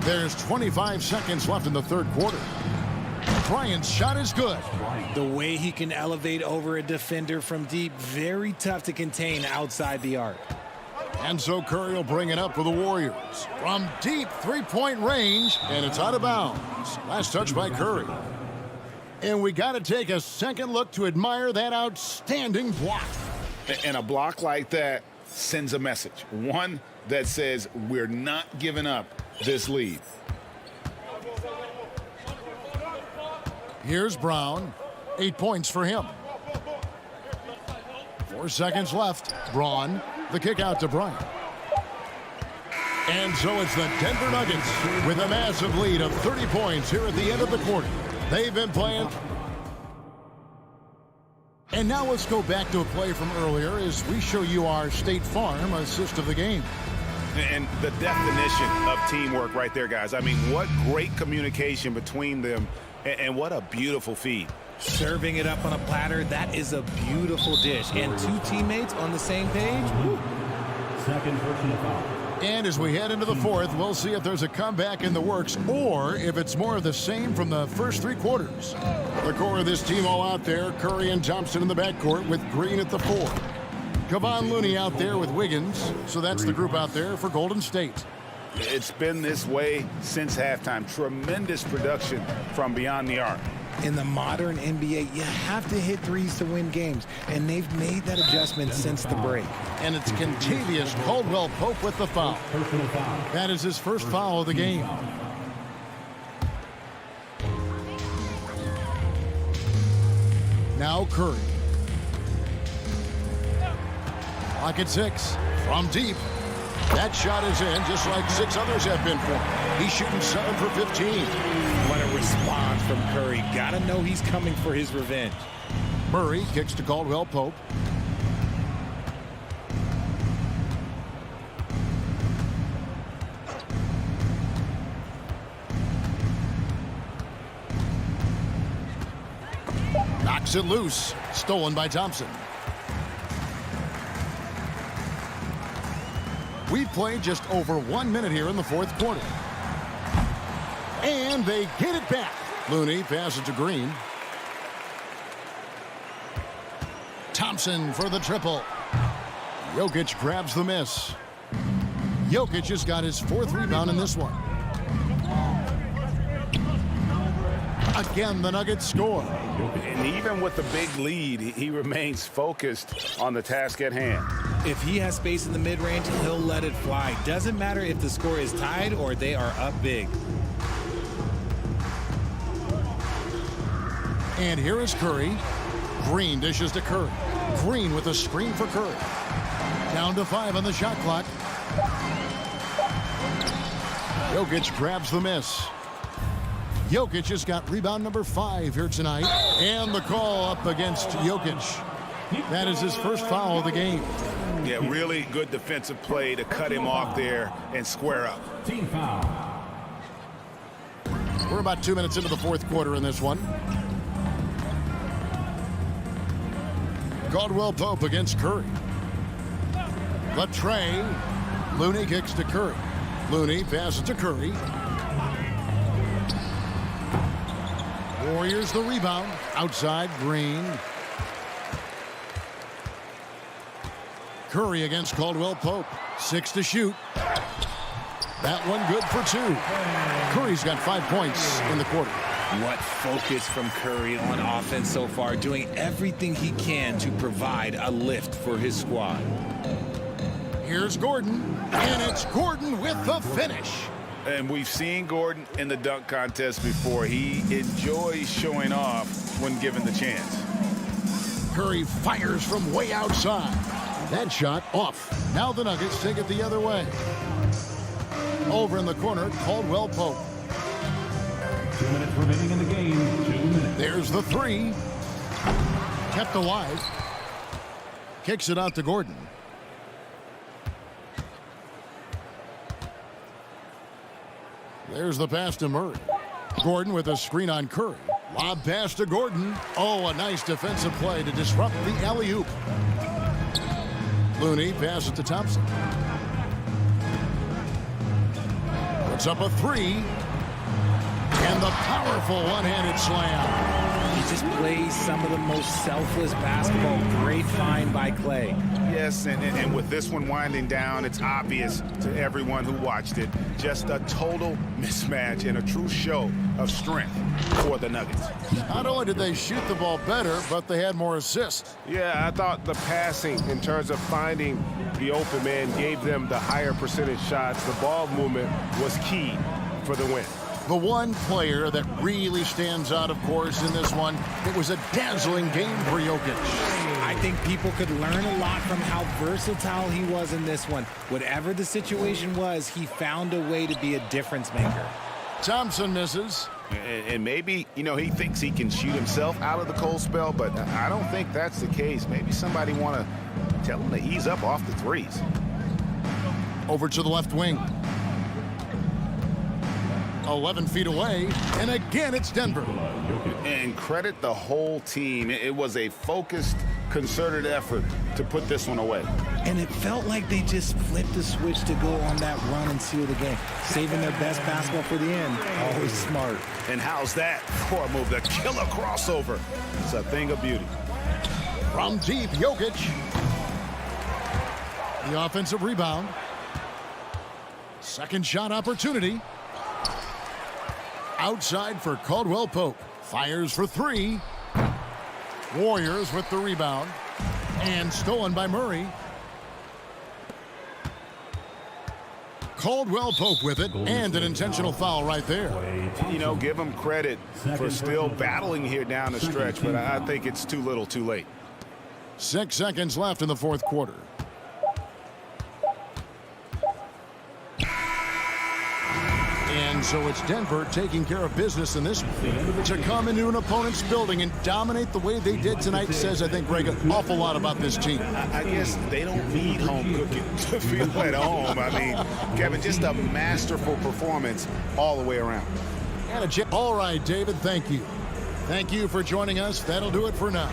There's 25 seconds left in the third quarter. Bryant's shot is good. The way he can elevate over a defender from deep, very tough to contain outside the arc. And so Curry will bring it up for the Warriors. From deep three-point range, and it's out of bounds. Last touch by Curry. And we got to take a second look to admire that outstanding block. And a block like that sends a message. One that says we're not giving up this lead. Here's Brown. 8 points for him. 4 seconds left. Braun. The kick out to Bryant. And so it's the Denver Nuggets with a massive lead of 30 points here at the end of the quarter. They've been playing. And now let's go back to a play from earlier as we show you our State Farm assist of the game. And the definition of teamwork right there, guys. I mean, what great communication between them, and what a beautiful feed. Serving it up on a platter, that is a beautiful dish. And two teammates on the same page. Woo. Second personal foul. And as we head into the fourth, we'll see if there's a comeback in the works or if it's more of the same from the first three quarters. The core of this team all out there, Curry and Thompson in the backcourt with Green at the 4. Kevon Looney out there with Wiggins. So that's the group out there for Golden State. It's been this way since halftime. Tremendous production from beyond the arc. In the modern NBA, you have to hit threes to win games, and they've made that adjustment since the break. And it's Contavious Caldwell-Pope with the foul. That is his first foul of the game. Now Curry. Clock at 6 from deep. That shot is in, just like 6 others have been for him. He's shooting 7 for 15. What a response from Curry. Gotta know he's coming for his revenge. Murray kicks to Caldwell-Pope. Knocks it loose. Stolen by Thompson. We've played just over 1 minute here in the fourth quarter. And they get it back. Looney passes to Green. Thompson for the triple. Jokic grabs the miss. Jokic has got his 4th rebound in this one. Again, the Nuggets score. And even with the big lead, he remains focused on the task at hand. If he has space in the mid-range, he'll let it fly. Doesn't matter if the score is tied or they are up big. And here is Curry. Green dishes to Curry. Green with a screen for Curry. Down to 5 on the shot clock. Jokic grabs the miss. Jokic has got rebound number 5 here tonight. And the call up against Jokic. That is his first foul of the game. Yeah, really good defensive play to cut him off there and square up. Team foul. We're about 2 minutes into the fourth quarter in this one. Caldwell-Pope against Curry. Latre. Looney kicks to Curry. Looney passes to Curry. Warriors the rebound. Outside, Green. Curry against Caldwell-Pope. 6 to shoot. That one good for 2. Curry's got 5 points in the quarter. What focus from Curry on offense so far, doing everything he can to provide a lift for his squad. Here's Gordon, and it's Gordon with the finish. And we've seen Gordon in the dunk contest before. He enjoys showing off when given the chance. Curry fires from way outside. That shot off. Now the Nuggets take it the other way. Over in the corner, Caldwell-Pope. 2 minutes remaining in the game. 2 minutes. There's the 3. Kept alive. Kicks it out to Gordon. There's the pass to Murray. Gordon with a screen on Curry. Lob pass to Gordon. Oh, a nice defensive play to disrupt the alley-oop. Looney passes to Thompson. Puts up a 3. And the powerful one-handed slam. He just plays some of the most selfless basketball. Great find by Clay. Yes, and with this one winding down, it's obvious to everyone who watched it. Just a total mismatch and a true show of strength for the Nuggets. Not only did they shoot the ball better, but they had more assists. Yeah, I thought the passing in terms of finding the open man gave them the higher percentage shots. The ball movement was key for the win. The one player that really stands out, of course, in this one, it was a dazzling game for Jokic. I think people could learn a lot from how versatile he was in this one. Whatever the situation was, he found a way to be a difference maker. Thompson misses. And maybe, you know, he thinks he can shoot himself out of the cold spell, but I don't think that's the case. Maybe somebody want to tell him to ease up off the threes. Over to the left wing. 11 feet away, and again it's Denver. And credit the whole team. It was a focused, concerted effort to put this one away. And it felt like they just flipped the switch to go on that run and seal the game. Saving their best basketball for the end. Always smart. And how's that for a move? The killer crossover. It's a thing of beauty. From deep, Jokic. The offensive rebound. Second shot opportunity. Outside for Caldwell Pope. Fires for three. Warriors with the rebound. And stolen by Murray. Caldwell Pope with it, and an intentional foul right there. You know, give him credit for still battling here down the stretch, but I think it's too little too late. 6 seconds left in the fourth quarter. And so it's Denver taking care of business in this one. To come into an opponent's building and dominate the way they did tonight says, I think, Greg, an awful lot about this team. I guess they don't need home cooking to feel at home. I mean, Kevin, just a masterful performance all the way around. And all right, David, thank you. Thank you for joining us. That'll do it for now.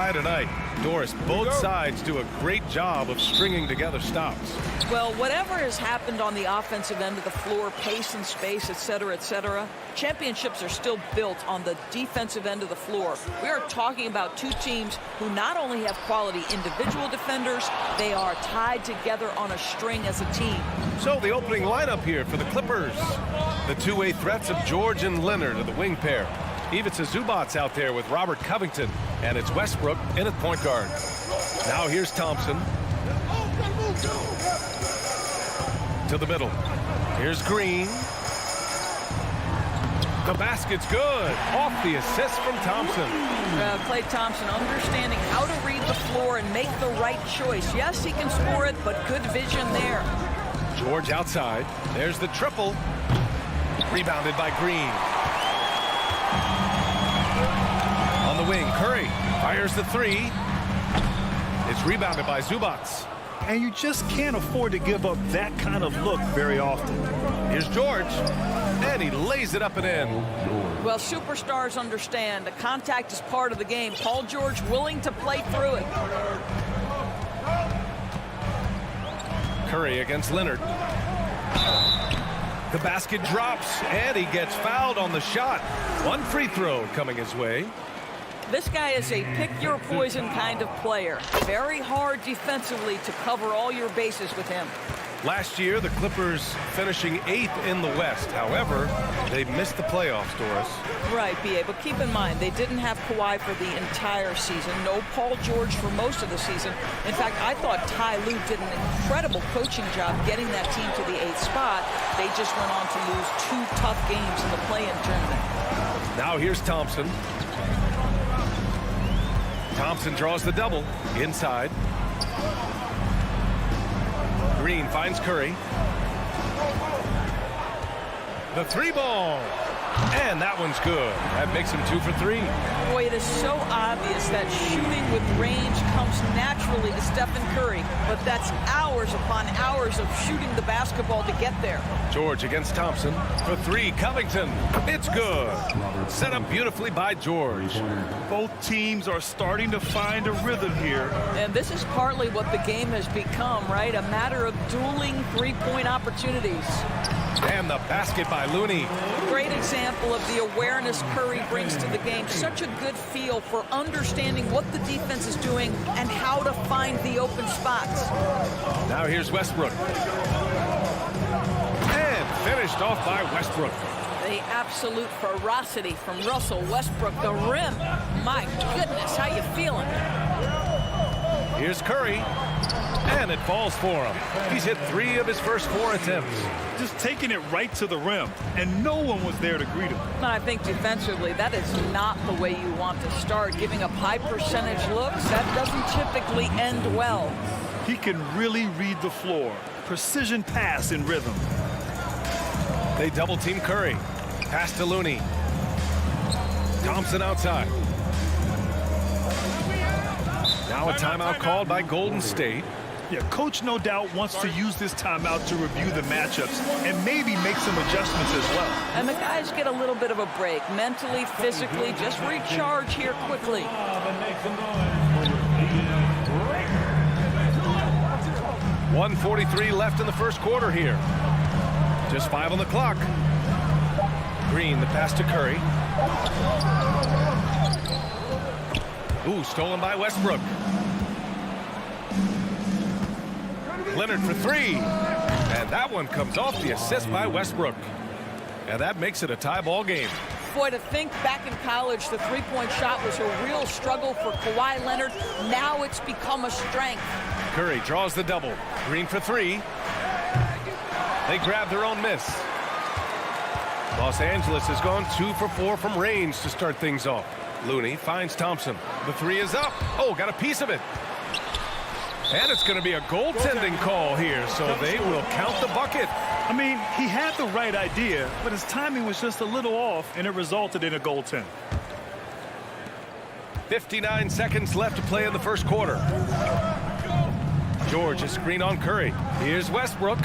tie tonight. Doris, both sides do a great job of stringing together stops. Well, whatever has happened on the offensive end of the floor, pace and space, et cetera, championships are still built on the defensive end of the floor. We are talking about two teams who not only have quality individual defenders, they are tied together on a string as a team. So the opening lineup here for the Clippers. The two-way threats of George and Leonard are the wing pair. Ivica Zubac's out there with Robert Covington, and it's Westbrook in at point guard. Now here's Thompson. To the middle. Here's Green. The basket's good. Off the assist from Thompson. Klay Thompson understanding how to read the floor and make the right choice. Yes, he can score it, but good vision there. George outside. There's the triple. Rebounded by Green. On the wing, Curry fires the three. It's rebounded by Zubac. And you just can't afford to give up that kind of look very often. Here's George, and he lays it up and in. Well, superstars understand the contact is part of the game. Paul George willing to play through it. Curry against Leonard. The basket drops, and he gets fouled on the shot. One free throw coming his way. This guy is a pick-your-poison kind of player. Very hard defensively to cover all your bases with him. Last year, the Clippers finishing 8th in the West. However, they missed the playoffs, Doris. Right, B.A., but keep in mind, they didn't have Kawhi for the entire season. No Paul George for most of the season. In fact, I thought Ty Lue did an incredible coaching job getting that team to the 8th spot. They just went on to lose 2 tough games in the play-in tournament. Now here's Thompson. Thompson draws the double inside. Green finds Curry. The three ball. And that one's good. That makes him 2 for 3. Boy, it is so obvious that shooting with range comes naturally to Stephen Curry, but that's hours upon hours of shooting the basketball to get there. George against Thompson. For 3, Covington. It's good. Set up beautifully by George. Both teams are starting to find a rhythm here. And this is partly what the game has become, right? A matter of dueling three-point opportunities. And the basket by Looney. Great example of the awareness Curry brings to the game. Such a good feel for understanding what the defense is doing and how to find the open spots. Now here's Westbrook. And finished off by Westbrook. The absolute ferocity from Russell Westbrook. The rim. My goodness, how you feeling? Here's Curry. And it falls for him. He's hit 3 of his first 4 attempts. Just taking it right to the rim, and no one was there to greet him. I think defensively, that is not the way you want to start. Giving up high percentage looks, that doesn't typically end well. He can really read the floor. Precision pass in rhythm. They double team Curry. Pass to Looney. Thompson outside. Now a timeout called by Golden State. Yeah, coach no doubt wants to use this timeout to review the matchups and maybe make some adjustments as well. And the guys get a little bit of a break. Mentally, physically, just recharge here quickly. 1:43 left in the first quarter here. Just 5 on the clock. Green, the pass to Curry. Ooh, stolen by Westbrook. Leonard for 3. And that one comes off the assist by Westbrook. And that makes it a tie ball game. Boy, to think back in college, the three-point shot was a real struggle for Kawhi Leonard. Now it's become a strength. Curry draws the double. Green for 3. They grab their own miss. Los Angeles has gone 2 for 4 from range to start things off. Looney finds Thompson. The 3 is up. Oh, got a piece of it. And it's going to be a goaltending call here, so they will count the bucket. I mean, he had the right idea, but his timing was just a little off, and it resulted in a goaltend. 59 seconds left to play in the first quarter. George, a screen on Curry. Here's Westbrook.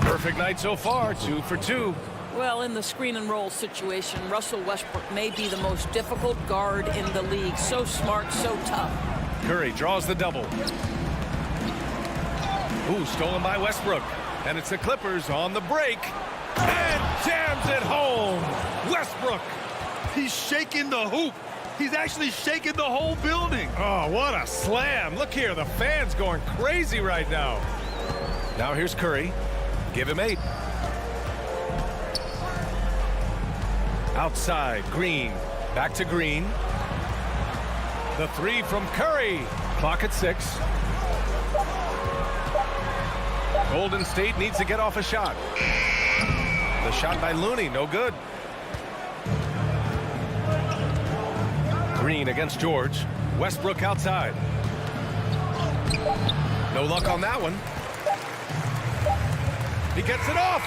Perfect night so far, 2 for 2. Well, in the screen and roll situation, Russell Westbrook may be the most difficult guard in the league. So smart, so tough. Curry draws the double. Ooh, stolen by Westbrook. And it's the Clippers on the break. And jams it home. Westbrook. He's shaking the hoop. He's actually shaking the whole building. Oh, what a slam. Look here, the fans going crazy right now. Now here's Curry. Give him 8. Outside, Green. Back to Green. The 3 from Curry. Clock at 6. Golden State needs to get off a shot. The shot by Looney, no good. Green against George. Westbrook outside. No luck on that one. He gets it off.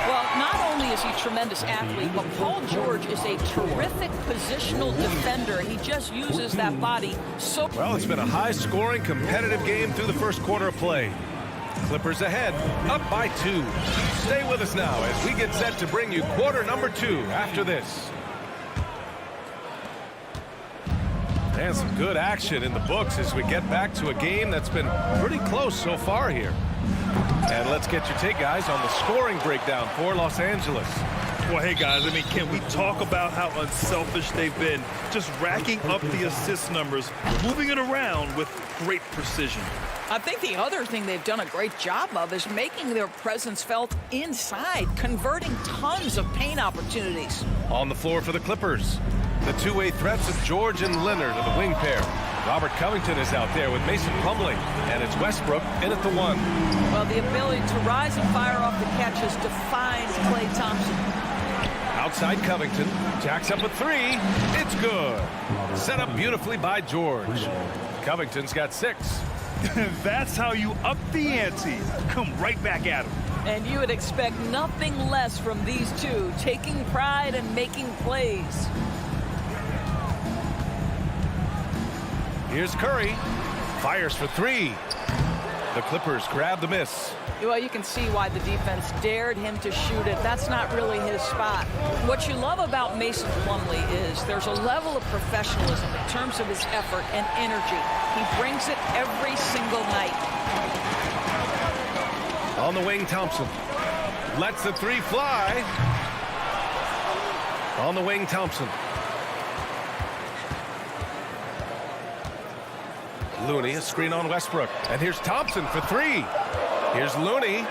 Well, not only is he a tremendous athlete, but Paul George is a terrific positional defender. He just uses that body so... Well, it's been a high-scoring, competitive game through the first quarter of play. Clippers ahead, up by 2. Stay with us now as we get set to bring you quarter number 2 after this. And some good action in the books as we get back to a game that's been pretty close so far here. And let's get your take, guys, on the scoring breakdown for Los Angeles. Well, hey, guys, I mean, can we talk about how unselfish they've been? Just racking up the assist numbers, moving it around with great precision. I think the other thing they've done a great job of is making their presence felt inside, converting tons of paint opportunities. On the floor for the Clippers, the two-way threats of George and Leonard of the wing pair. Robert Covington is out there with Mason Plumlee, and it's Westbrook in at the 1. Well, the ability to rise and fire off the catches defines Klay Thompson. Outside Covington, jacks up a 3. It's good. Set up beautifully by George. Covington's got 6. That's how you up the ante. Come right back at him. And you would expect nothing less from these two, taking pride and making plays. Here's Curry. Fires for 3. The Clippers grab the miss. Well, you can see why the defense dared him to shoot it. That's not really his spot. What you love about Mason Plumlee is there's a level of professionalism in terms of his effort and energy. He brings it every single night. On the wing, Thompson. Lets the 3 fly. On the wing, Thompson. Looney, a screen on Westbrook. And here's Thompson for 3. Here's Looney.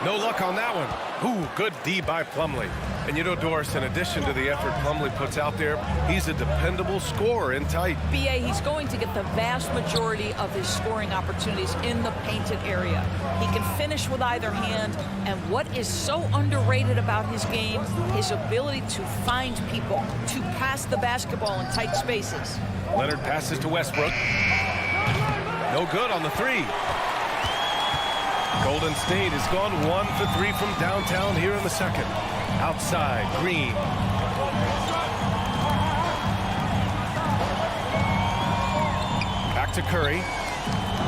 No luck on that one. Ooh, good D by Plumlee. And you know, Doris, in addition to the effort Plumlee puts out there, he's a dependable scorer in tight. BA, he's going to get the vast majority of his scoring opportunities in the painted area. He can finish with either hand, and what is so underrated about his game, his ability to find people, to pass the basketball in tight spaces. Leonard passes to Westbrook. No good on the 3. Golden State has gone 1 for 3 from downtown here in the second. Outside, Green. Back to Curry.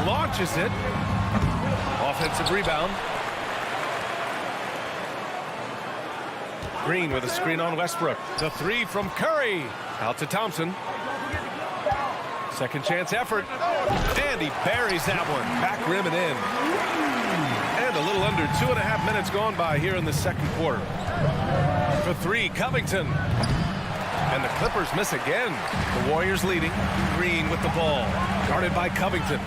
Launches it. Offensive rebound. Green with a screen on Westbrook. The 3 from Curry. Out to Thompson. Second chance effort. And he buries that one. Back rim and in. And a little under 2.5 minutes gone by here in the second quarter. For 3, Covington. And the Clippers miss again. The Warriors leading. Green with the ball. Guarded by Covington.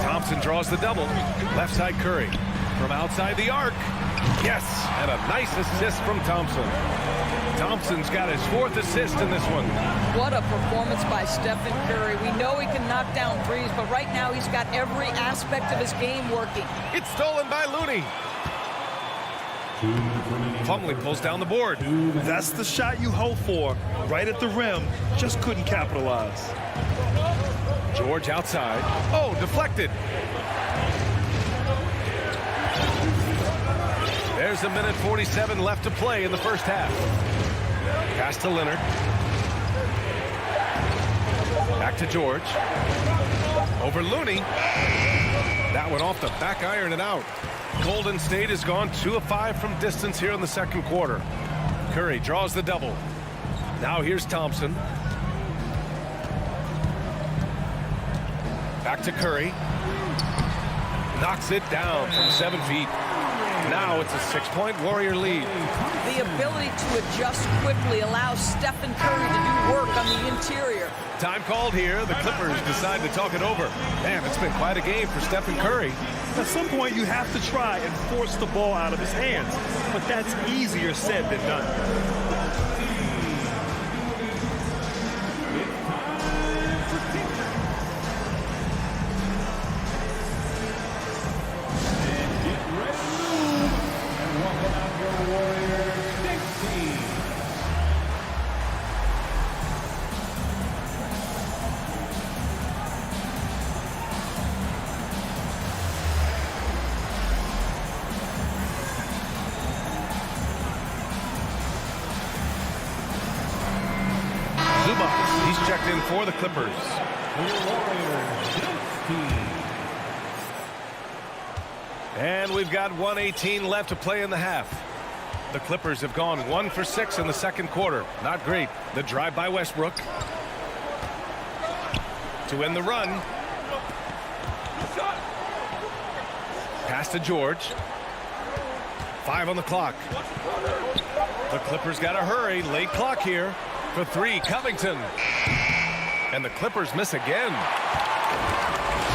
Thompson draws the double. Left side Curry. From outside the arc. Yes, and a nice assist from Thompson. Thompson's got his 4th assist in this one. What a performance by Stephen Curry. We know he can knock down threes, but right now he's got every aspect of his game working. It's stolen by Looney. Plumlee pulls down the board. That's the shot you hope for. Right at the rim. Just couldn't capitalize. George outside. Oh, deflected. There's a minute 47 left to play in the first half. Pass to Leonard. Back to George. Over Looney. That one off the back iron and out. Golden State has gone 2 of 5 from distance here in the second quarter. Curry draws the double. Now here's Thompson. Back to Curry. Knocks it down from 7 feet. Now it's a 6-point Warrior lead. The ability to adjust quickly allows Stephen Curry to do work on the interior. Time called here. The Clippers decide to talk it over. Man, it's been quite a game for Stephen Curry. At some point, you have to try and force the ball out of his hands. But that's easier said than done. He's checked in for the Clippers. And we've got 1:18 left to play in the half. The Clippers have gone 1 for 6 in the second quarter. Not great. The drive by Westbrook to end the run. Pass to George. 5 on the clock. The Clippers got to hurry. Late clock here. For 3, Covington. And the Clippers miss again.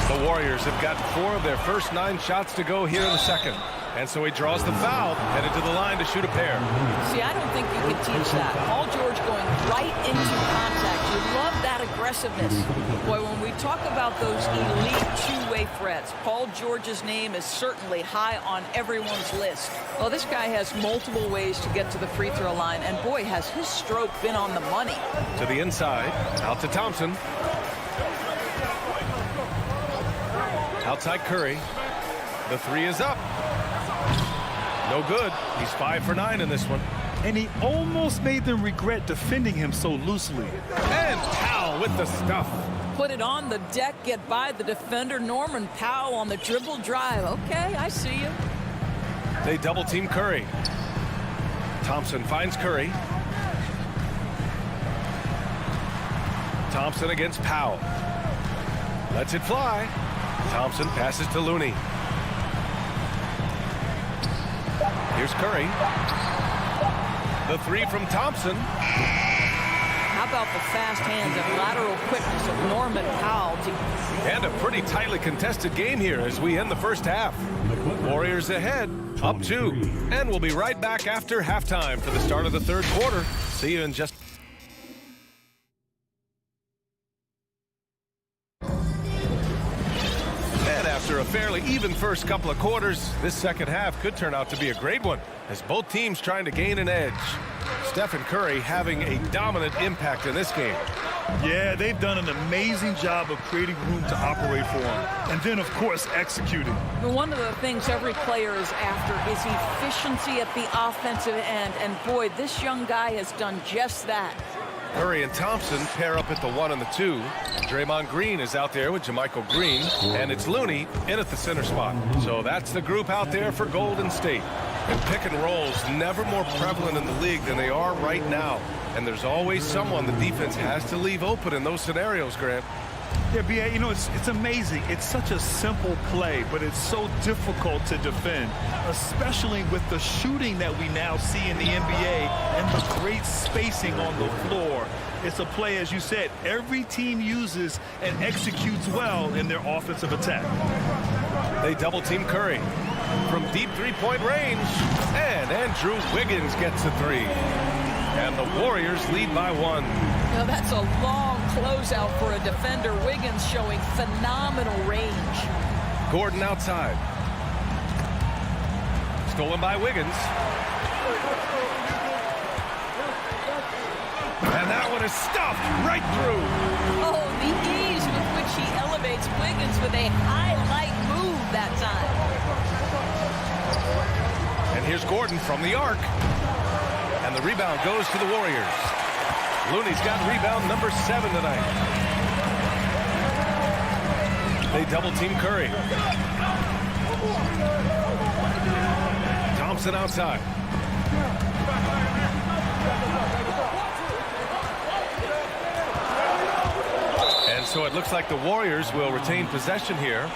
The Warriors have got 4 of their first 9 shots to go here in the second. And so he draws the foul, headed to the line to shoot a pair. See, I don't think you can teach that. Paul George going right into contact. You love that aggressiveness. Boy, when we talk about those elite two-way threats, Paul George's name is certainly high on everyone's list. Well, this guy has multiple ways to get to the free throw line, and boy, has his stroke been on the money. To the inside, out to Thompson. Outside Curry. The 3 is up. No good. He's 5 for 9 in this one. And he almost made them regret defending him so loosely. And Powell with the stuff. Put it on the deck, get by the defender. Norman Powell on the dribble drive. Okay, I see you. They double team Curry. Thompson finds Curry. Thompson against Powell. Lets it fly. Thompson passes to Looney. Here's Curry. The 3 from Thompson. How about the fast hands and lateral quickness of Norman Powell? And a pretty tightly contested game here as we end the first half. Warriors ahead, up 2. And we'll be right back after halftime for the start of the third quarter. See you in just... After a fairly even first couple of quarters, this second half could turn out to be a great one as both teams trying to gain an edge. Stephen Curry having a dominant impact in this game. Yeah, they've done an amazing job of creating room to operate for him. And then, of course, executing. One of the things every player is after is efficiency at the offensive end. And boy, this young guy has done just that. Curry and Thompson pair up at the 1 and the 2. Draymond Green is out there with Jermichael Green, and it's Looney in at the center spot. So that's the group out there for Golden State. And pick and rolls never more prevalent in the league than they are right now. And there's always someone the defense has to leave open in those scenarios, Grant. Yeah, B.A., you know, it's amazing. It's such a simple play, but it's so difficult to defend, especially with the shooting that we now see in the NBA and the great spacing on the floor. It's a play, as you said, every team uses and executes well in their offensive attack. They double-team Curry from deep three-point range, and Andrew Wiggins gets a 3. And the Warriors lead by 1. Now that's a long closeout for a defender. Wiggins showing phenomenal range. Gordon outside. Stolen by Wiggins. And that one is stuffed right through. Oh, the ease with which he elevates Wiggins with a highlight move that time. And here's Gordon from the arc. And the rebound goes to the Warriors. Looney's got rebound number 7 tonight. They double-team Curry. Thompson outside. And So it looks like the Warriors will retain possession here.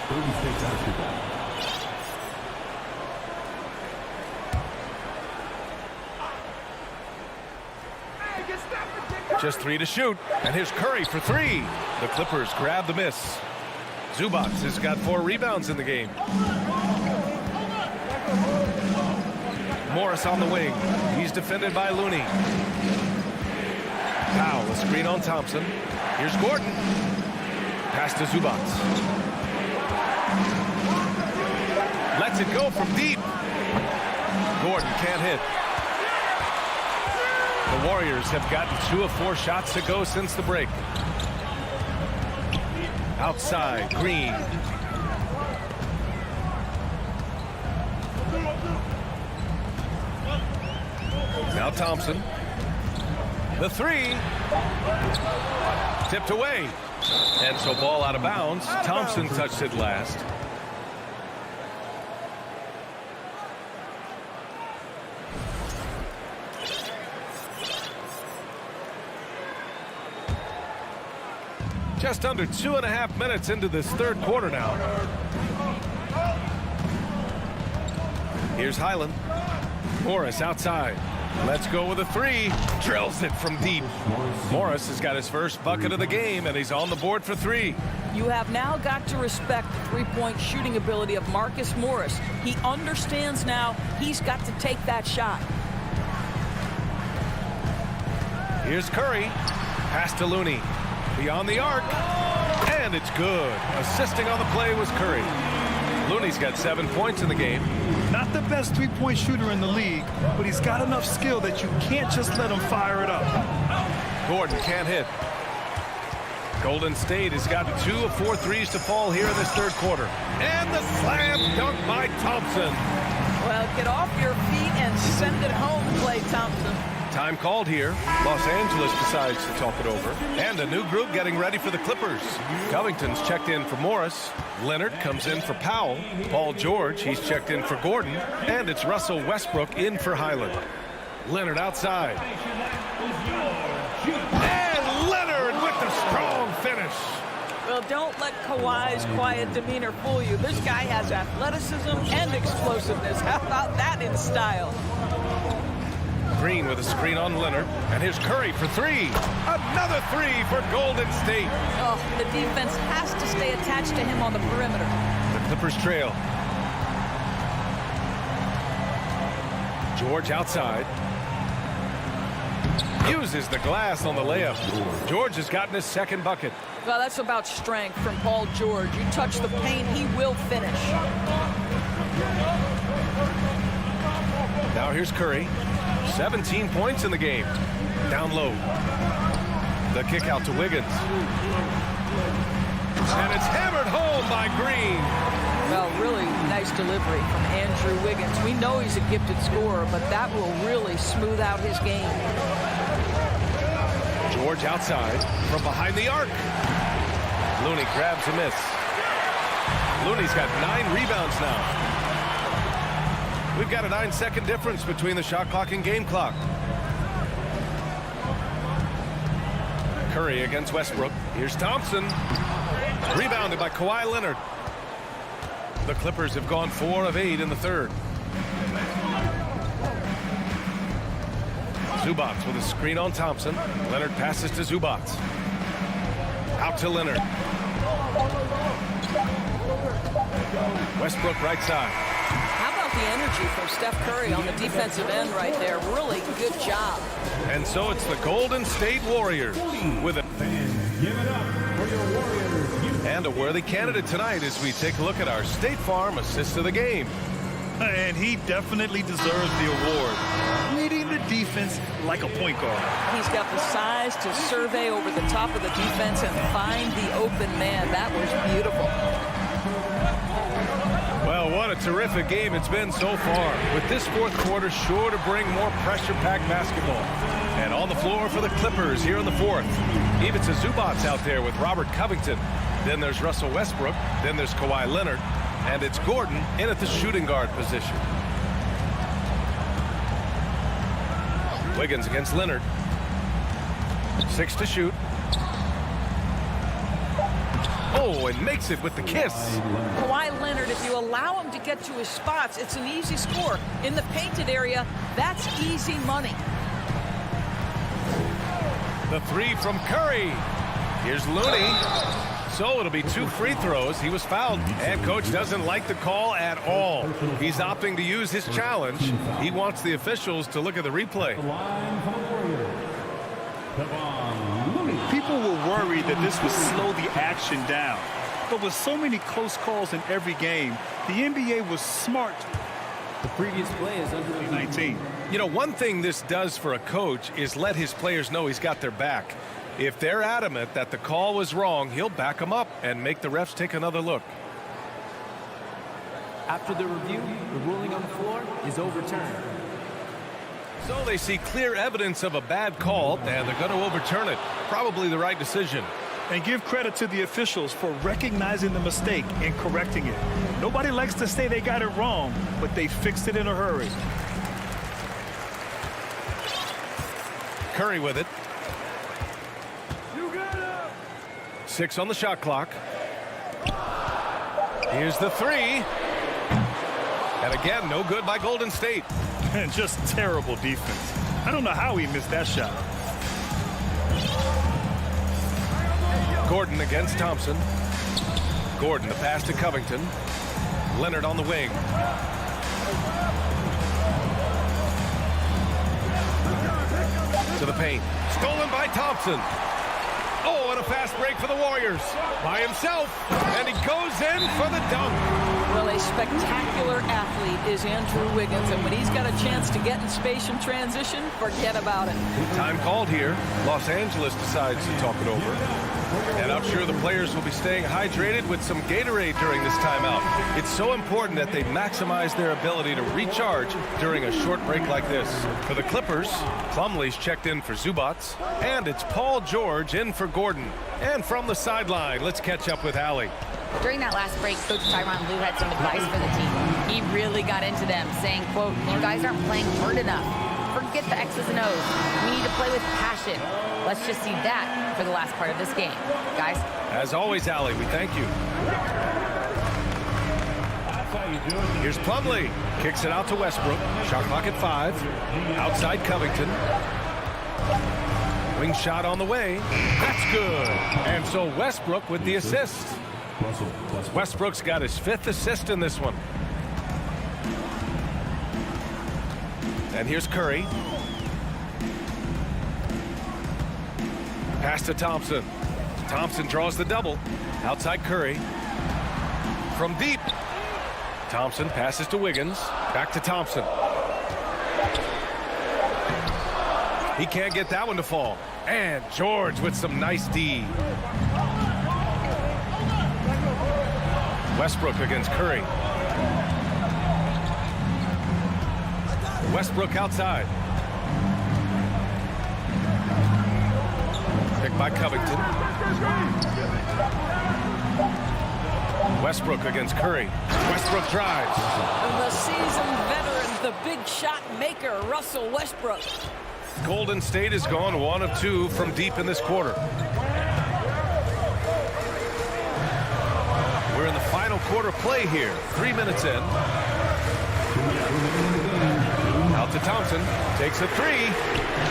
Just 3 to shoot. And here's Curry for 3. The Clippers grab the miss. Zubac has got 4 rebounds in the game. Morris on the wing. He's defended by Looney. Powell, a screen on Thompson. Here's Gordon. Pass to Zubac. Lets it go from deep. Gordon can't hit. The Warriors have gotten 2 of 4 shots to go since the break. Outside, Green. Now Thompson. The 3. Tipped away. And so ball out of bounds. Thompson touched it last. Just under 2.5 minutes into this third quarter now. Here's Highland. Morris outside. Let's go with a 3. Drills it from deep. Morris has got his first bucket of the game, and he's on the board for 3. You have now got to respect the three-point shooting ability of Marcus Morris. He understands now he's got to take that shot. Here's Curry. Pass to Looney. Beyond the arc. And it's good. Assisting on the play was Curry. Looney's got 7 points in the game. Not the best three-point shooter in the league, but he's got enough skill that you can't just let him fire it up. Gordon can't hit. Golden State has got 2 of 4 threes to fall here in this third quarter. And the slam dunk by Thompson. Well, get off your feet and send it home, Klay Thompson. Time called here. Los Angeles decides to talk it over. And a new group getting ready for the Clippers. Covington's checked in for Morris. Leonard comes in for Powell. Paul George, he's checked in for Gordon. And it's Russell Westbrook in for Highland. Leonard outside. And Leonard with the strong finish. Well, don't let Kawhi's quiet demeanor fool you. This guy has athleticism and explosiveness. How about that in style? Green with a screen on Leonard. And here's Curry for 3. Another 3 for Golden State. Oh, the defense has to stay attached to him on the perimeter. The Clippers trail. George outside. Uses the glass on the layup. George has gotten his second bucket. Well, that's about strength from Paul George. You touch the paint, he will finish. Now here's Curry. 17 points in the game. Down low. The kick out to Wiggins. And it's hammered home by Green. Well, really nice delivery from Andrew Wiggins. We know he's a gifted scorer, but that will really smooth out his game. George outside from behind the arc. Looney grabs a miss. Looney's got 9 rebounds now. We've got a 9-second difference between the shot clock and game clock. Curry against Westbrook. Here's Thompson. Rebounded by Kawhi Leonard. The Clippers have gone 4 of 8 in the third. Zubac with a screen on Thompson. Leonard passes to Zubac. Out to Leonard. Westbrook right side. How about the energy from Steph Curry on the defensive end right there? Really good job. And so it's the Golden State Warriors with a and a worthy candidate tonight as we take a look at our State Farm assist of the game. And he definitely deserves the award. Reading the defense like a point guard. He's got the size to survey over the top of the defense and find the open man. That was beautiful. Well, what a terrific game it's been so far. With this fourth quarter sure to bring more pressure-packed basketball. And on the floor for the Clippers here in the fourth. Ivica Zubac out there with Robert Covington. Then there's Russell Westbrook. Then there's Kawhi Leonard. And it's Gordon in at the shooting guard position. Wiggins against Leonard. 6 to shoot. Oh, and makes it with the kiss. Kawhi Leonard, if you allow him to get to his spots, it's an easy score. In the painted area, that's easy money. The three from Curry. Here's Looney. So it'll be 2 free throws. He was fouled, and coach doesn't like the call at all. He's opting to use his challenge. He wants the officials to look at the replay. People were worried that this would slow the action down. But with so many close calls in every game, the NBA was smart. The previous play is under 19. You know, one thing this does for a coach is let his players know he's got their back. If they're adamant that the call was wrong, he'll back them up and make the refs take another look. After the review, the ruling on the floor is overturned. So they see clear evidence of a bad call, and they're going to overturn it. Probably the right decision. And give credit to the officials for recognizing the mistake and correcting it. Nobody likes to say they got it wrong, but they fixed it in a hurry. Curry with it. 6 on the shot clock. Here's the three. And again, no good by Golden State. And just terrible defense. I don't know how he missed that shot. Gordon against Thompson. Gordon, the pass to Covington. Leonard on the wing. To the paint. Stolen by Thompson. Oh, and a fast break for the Warriors. By himself. And he goes in for the dunk. Well, a spectacular athlete is Andrew Wiggins, and when he's got a chance to get in space and transition, forget about it. Time called here. Los Angeles decides to talk it over. And I'm sure the players will be staying hydrated with some Gatorade during this timeout. It's so important that they maximize their ability to recharge during a short break like this. For the Clippers, Plumlee's checked in for Zubac, and it's Paul George in for Gordon. And from the sideline, let's catch up with Allie. During that last break, Coach Tyronn Lue had some advice for the team. He really got into them, saying, quote, "You guys aren't playing hard enough. Forget the X's and O's. We need to play with passion." Let's just see that for the last part of this game. Guys? As always, Allie, we thank you. Here's Plumlee. Kicks it out to Westbrook. Shot clock at 5. Outside Covington. Wing shot on the way. That's good. And so Westbrook with the assist. Westbrook's got his 5th assist in this one. And here's Curry. Pass to Thompson. Thompson draws the double. Outside Curry. From deep. Thompson passes to Wiggins. Back to Thompson. He can't get that one to fall. And George with some nice D. Westbrook against Curry. Westbrook outside. Picked by Covington. Westbrook against Curry. Westbrook drives. And the seasoned veteran, the big shot maker, Russell Westbrook. Golden State has gone 1 of 2 from deep in this quarter. We're in the final quarter play here. 3 minutes in. Out to Thompson. Takes a 3.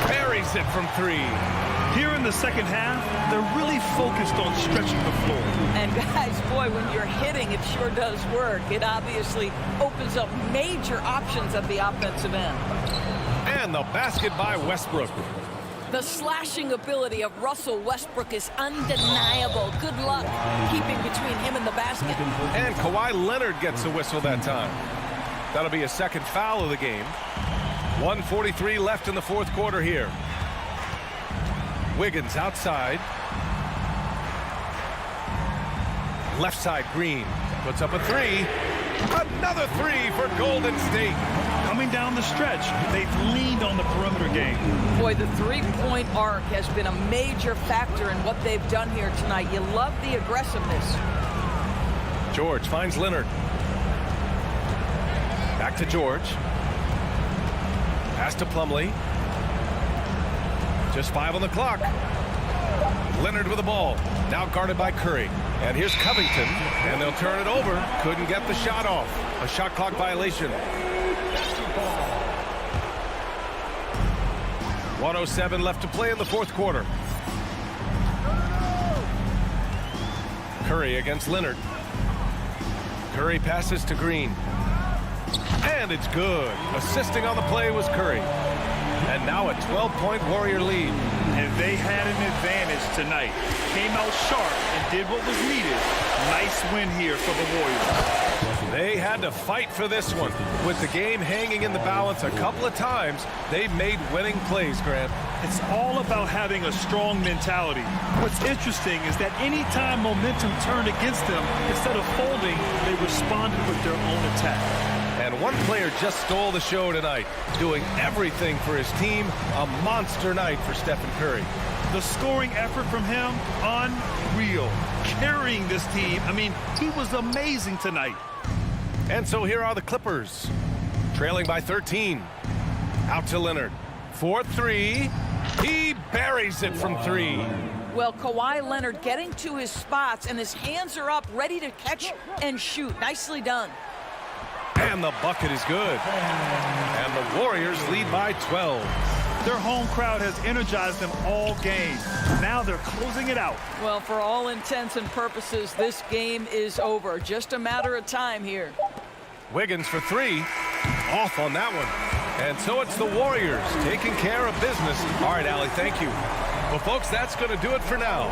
Buries it from 3. Here in the second half, they're really focused on stretching the floor. And guys, boy, when you're hitting, it sure does work. It obviously opens up major options at the offensive end. And the basket by Westbrook. The slashing ability of Russell Westbrook is undeniable. Good luck keeping between him and the basket. And Kawhi Leonard gets a whistle that time. That'll be a second foul of the game. 1:43 left in the 4th quarter here. Wiggins outside. Left side, Green puts up a 3. Another 3 for Golden State. Coming down the stretch, they've leaned on the perimeter game. Boy, the three-point arc has been a major factor in what they've done here tonight. You love the aggressiveness. George finds Leonard. Back to George. Pass to Plumlee. Just 5 on the clock. Leonard with the ball. Now guarded by Curry. And here's Covington. And they'll turn it over. Couldn't get the shot off. A shot clock violation. 1:07 left to play in the fourth quarter. Curry against Leonard. Curry passes to Green. And it's good. Assisting on the play was Curry. And now a 12-point Warrior lead. And they had an advantage tonight. Came out sharp and did what was needed. Nice win here for the Warriors. They had to fight for this one. With the game hanging in the balance a couple of times, they made winning plays, Grant. It's all about having a strong mentality. What's interesting is that anytime momentum turned against them, instead of folding, they responded with their own attack. And one player just stole the show tonight, doing everything for his team. A monster night for Stephen Curry. The scoring effort from him, unreal. Carrying this team, I mean, he was amazing tonight. And so here are the Clippers, trailing by 13. Out to Leonard. 4-3. He buries it from 3. Well, Kawhi Leonard getting to his spots, and his hands are up, ready to catch and shoot. Nicely done. And the bucket is good. And the Warriors lead by 12. Their home crowd has energized them all game. Now they're closing it out. Well, for all intents and purposes, this game is over. Just a matter of time here. Wiggins for 3. Off on that one. And so it's the Warriors taking care of business. All right, Allie, thank you. Well, folks, that's going to do it for now.